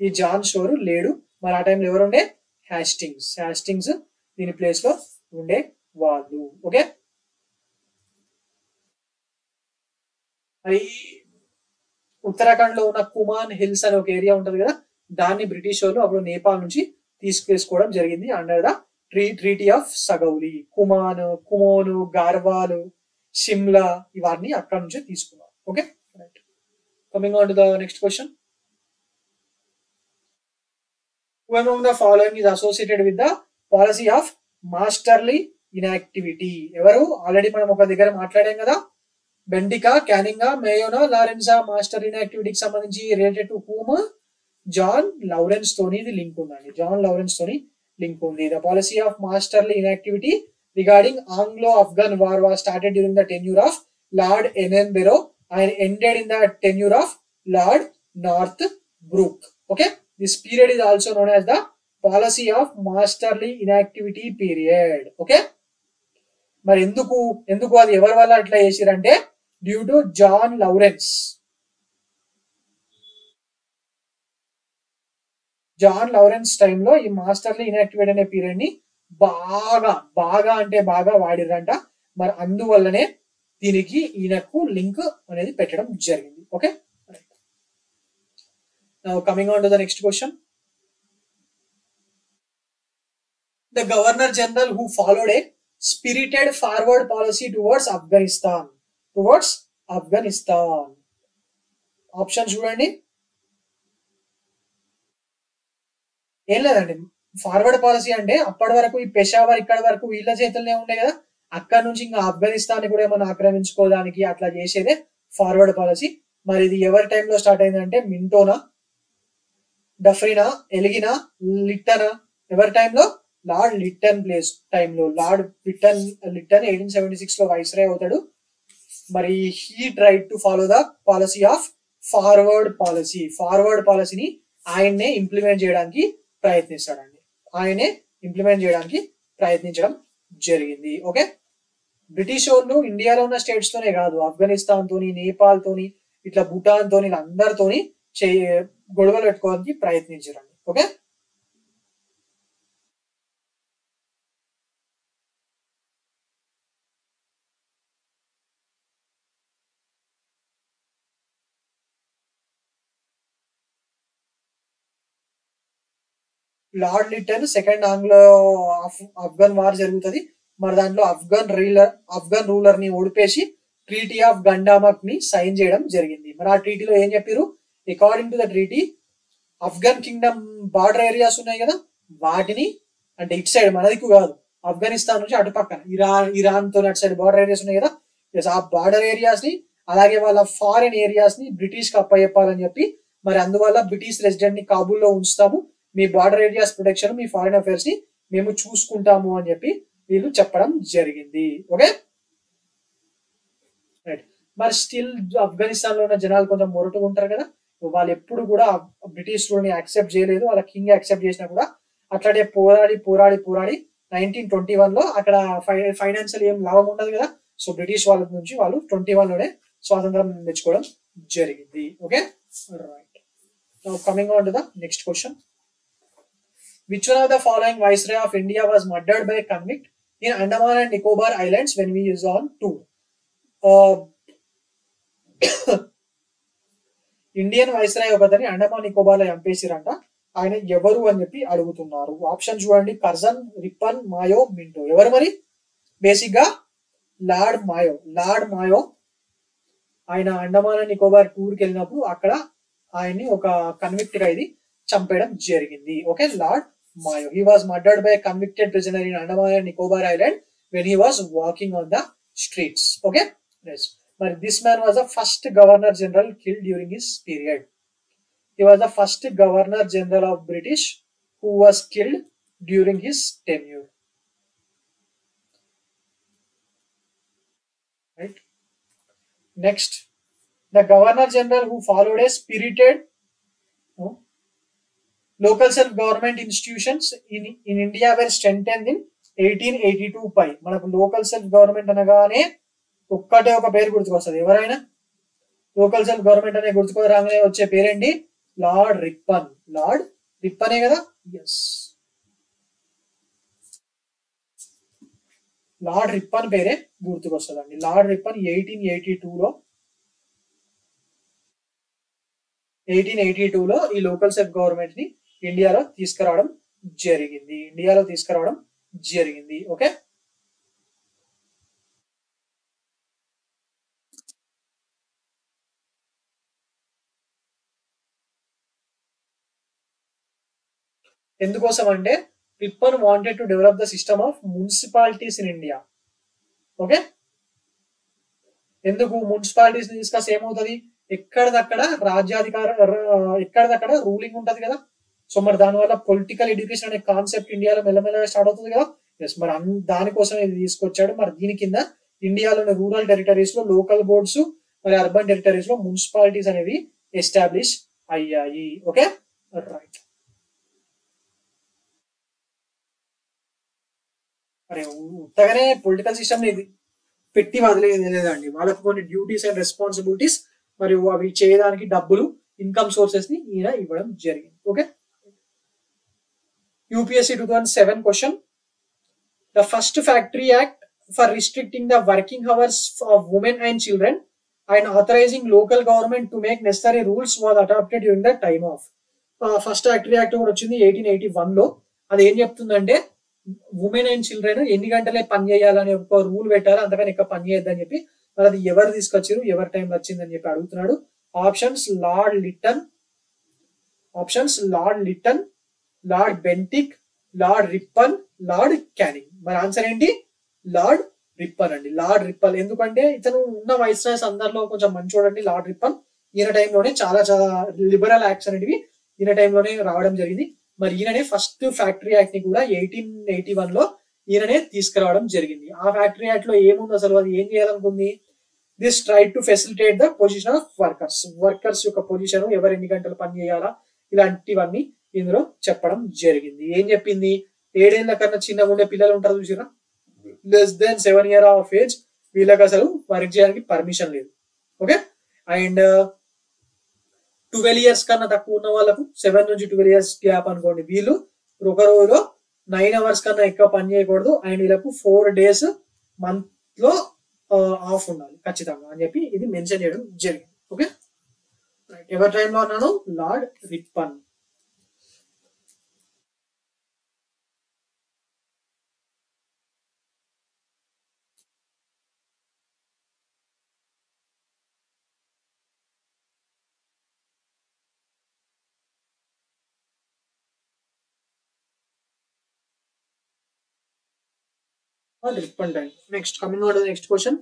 ఈ జాన్ షోర్ లేడు. మరి ఆ టైంలో ఎవరు ఉండే, హ్యాస్టింగ్స్ దీని ప్లేస్ లో ఉండే వాళ్ళు. ఓకే, మరి ఉత్తరాఖండ్ లో ఉన్న కుమాన్ హిల్స్ అనే ఒక ఏరియా ఉంటది కదా, దాన్ని బ్రిటిష్ వాళ్ళు అప్పుడు నేపాల్ నుంచి తీసుకేసుకోవడం జరిగింది under the treaty of Sagauli. Kumaon, Garhwal, Shimla ఇవన్నీ అక్కడ నుంచి తీసుకున్నారు. Okay, right. Coming on to the next question. Who among the following is associated with the policy of masterly inactivity? ఎవరు ఆల్రెడీ మనం ఒక దగ్గర మాట్లాడాం కదా, బెండికా, క్యానింగా, మేయోనా, లారెన్సా మాస్టర్ ఇన్యాక్టివిటీకి సంబంధించి related to whom, John Lawrence తోని ఇది లింక్ ఉందండి. జాన్ లౌరెన్స్ తోని లింక్ ఉంది. The policy of masterly inactivity regarding Anglo Afghan war was started during the tenure of lord Ellenborough and ended in the tenure of Lord Northbrook. Okay, this period is also known as the policy of masterly inactivity period. Okay, మరి ఎందుకు అది ఎవరి వల్ల అట్లా చేసిరంటే due to John లౌరెన్స్. John లౌరెన్స్ టైంలో ఈ మాస్టర్లీ inactivate అనే period ని బాగా వాడిరంట. మరి అందువల్లనే దీనికి ఈయనకు లింక్ అనేది పెట్టడం జరిగింది. Okay, now coming on to the next question. The governor general who followed A spirited forward policy towards Afghanistan. Option చూడండి. ఏం లేదండి, ఫార్వర్డ్ పాలసీ అంటే అప్పటి వరకు ఈ పెషావర్ ఇక్కడ వరకు వీళ్ళ చేతుల్లోనే ఉండే కదా, అక్కడ నుంచి ఇంకా ఆఫ్ఘనిస్తాన్ కూడా ఏమైనా ఆక్రమించుకోవడానికి అట్లా చేసేదే ఫార్వర్డ్ పాలసీ. మరి ఇది ఎవరి టైంలో స్టార్ట్ అయిందంటే మింటోనా, డఫ్రినా, ఎలిగినా, లిట్టనా, ఎవరి టైంలో, లార్డ్ లిట్టన్ ప్లేస్ టైంలో. లార్డ్ లిట్టన్ 1876 లో వైస్రాయ్ అవుతాడు. మరి he tried to follow the policy of forward పాలసీని ఆయన్నే ఇంప్లిమెంట్ చేయడానికి ప్రయత్నించడం జరిగింది. ఓకే, బ్రిటిష్ వాళ్ళు ఇండియాలో ఉన్న స్టేట్స్ తోనే కాదు, ఆఫ్ఘనిస్తాన్ తోని, నేపాల్ తోని, ఇట్లా భూటాన్ తోని, అందరితోని గొడవలు పెట్టుకోవడానికి ప్రయత్నించారండి. Okay, lord Lytton second Anglo Afghan war జరుగుతుంది. మరి దాంట్లో ఆఫ్ఘన్ రూలర్ ని ఓడిపేసి ట్రీటీ ఆఫ్ గండామక్ ని సైన్ చేయడం జరిగింది. మరి ఆ ట్రీటీలో ఏం చెప్పారు, according to the treaty Afghan Kingdom border areas ఉన్నాయి కదా, వాటిని అంటే ఇటు సైడ్ మనదికు కాదు, ఆఫ్ఘనిస్తాన్ నుంచి అటు పక్కన ఇరాన్ తో అటు సైడ్ బార్డర్ ఏరియాస్ ఉన్నాయి కదా, ఆ బార్డర్ ఏరియాస్ ని అలాగే వాళ్ళ ఫారిన్ ఏరియాస్ ని బ్రిటిష్ కి అప్పచెప్పాలని చెప్పి, మరి అందువల్ల బ్రిటిష్ రెసిడెంట్ ని కాబూల్లో ఉంచుతాము, మీ బార్డర్ ఏరియాస్ ప్రొటెక్షన్, మీ ఫారిన్ అఫైర్స్ ని మేము చూసుకుంటాము అని చెప్పి వీళ్ళు చెప్పడం జరిగింది. Okay, right. మరి స్టిల్ ఆఫ్ఘనిస్తాన్ లో ఉన్న జనాలు కొంచెం మొరటుగా ఉంటారు కదా, వాళ్ళు ఎప్పుడు కూడా బ్రిటిష్ రూల్ ని యాక్సెప్ట్ చేయలేదు. వాళ్ళ కింగ్ యాక్సెప్ట్ చేసినా కూడా అట్లాగే పోరాడి 1921 లో అక్కడ ఫైనాన్షియల్ ఏం లాభం ఉండదు కదా, సో బ్రిటిష్ వాళ్ళ నుంచి వాళ్ళు 21 లోనే స్వాతంత్రం తెచ్చుకోవడం జరిగింది. Okay, right. Now coming on to the next question. Which one of the following Viceroy of India was murdered by a convict in Andaman and Nicobar Islands when we was on tour? Indian viceroy ఒకతని అండమాన్ నికోబార్ లో చంపేసిరంట. ఆయన ఎవరు అని చెప్పి అడుగుతున్నారు. Option చూడండి, Curzon, Ripon, మాయో, Minto. ఎవరు మరి? బేసిక్ గా లార్డ్ మాయో ఆయన అండమాన్ అండ్ నికోబార్ టూర్ కి వెళ్ళినప్పుడు అక్కడ ఆయన్ని ఒక కన్విక్ట్ గా ఇది చంపేయడం జరిగింది. Okay, lord Mayo. He was murdered by a convicted prisoner in Andaman and Nicobar Island when he was walking on the streets. Okay, yes. But this man was the first governor general killed during his period. He was the first governor general of British who was killed during his tenure. Right. Next, the governor general who followed A spirited local self-government institutions in India were strengthened in 1882 పై. మనకు local self government అనగానే ఒక్కటే ఒక పేరు గుర్తుకొస్తుంది. ఎవరైనా local self government అనే గుర్తుకోరాగానే వచ్చే పేరేంటి? Lord Ripon. లార్డ్ రిప్పనే కదా? ఎస్, లార్డ్ రిప్పన్ పేరే గుర్తుకొస్తుందండి. లార్డ్ రిప్పన్ 1882లో ఈ లోకల్ సెల్ఫ్ గవర్నమెంట్ ని ఇండియాలో తీసుకురావడం జరిగింది. ఓకే, ఎందుకోసం అంటే Ripon wanted to develop the system of municipalities in India. Okay, ఎందుకు మున్సిపాలిటీస్ డిస్కస్ ఏమవుతుంది? ఎక్కడదక్కడ ఎక్కడదక్కడ రూలింగ్ ఉంటది కదా. సో మరి దానివల్ల పొలిటికల్ ఎడ్యుకేషన్ అనే కాన్సెప్ట్ ఇండియాలో మెల్లమెల్లగా స్టార్ట్ అవుతుంది కదా. ఎస్, మరి దానికోసం ఇది తీసుకొచ్చాడు. మరి దీని కింద ఇండియాలోని రూరల్ టెరిటరీస్ లో లోకల్ బోర్డ్స్, మరి అర్బన్ టెరిటరీస్ లో మున్సిపాలిటీస్ అనేవి ఎస్టాబ్లిష్ అయ్యాయి. Okay, right. మరి ఉత్తగానే పొలిటికల్ సిస్టమ్ ని పెట్టి వదిలేదు లేదండి. వాళ్ళకు కొన్ని డ్యూటీస్ అండ్ రెస్పాన్సిబిలిటీస్ మరియు అవి చేయడానికి డబ్బులు, ఇన్కమ్ సోర్సెస్ ని ఈయన ఇవ్వడం జరిగింది. Okay, UPSC 2007 question, the first factory act for restricting the working hours of women and children and authorizing local government to make necessary rules was adopted during the time of. First factory act కూడా వచ్చింది 1881 లో. అది ఏం చెప్తుందంటే women and children ఎన్ని గంటలే పని చేయాలని ఒక రూల్ పెట్టారు, అంతకని ఎక్కువ పని చేయొద్దని చెప్పి. మరి అది ఎవరు తీసుకొచ్చారు, ఎవరి టైంలో వచ్చిందని చెప్పి అడుగుతున్నాడు. Options lord Lytton, lord Bentinck, lord Ripon, lord canning. మరి ఆన్సర్ ఏంటి? లార్డ్ రిప్పన్ అండి. లార్డ్ రిప్పన్ ఎందుకంటే ఇతను ఉన్న వైస్రాయ్స్ అందరిలో కొంచెం మంచోడండి లార్డ్ రిప్పన్. ఈయన టైంలోనే చాలా చాలా లిబరల్ యాక్ట్స్ అనేవి ఈయన టైంలోనే రావడం జరిగింది. మరి ఈయననే ఫస్ట్ ఫ్యాక్టరీ యాక్ట్ ని కూడా 1881 లో ఈయననే తీసుకురావడం జరిగింది. ఆ ఫ్యాక్టరీ యాక్ట్ లో ఏముంది అసలు, అది ఏం చేయాలనుకుంది? This try to facilitate the position of workers యొక్క పొజిషన్, ఎవరు ఎన్ని గంటలు పని చేయాలా, ఇలాంటివన్నీ ఇందులో చెప్పడం జరిగింది. ఏం చెప్పింది? 7 ఏళ్ల కన్నా చిన్నగా ఉండే పిల్లలు ఉంటారు చూసిరా, less than 7 years of age, వీళ్ళకి అసలు వర్క్ చేయడానికి పర్మిషన్ లేదు. ఓకే, అండ్ 12 years కన్నా తక్కువ ఉన్న వాళ్ళకు 7 నుంచి 12 years గ్యాప్ అనుకోండి, వీళ్ళు ఒక రోజులో 9 hours కన్నా ఎక్కువ పని చేయకూడదు. అండ్ వీళ్ళకు 4 days మంత్ లో ఆఫ్ ఉండాలి ఖచ్చితంగా అని చెప్పి ఇది మెన్షన్ చేయడం జరిగింది. ఓకే, ఎవరి టైంలో అన్నాను? Lord Ripon. Rippon time. Next, coming on to the next question.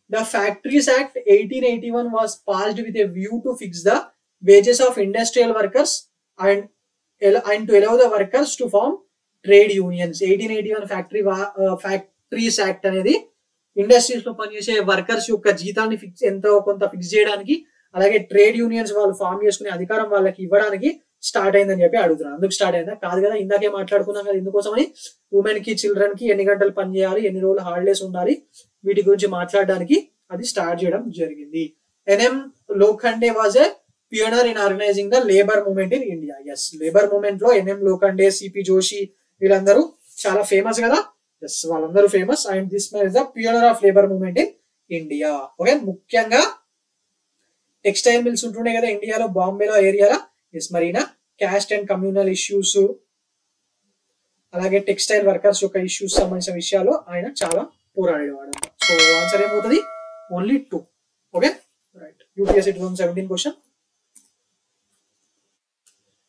The Factories Act 1881 was passed with a view to fix the wages of industrial workers and to allow the workers to form trade unions. 1881 Factories Act అనేది industries లో పనిచేసే workers యొక్క జీతాన్ని ఎంతో కొంత fix చేయడానికి, అలాగే trade unions వాళ్ళు ఫామ్ చేసుకునే అధికారం వాళ్ళకి ఇవ్వడానికి స్టార్ట్ అయిందని చెప్పి అడుగుతున్నాను. అందుకు స్టార్ట్ అయిందా? కాదు కదా, ఇందాకే మాట్లాడుకున్నాం కదా. ఎందుకోసమని? ఉమెన్ కి చిల్డ్రన్ కి ఎన్ని గంటలు పని చేయాలి, ఎన్ని రోజులు హాలిడేస్ ఉండాలి, వీటి గురించి మాట్లాడడానికి అది స్టార్ట్ చేయడం జరిగింది. NM Lokhande was a pioneer in organizing the labour movement in India. Yes, labour movement లో ఎన్ఎం లోఖండే, సిపి జోషి వీళ్ళందరూ చాలా ఫేమస్ కదా. ఎస్, వాళ్ళందరూ famous. And this man is the pioneer of labour movement in India. Okay, ముఖ్యంగా textile mills ఉంటుండే కదా ఇండియాలో, బాంబేలో ఏరియాలో. ఎస్, మరీన క్యాస్ట్ అండ్ కమ్యూనల్ ఇష్యూస్, అలాగే టెక్స్టైల్ వర్కర్స్ యొక్క ఇష్యూస్ సంబంధించిన విషయాలు ఆయన చాలా పోరాడేవాడు. సో ఆన్సర్ ఏమవుతుంది? Only 2. Okay, right. UPSC 2017 question.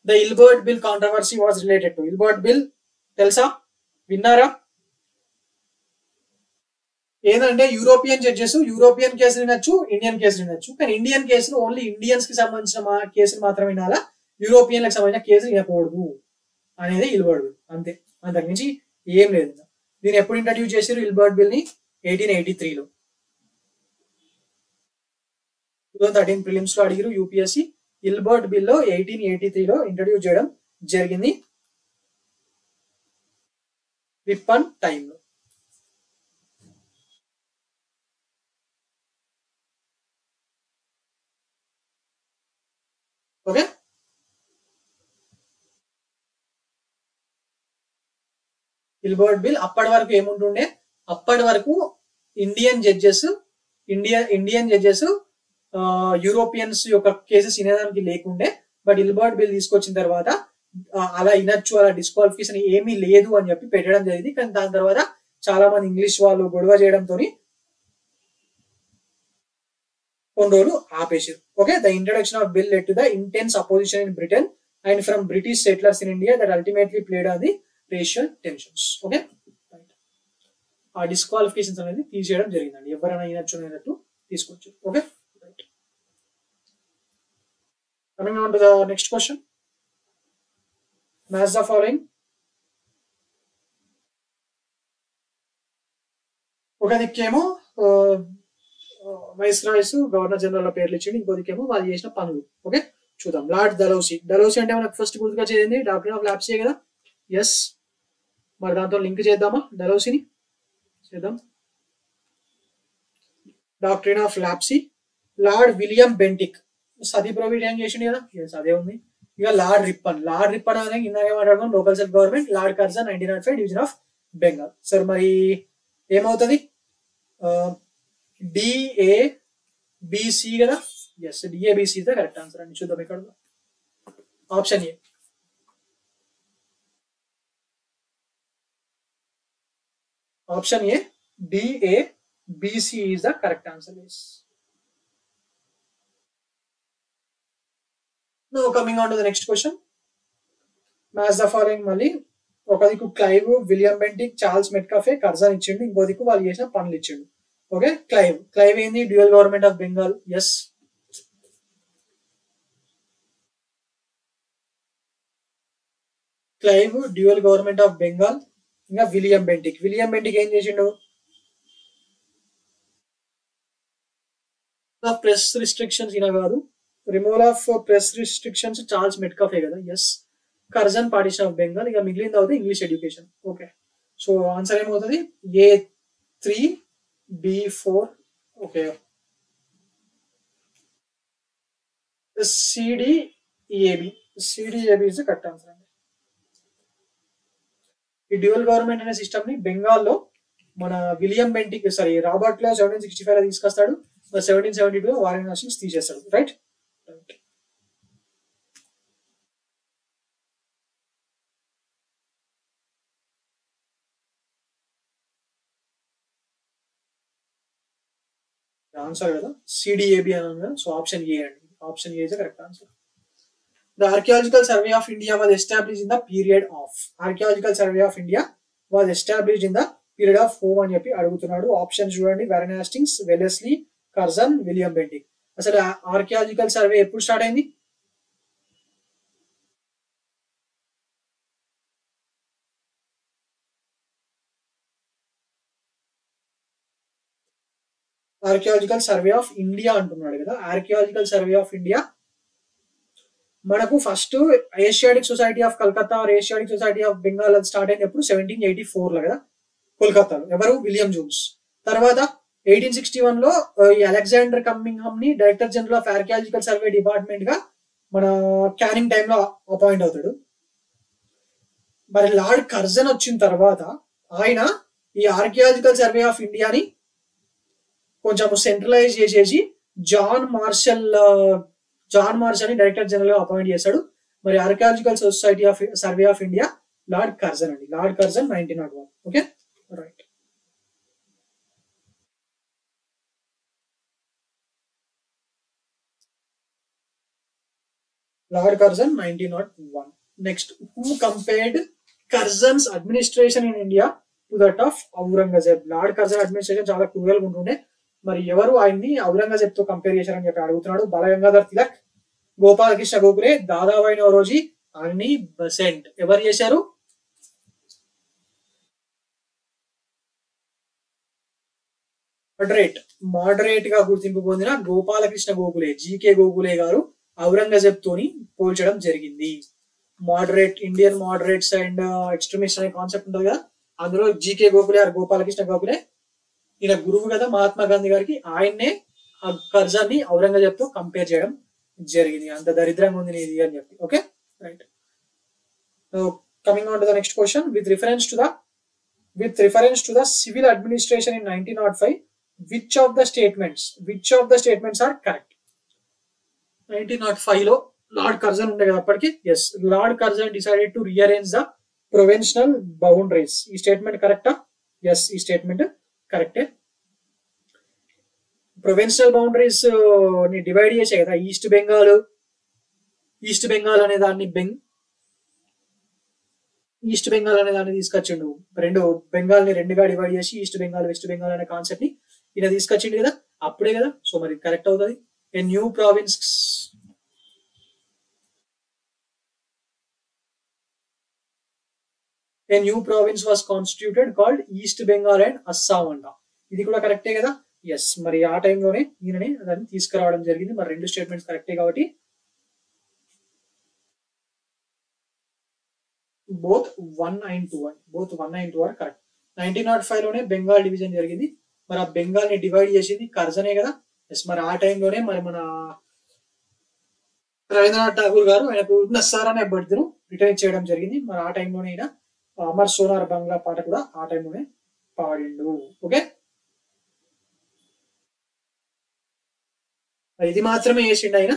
The Ilbert bill controversy was related to. Ilbert bill తెలుసా? విన్నారా? ఏంటంటే యూరోపియన్ జడ్జెస్ యూరోపియన్ కేసులు వినొచ్చు, ఇండియన్ కేసులు వినొచ్చు. కానీ ఇండియన్ కేసులు ఓన్లీ ఇండియన్స్ కి సంబంధించిన కేసులు మాత్రమే వినాలా, యూరోపియన్లకు సంబంధించిన కేసులు వినకూడదు అనేది ఇల్బర్ట్ బిల్. అంతే, అంతకుమించి ఏం లేదు. దీన్ని ఎప్పుడు ఇంట్రడ్యూస్ చేశారు? ఇల్బర్ట్ బిల్ ని 1883లో. 2013 ప్రిలిమ్స్ లో అడిగిరు యూపీఎస్సి. ఇల్బర్ట్ బిల్ లో 1883లో ఇంట్రడ్యూస్ చేయడం జరిగింది విప్పన్ టైంలో. Okay, Ilbert bill. అప్పటి వరకు ఏముంటుండే, అప్పటి వరకు ఇండియన్ జడ్జెస్ యూరోపియన్స్ యొక్క కేసెస్ వినేదానికి లేకుండే. బట్ ఇల్బర్ట్ బిల్ తీసుకొచ్చిన తర్వాత అలా వినొచ్చు, అలా డిస్క్వాలిఫికేషన్ ఏమీ లేదు అని చెప్పి పెట్టడం జరిగింది. కానీ దాని తర్వాత చాలా మంది ఇంగ్లీష్ వాళ్ళు గొడవ చేయడంతో కొన్ని రోజులు ఆపేసారు. Okay, the introduction of bill led to the intense opposition in Britain and from British settlers in India that ultimately played on the racial tensions. Okay, ఆ డిస్క్వాలిఫికేషన్స్ అనేది తీసేయడం జరిగిందండి, ఎవరైనా వినొచ్చు అనేటట్టు తీసుకొచ్చారు. Okay, coming on to the next question. Match the following. ఒక దిక్కేమో vice Royce governor general పేర్లు ఇచ్చింది, ఇంకో దిక్కేమో వాళ్ళు చేసిన పనులు. ఓకే, చూద్దాం. లార్డ్ డల్హౌసీ. డల్హౌసీ అంటే మనకు ఫస్ట్ గుర్తుగా చేయండి డాక్టర్ ఆఫ్ ల్యాప్సీ కదా. ఎస్, మరి దాంతో లింక్ చేద్దామా డల్హౌసీని? చేద్దాం. Doctrine of lapse. Lord William Bentinck sati providence చేసింది కదా. ఎస్, అదే ఉంది. ఇక లార్డ్ రిప్పన్. లార్డ్ రిప్పన్ అనేది ఇందాక మాట్లాడుకున్నాం, local self government. Lord Curzon 1905 division of Bengal. Sir మరి ఏమవుతుంది? డిఏబిసి కదా. Yes, DABC is the correct answer అండి. చూద్దాం ఇక్కడ option A. Option A DABC is the correct answer. Yes. Now coming on to the next question. Match the following. మళ్ళీ ఒక దిక్కు Clive, William Bentinck, Charles Metcalfe, Curzon ఇచ్చిండు, ఇంకో దిక్కు వాళ్ళు చేసిన పనులు ఇచ్చిండు. ఓకే, క్లైవ్ ఏంది? Dual government of Bengal. Yes, Clive dual government of Bengal. ఇంకా విలియం బెంటిక్ ఏం చేసిండు? ప్రెస్ రిస్ట్రిక్షన్స్ ఈయన కాదు. Removal of press restrictions Charles Metcalfe కదా. Yes. Curzon partition of Bengal. ఇక మిగిలింది అవుతుంది English education. Okay, so answer ఏమవుతుంది? A3B4. Okay, CDAB is the correct answer అండి. ఈ డ్యూయల్ గవర్నమెంట్ అనే సిస్టమ్ ని బెంగాల్లో మన విలియం బెంటిక్ రాబర్ట్ క్లైవ్ 1765 లో తీసుకొస్తాడు. 1772 వారెన్ హాస్టింగ్స్ తీసేస్తాడు. రైట్. ఆన్సర్ కదా సిడిఏబి అన్నాను కదా. సో ఆప్షన్ ఏ అండి. Option A is the correct answer. The Archaeological Survey of India was established in the period of. Archaeological Survey of India was established in the period of whom అని చెప్పి అడుగుతున్నాడు. Options చూడండి. Warren Hastings, Wellesley, Curzon, William Bentinck. అసలు archaeological survey ఎప్పుడు start అయింది? Archaeological survey of India అంటున్నాడు కదా. Archaeological survey of India మనకు first Asiatic Society of Calcutta or Asiatic Society of Bengal అది స్టార్ట్ అయినప్పుడు 1784 లో కదా కోల్కతాలో. ఎవరు? William Jones. తర్వాత 1861 లో ఈ అలెగ్జాండర్ కమ్మింగ్హామ్ ని director general of archaeological survey department గా మన క్యానింగ్ టైంలో అపాయింట్ అవుతాడు. మరి లార్డ్ కర్జన్ వచ్చిన తర్వాత ఆయన ఈ ఆర్కియాలజికల్ సర్వే ఆఫ్ ఇండియాని కొంచెం సెంట్రలైజ్ చేసేసి జాన్ మార్షల్ ని డైరెక్టర్ జనరల్ గా అపాయింట్ చేశాడు. మరి archaeological society of survey of India lord Curzon అండి. Lord Curzon 1901. Okay, right. Lord Curzon 1901. Next, who compared Curzon's administration in India to that of Aurangzeb? Lord Curzon administration చాలా cruel గా ఉంటుండే. మరి ఎవరు ఆయన్ని ఔరంగజేబ్ తో కంపేర్ చేశారని చెప్పి అడుగుతున్నాడు. బాలగంగాధర్ తిలక్, గోపాలకృష్ణ గోఖలే, దాదాబాయి నౌరోజీ, అన్ని బెసెంట్. ఎవరు చేశారు? మోడరేట్ గా గుర్తింపు పొందిన గోపాలకృష్ణ గోఖలే జీకే గోఖలే గారు ఔరంగజేబ్ తోని పోల్చడం జరిగింది. Moderate Indian moderates and extremist అనే కాన్సెప్ట్ ఉంటుంది కదా, అందులో జీకే గోఖలే ఆర్ గోపాలకృష్ణ గోఖలే ఈయన గురువు కదా మహాత్మా గాంధీ గారికి, ఆయన్నే ఆ కర్జాన్ని ఔరంగజేబ్ తో కంపేర్ చేయడం జరిగింది. అంత దరిద్రంగా ఉంది ఇది అని చెప్పి. Okay right. Coming on to the next question, with reference to the civil administration in 1905, which of the statements are correct? 1905 లో లార్డ్ కర్జన్ ఉండే కదా అప్పటికి. Yes, Lord Curzon decided to rearrange the provincial boundaries. ఈ statement కరెక్టా? Yes, ఈ statement కరెక్టే. Provincial boundaries ని divide చేసే కదా ఈస్ట్ బెంగాల్ అనే దాన్ని తీసుకొచ్చిండు. బెంగాల్ ని రెండుగా డివైడ్ చేసి ఈస్ట్ బెంగాల్ వెస్ట్ బెంగాల్ అనే కాన్సెప్ట్ ని ఇలా తీసుకొచ్చిండు కదా, అప్పుడే కదా. సో మరి కరెక్ట్ అవుతుంది. A new province was constituted called east Bengal and Assam అంట. ఇది కూడా కరెక్టే కదా. ఎస్, మరి ఆ టైంలోనే ఈయనని దాన్ని తీసుకురావడం జరిగింది. మరి రెండు స్టేట్మెంట్స్ కరెక్టే కాబట్టి both 1 and 2 are కరెక్ట్. 1905 లోనే బెంగాల్ డివిజన్ జరిగింది. మరి ఆ బెంగాల్ ని డివైడ్ చేసింది కర్జనే కదా. ఎస్, మరి ఆ టైంలోనే మరి మన రవీంద్రనాథ్ ఠాగూర్ గారు ఆయనకు నస్సార్ అనే బర్త్ను రిటైర్ చేయడం జరిగింది. మరి ఆ టైంలోనే ఈయన అమర్ సోనార్ బంగ్లా పాట కూడా ఆ టైంలోనే పాడిండు. ఓకే, ఇది మాత్రమే చేసిండు ఆయన.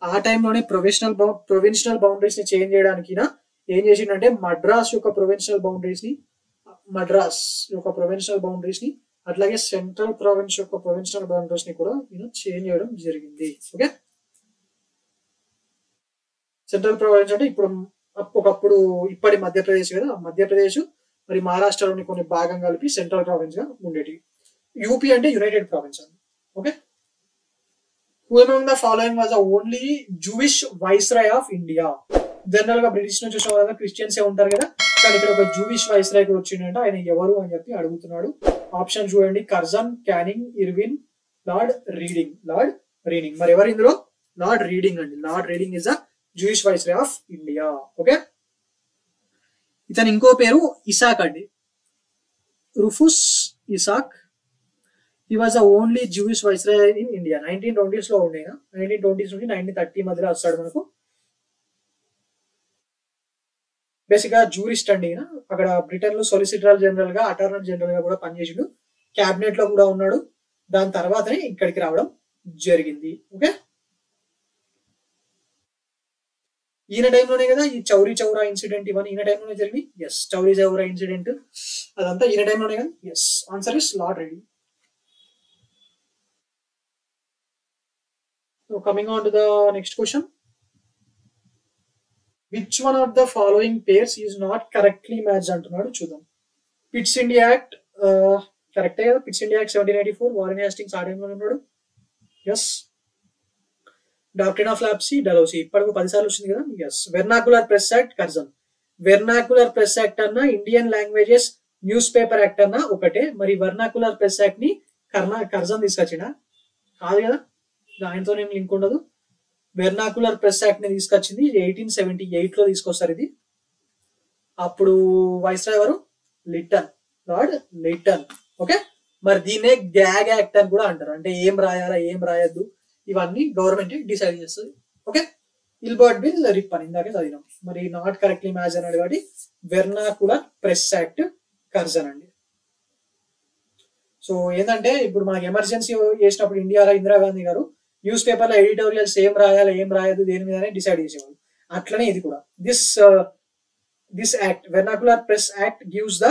ఆ టైంలోనే ప్రొవిన్షనల్ బౌండరీస్ ని చేంజ్ చేయడానికి ఏం చేసిండంటే మద్రాస్ యొక్క ప్రొవిన్షనల్ బౌండరీస్ ని అట్లాగే సెంట్రల్ ప్రావిన్స్ యొక్క ప్రొవిన్షనల్ బౌండరీస్ ని కూడా చేంజ్ చేయడం జరిగింది. ఓకే, సెంట్రల్ ప్రావిన్స్ అంటే ఇప్పుడు ఒకప్పుడు ఇప్పటి మధ్యప్రదేశ్ కదా, మధ్యప్రదేశ్ మరి మహారాష్ట్రలోని కొన్ని భాగం కలిపి సెంట్రల్ ప్రావిన్స్ గా ఉండేటి. యూపీ అంటే యునైటెడ్ ప్రావిన్స్ అండి. Okay, who among the following was the only Jewish viceroy of India? General గా బ్రిటిష్ నుంచి వచ్చిన వాళ్ళ క్రిస్టియన్స్ ఉంటారు కదా, కానీ ఇక్కడ ఒక జూవిష్ వైస్రాయ్ కూడా వచ్చిందంటే ఆయన ఎవరు అని చెప్పి అడుగుతున్నాడు. ఆప్షన్ చూడండి, Curzon, Canning, Irwin, Lord Reading. మరి ఎవరు ఇందులో? లార్డ్ రీడింగ్ అండి. Lord Reading is the Jewish viceroy of India. Okay, ఇతని ఇంకో పేరు ఇసాక్ అండి, Rufus Isaac. He was the only Jewish viceroy in India. 1920s లో ఉండే, 1920s నుంచి 1930 మధ్యలో వస్తాడు మనకు. బేసిక్ గా జూరిస్ట్ అండి. అక్కడ బ్రిటన్ లో సొలిసిటర్ జనరల్ గా, అటార్నీ జనరల్ గా కూడా పనిచేసిండు. క్యాబినెట్ లో కూడా ఉన్నాడు. దాని తర్వాతనే ఇక్కడికి రావడం జరిగింది. ఓకే, ఈయన టైంలోనే కదా ఈ చౌరీ చౌరా ఇన్సిడెంట్ ఇవన్నీ ఈయన టైంలోనే జరిగింది. ఎస్, చౌరీ చౌరా ఇన్సిడెంట్ అదంతా ఈయన టైంలోనే కదా. Yes, answer is lord Reading. Coming on to the next question, which one of the following pairs is not correctly matched అంటున్నాడు. చూద్దాం. పిట్స్ ఇండియా యాక్ట్ కరెక్టే కదా. Pitt's India act 1784, Warren Hastings ఆ టైంలో ఉన్నాడు. Yes, doctrine of lapse, Dalhousie ఇప్పటికి 10 సార్లు వచ్చింది కదా. Yes, vernacular press act, Curzon. Vernacular press act అన్న Indian languages newspaper act అన్న ఒకటే. మరి వెర్నాకులర్ ప్రెస్ యాక్ట్ ని కర్జన్ తీసుకొచ్చిండా? కాదు కదా, దానితో ఏం లింక్ ఉండదు. వెర్నాకులర్ ప్రెస్ యాక్ట్ ని తీసుకొచ్చింది 1878 లో తీసుకొస్తారు. ఇది అప్పుడు వైస్రాయ్ ఎవరు? Lytton, lord Lytton. ఓకే, మరి దీన్నే గ్యాగ్ యాక్ట్ అని కూడా అంటారు. అంటే ఏం రాయాలా ఏం రాయద్దు ఇవన్నీ గవర్నమెంట్ డిసైడ్ చేస్తుంది. ఓకే, ఇల్బర్ట్ బిల్ రిప్పన్ ఇందాకే చదివినాం. మరి నాట్ కరెక్ట్లీ మ్యాచ్ అన్నాడు కాబట్టి వెర్నాకులర్ ప్రెస్ యాక్ట్, కర్జన్ అండి. సో ఏంటంటే ఇప్పుడు మనకి ఎమర్జెన్సీ చేసినప్పుడు ఇండియాలో ఇందిరాగాంధీ గారు న్యూస్ పేపర్ లో ఎడిటోరియల్స్ ఏం రాయాలి ఏం రాయదు దేని మీదనే డిసైడ్ చేసేవాళ్ళు. అట్లనే ఇది కూడా this act, vernacular press act gives the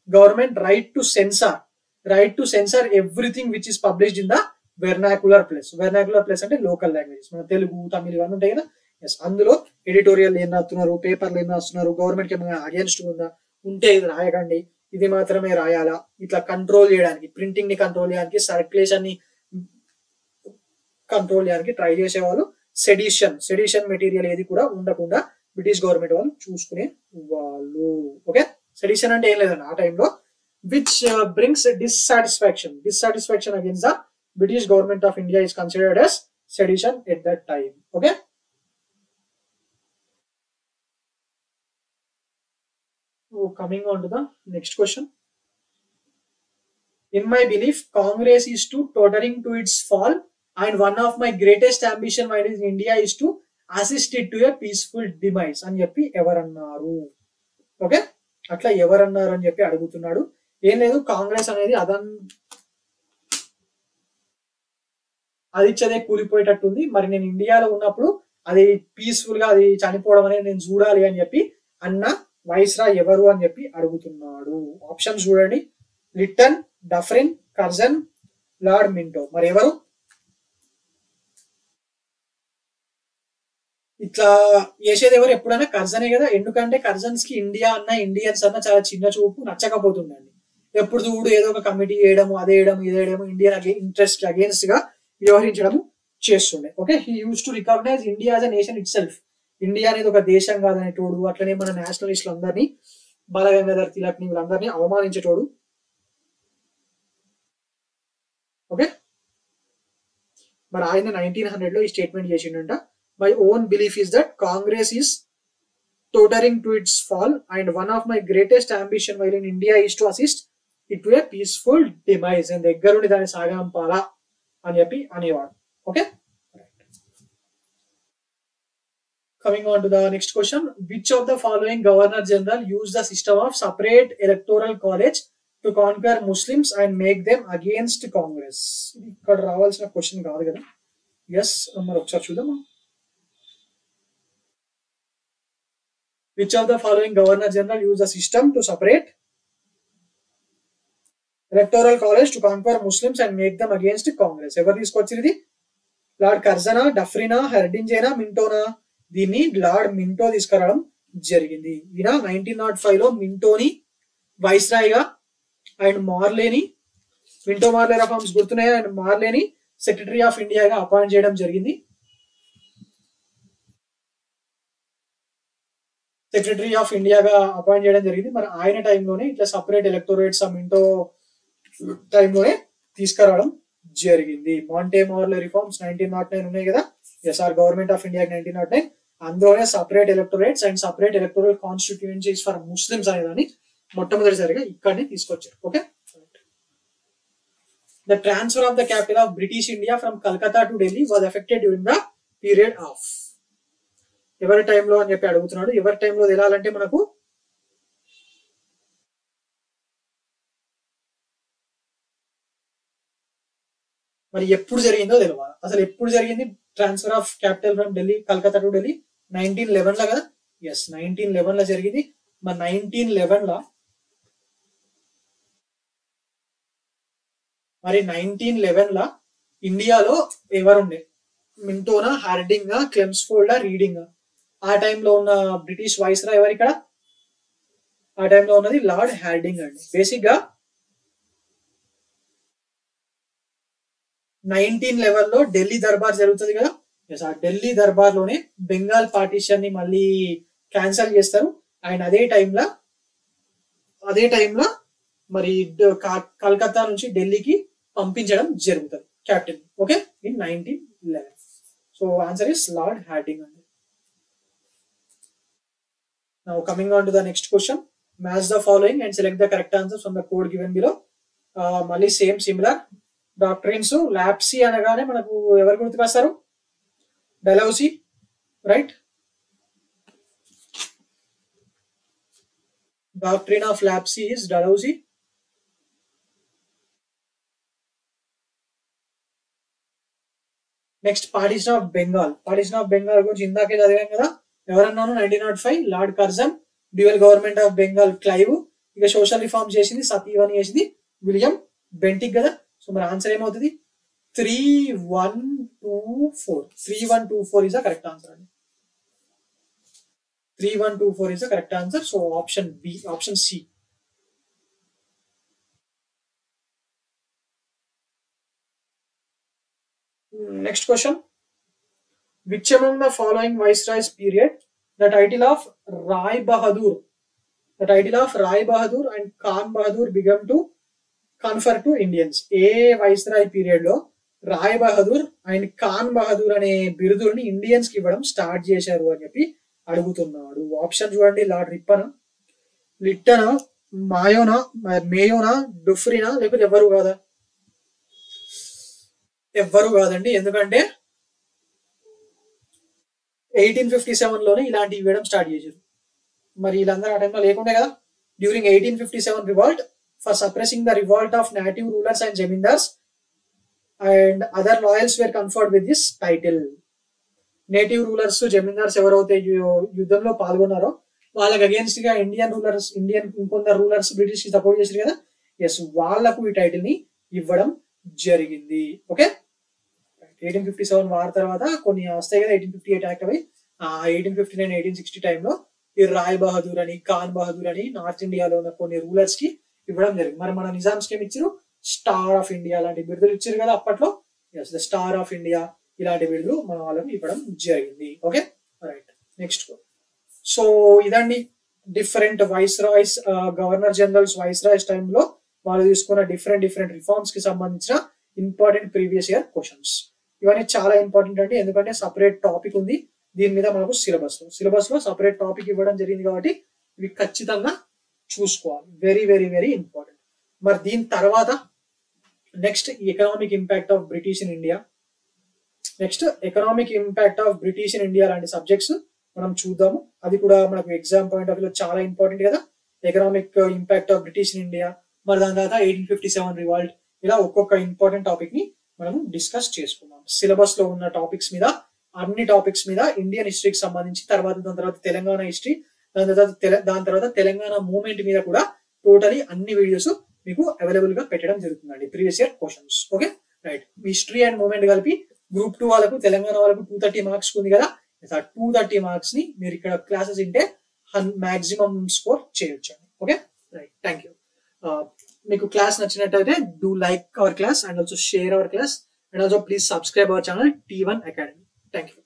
government right to censor everything which is published in the vernacular plus. Vernacular plus అంటే లోకల్ లాంగ్వేజెస్, మన తెలుగు, తమిళ్ ఇవన్నీ ఉంటాయి కదా. ఎస్, అందులో ఎడిటోరియల్ ఏం రాస్తున్నారు, పేపర్లు ఏం రాస్తున్నారు, గవర్నమెంట్ కి ఏమైనా అగేన్స్ట్ ఉందా, ఉంటే ఇది రాయకండి, ఇది మాత్రమే రాయాలా, ఇట్లా కంట్రోల్ చేయడానికి, ప్రింటింగ్ ని కంట్రోల్ చేయడానికి, సర్క్యులేషన్ ని కంట్రోల్ చేయడానికి ట్రై చేసేవాళ్ళు. సెడిషన్ మెటీరియల్ ఏది కూడా ఉండకుండా బ్రిటిష్ గవర్నమెంట్ వాళ్ళు చూసుకునే వాళ్ళు. ఓకే, సెడిషన్ అంటే ఏం లేదండి, ఆ టైంలో which brings a dissatisfaction. Dissatisfaction against the British government of India is considered as sedition at that time. Okay. So coming on to the next question. In my belief, Congress is tottering to its fall, and one of my greatest ambition while in India is to assist it to a peaceful demise అని చెప్పి ఎవరన్నారు. Okay, అట్లా ఎవరన్నారు అని చెప్పి అడుగుతున్నాడు. ఏం లేదు, కాంగ్రెస్ అనేది అదిచ్చదే కూలిపోయేటట్టుంది. మరి నేను ఇండియాలో ఉన్నప్పుడు అది పీస్ఫుల్ గా అది చనిపోవడం అనేది నేను చూడాలి అని చెప్పి అన్న వైస్రా ఎవరు అని చెప్పి అడుగుతున్నాడు. ఆప్షన్స్ చూడండి. Lytton, Dufferin, Curzon, lord Minto. మరి ఎవరు? ఇట్లా చేసేది ఎవరు? ఎప్పుడైనా కర్జనే కదా. ఎందుకంటే కర్జన్స్ కి ఇండియా అన్న, ఇండియన్స్ అన్న చాలా చిన్న చూపు, నచ్చకపోతుందండి. ఎప్పుడు చూడు ఏదో ఒక కమిటీ వేయడము, అదే వేయడం, ఇదే వేయడము, ఇండియన్ ఇంట్రెస్ట్ అగేన్స్ట్ గా వ్యవహరించడం చేస్తుండే. Okay, he use to recognize India as a nation itself. India అనేది ఒక దేశం కాదనేటోడు. అట్లనే మన నేషనలిస్టులు అందరినీ, బాలగంగాధర్ తిలక్ ని, వీళ్ళందరినీ అవమానించేటోడు. ఓకే, మరి ఆయన 1900 లో ఈ స్టేట్మెంట్ చేసిండంట. My own belief is that Congress is tottering to its fall, and one of my greatest ambition while in India is to assist it to a peaceful demise. And దగ్గరుండి దాన్ని సాగంపాలా అని చెప్పి అనేవాడు. Okay, coming on to the next question. Which of the following governor general used the system of separate electoral college to conquer Muslims and make them against Congress? ఇక్కడ రావాల్సిన question కాదు కదా. Yes, మరి ఒకసారి చూద్దాం. Which of the following governor general used the system to separate electoral college to conquer Muslims and make them against Congress? ఎవరు తీసుకొచ్చింది? Lord కర్జనా, డఫ్రినా, హెర్డింజేనా, మింటోనా? దీన్ని లార్డ్ మింటో తీసుకురావడం జరిగింది. ఈయన 1905 లో మింటోని వైస్రాయ్ గా అండ్ మార్లేని, మింటో మార్లే రిఫార్మ్స్ గుర్తున్నాయా, అండ్ మార్లేని సెక్రటరీ ఆఫ్ ఇండియాగా అపాయింట్ చేయడం జరిగింది. సెక్రటరీ ఆఫ్ ఇండియాగా అపాయింట్ చేయడం జరిగింది. మరి ఆయన టైంలోనే ఇట్లా సపరేట్ ఎలక్టోరేట్స్ మింటో టైంలోనే తీసుకురావడం జరిగింది. మాంటే మార్లే రిఫార్మ్స్ 1909 ఉన్నాయి కదా. ఎస్ఆర్ గవర్నమెంట్ ఆఫ్ ఇండియా 1909, అందులోనే separate electorates and separate electoral constituencies for Muslims అనేదాన్ని మొట్టమొదటిసారిగా ఇక్కడనే తీసుకొచ్చారు. Okay, the transfer of the capital of British India from Calcutta to Delhi was effected during the period of ఎవరి టైంలో అని చెప్పి అడుగుతున్నాడు. ఎవరి టైంలో తెలాలంటే మనకు మరి ఎప్పుడు జరిగిందో తెలియాలి. అసలు ఎప్పుడు జరిగింది transfer of capital from Delhi, Calcutta to Delhi? 1911 లో కదా. ఎస్, 1911 లో జరిగింది. మరి 1911 లో ఇండియాలో ఎవరుండే? మింటోనా, హార్డింగా, క్లెమ్స్ఫోల్డా, రీడింగా? ఆ టైంలో ఉన్న బ్రిటిష్ వైస్రాయ్ ఎవరు ఇక్కడ? ఆ టైంలో ఉన్నది లార్డ్ హార్డింగ్ అండి. బేసిక్ గా 1911 లో ఢిల్లీ దర్బార్ జరుగుతుంది కదా. ఆ ఢిల్లీ దర్బార్ లోనే బెంగాల్ పార్టీషన్ ని మళ్ళీ క్యాన్సల్ చేస్తారు. అండ్ అదే టైంలో మరి కలకత్తా నుంచి ఢిల్లీకి పంపించడం జరుగుతుంది captain. Okay, in 1911. So answer is lord Hardinge అండి. Now coming on to the next question. Match the following and select the correct answers from the code given below. మళ్ళీ సేమ్ సిమిలర్ డాక్ట్రిన్స్. లాప్సీ అనగానే మనకు ఎవరు గుర్తుకొస్తారు? Dalhousie, right? Doctrine of lapse is Dalhousie. Next partition of Bengal. Partition of Bengal గురించి ఇందాకే చదివాం కదా. ఎవరన్నాను? 1905 lord Curzon. Dual government of Bengal Clive. ఇక సోషల్ రిఫార్మ్ చేసింది సతీవని చేసింది విలియం బెంటిక్ కదా. సో మరి ఆన్సర్ ఏమవుతుంది? 3124. 3124 is the correct answer. 3124 is the correct answer. So option B, option C. Next question. Which among the following viceroys period the title of Rai Bahadur the title of Rai Bahadur and Khan Bahadur began to confer to Indians. ఏ viceroy period లో Rai Bahadur and Khan Bahadur అనే బిరుదుల్ని Indians కి ఇవ్వడం start చేశారు అని చెప్పి అడుగుతున్నాడు. ఆప్షన్ చూడండి, లార్డ్ రిప్పనా, లిట్టనా, మాయోనా, మేయోనా, డుఫ్రినా, లేకపోతే ఎవ్వరు కాదా? ఎవ్వరు కాదండి. ఎందుకంటే 1857 లోనే ఇలాంటి ఇవ్వడం స్టార్ట్ చేశారు. మరి వీళ్ళందరూ ఆ టైంలో లేకుండే కదా. During 1857 revolt for suppressing the revolt of native rulers and zamindars and other loyals were conferred with this title. Native rulers, zamindars ఎవరైతే యుద్ధంలో పాల్గొన్నారో వాళ్ళకి అగేన్స్ట్ గా ఇండియన్ ఇంకొందరు రూలర్స్ బ్రిటిష్ కి సపోర్ట్ చేశారు కదా, ఎస్, వాళ్లకు ఈ టైటిల్ ని ఇవ్వడం జరిగింది. ఓకే, 1857 వార్ తర్వాత కొన్ని వస్తాయి కదా, 1858 యాక్ట్ అవి, 1859 1860 టైంలో ఈ రాయ్ బహదూర్ అని, ఖాన్ బహదూర్ అని నార్త్ ఇండియాలో ఉన్న కొన్ని రూలర్స్ కి ఇవ్వడం జరిగింది. మరి మన నిజామ్స్ కి ఏమి ఇచ్చారు? స్టార్ ఆఫ్ ఇండియా లాంటి బిరుదులు ఇచ్చారు కదా అప్పట్లో. Yes, the Star of India ఇలాంటి బిరుదులు మన వాళ్ళకి ఇవ్వడం జరిగింది. Okay, right. నెక్స్ట్, సో ఇదండి different viceroys, governor generals viceroys టైంలో వాళ్ళు తీసుకున్న డిఫరెంట్ రిఫార్మ్స్ కి సంబంధించిన ఇంపార్టెంట్ ప్రీవియస్ ఇయర్ క్వశ్చన్స్. ఇవన్నీ చాలా ఇంపార్టెంట్ అండి, ఎందుకంటే సపరేట్ టాపిక్ ఉంది దీని మీద మనకు సిలబస్ లో సపరేట్ టాపిక్ ఇవ్వడం జరిగింది కాబట్టి ఇవి ఖచ్చితంగా చూసుకోవాలి. Very very very important. మరి దీని తర్వాత next economic impact of British in India, లాంటి సబ్జెక్ట్స్ మనం చూద్దాము. అది కూడా మనకు ఎగ్జామ్ పాయింట్ ఆఫ్ వ్యూ చాలా ఇంపార్టెంట్ కదా. Economic impact of British in India, మరి దాని తర్వాత 1857 రివాల్ట్, ఇలా ఒక్కొక్క ఇంపార్టెంట్ టాపిక్ ని మనం డిస్కస్ చేసుకున్నాం. సిలబస్ లో ఉన్న టాపిక్స్ మీద, అన్ని టాపిక్స్ మీద, ఇండియన్ హిస్టరీకి సంబంధించి, దాని తర్వాత తెలంగాణ హిస్టరీ, దాని తర్వాత తెలంగాణ మూవ్మెంట్ మీద కూడా టోటలీ అన్ని వీడియోస్ మీకు అవైలబుల్ గా పెట్టడం జరుగుతుందండి, previous year questions. Okay, right. History and movement కలిపి గ్రూప్ 2 వాళ్ళకు, తెలంగాణ వాళ్ళకు 230 మార్క్స్ ఉంది కదా. 230 మార్క్స్ ని మీరు ఇక్కడ క్లాసెస్ వింటే మాక్సిమం స్కోర్ చేయొచ్చు. Okay, right. Thank you. మీకు క్లాస్ నచ్చినట్టయితే do like our class and also share our class and also please subscribe our channel T1 Academy. Thank you.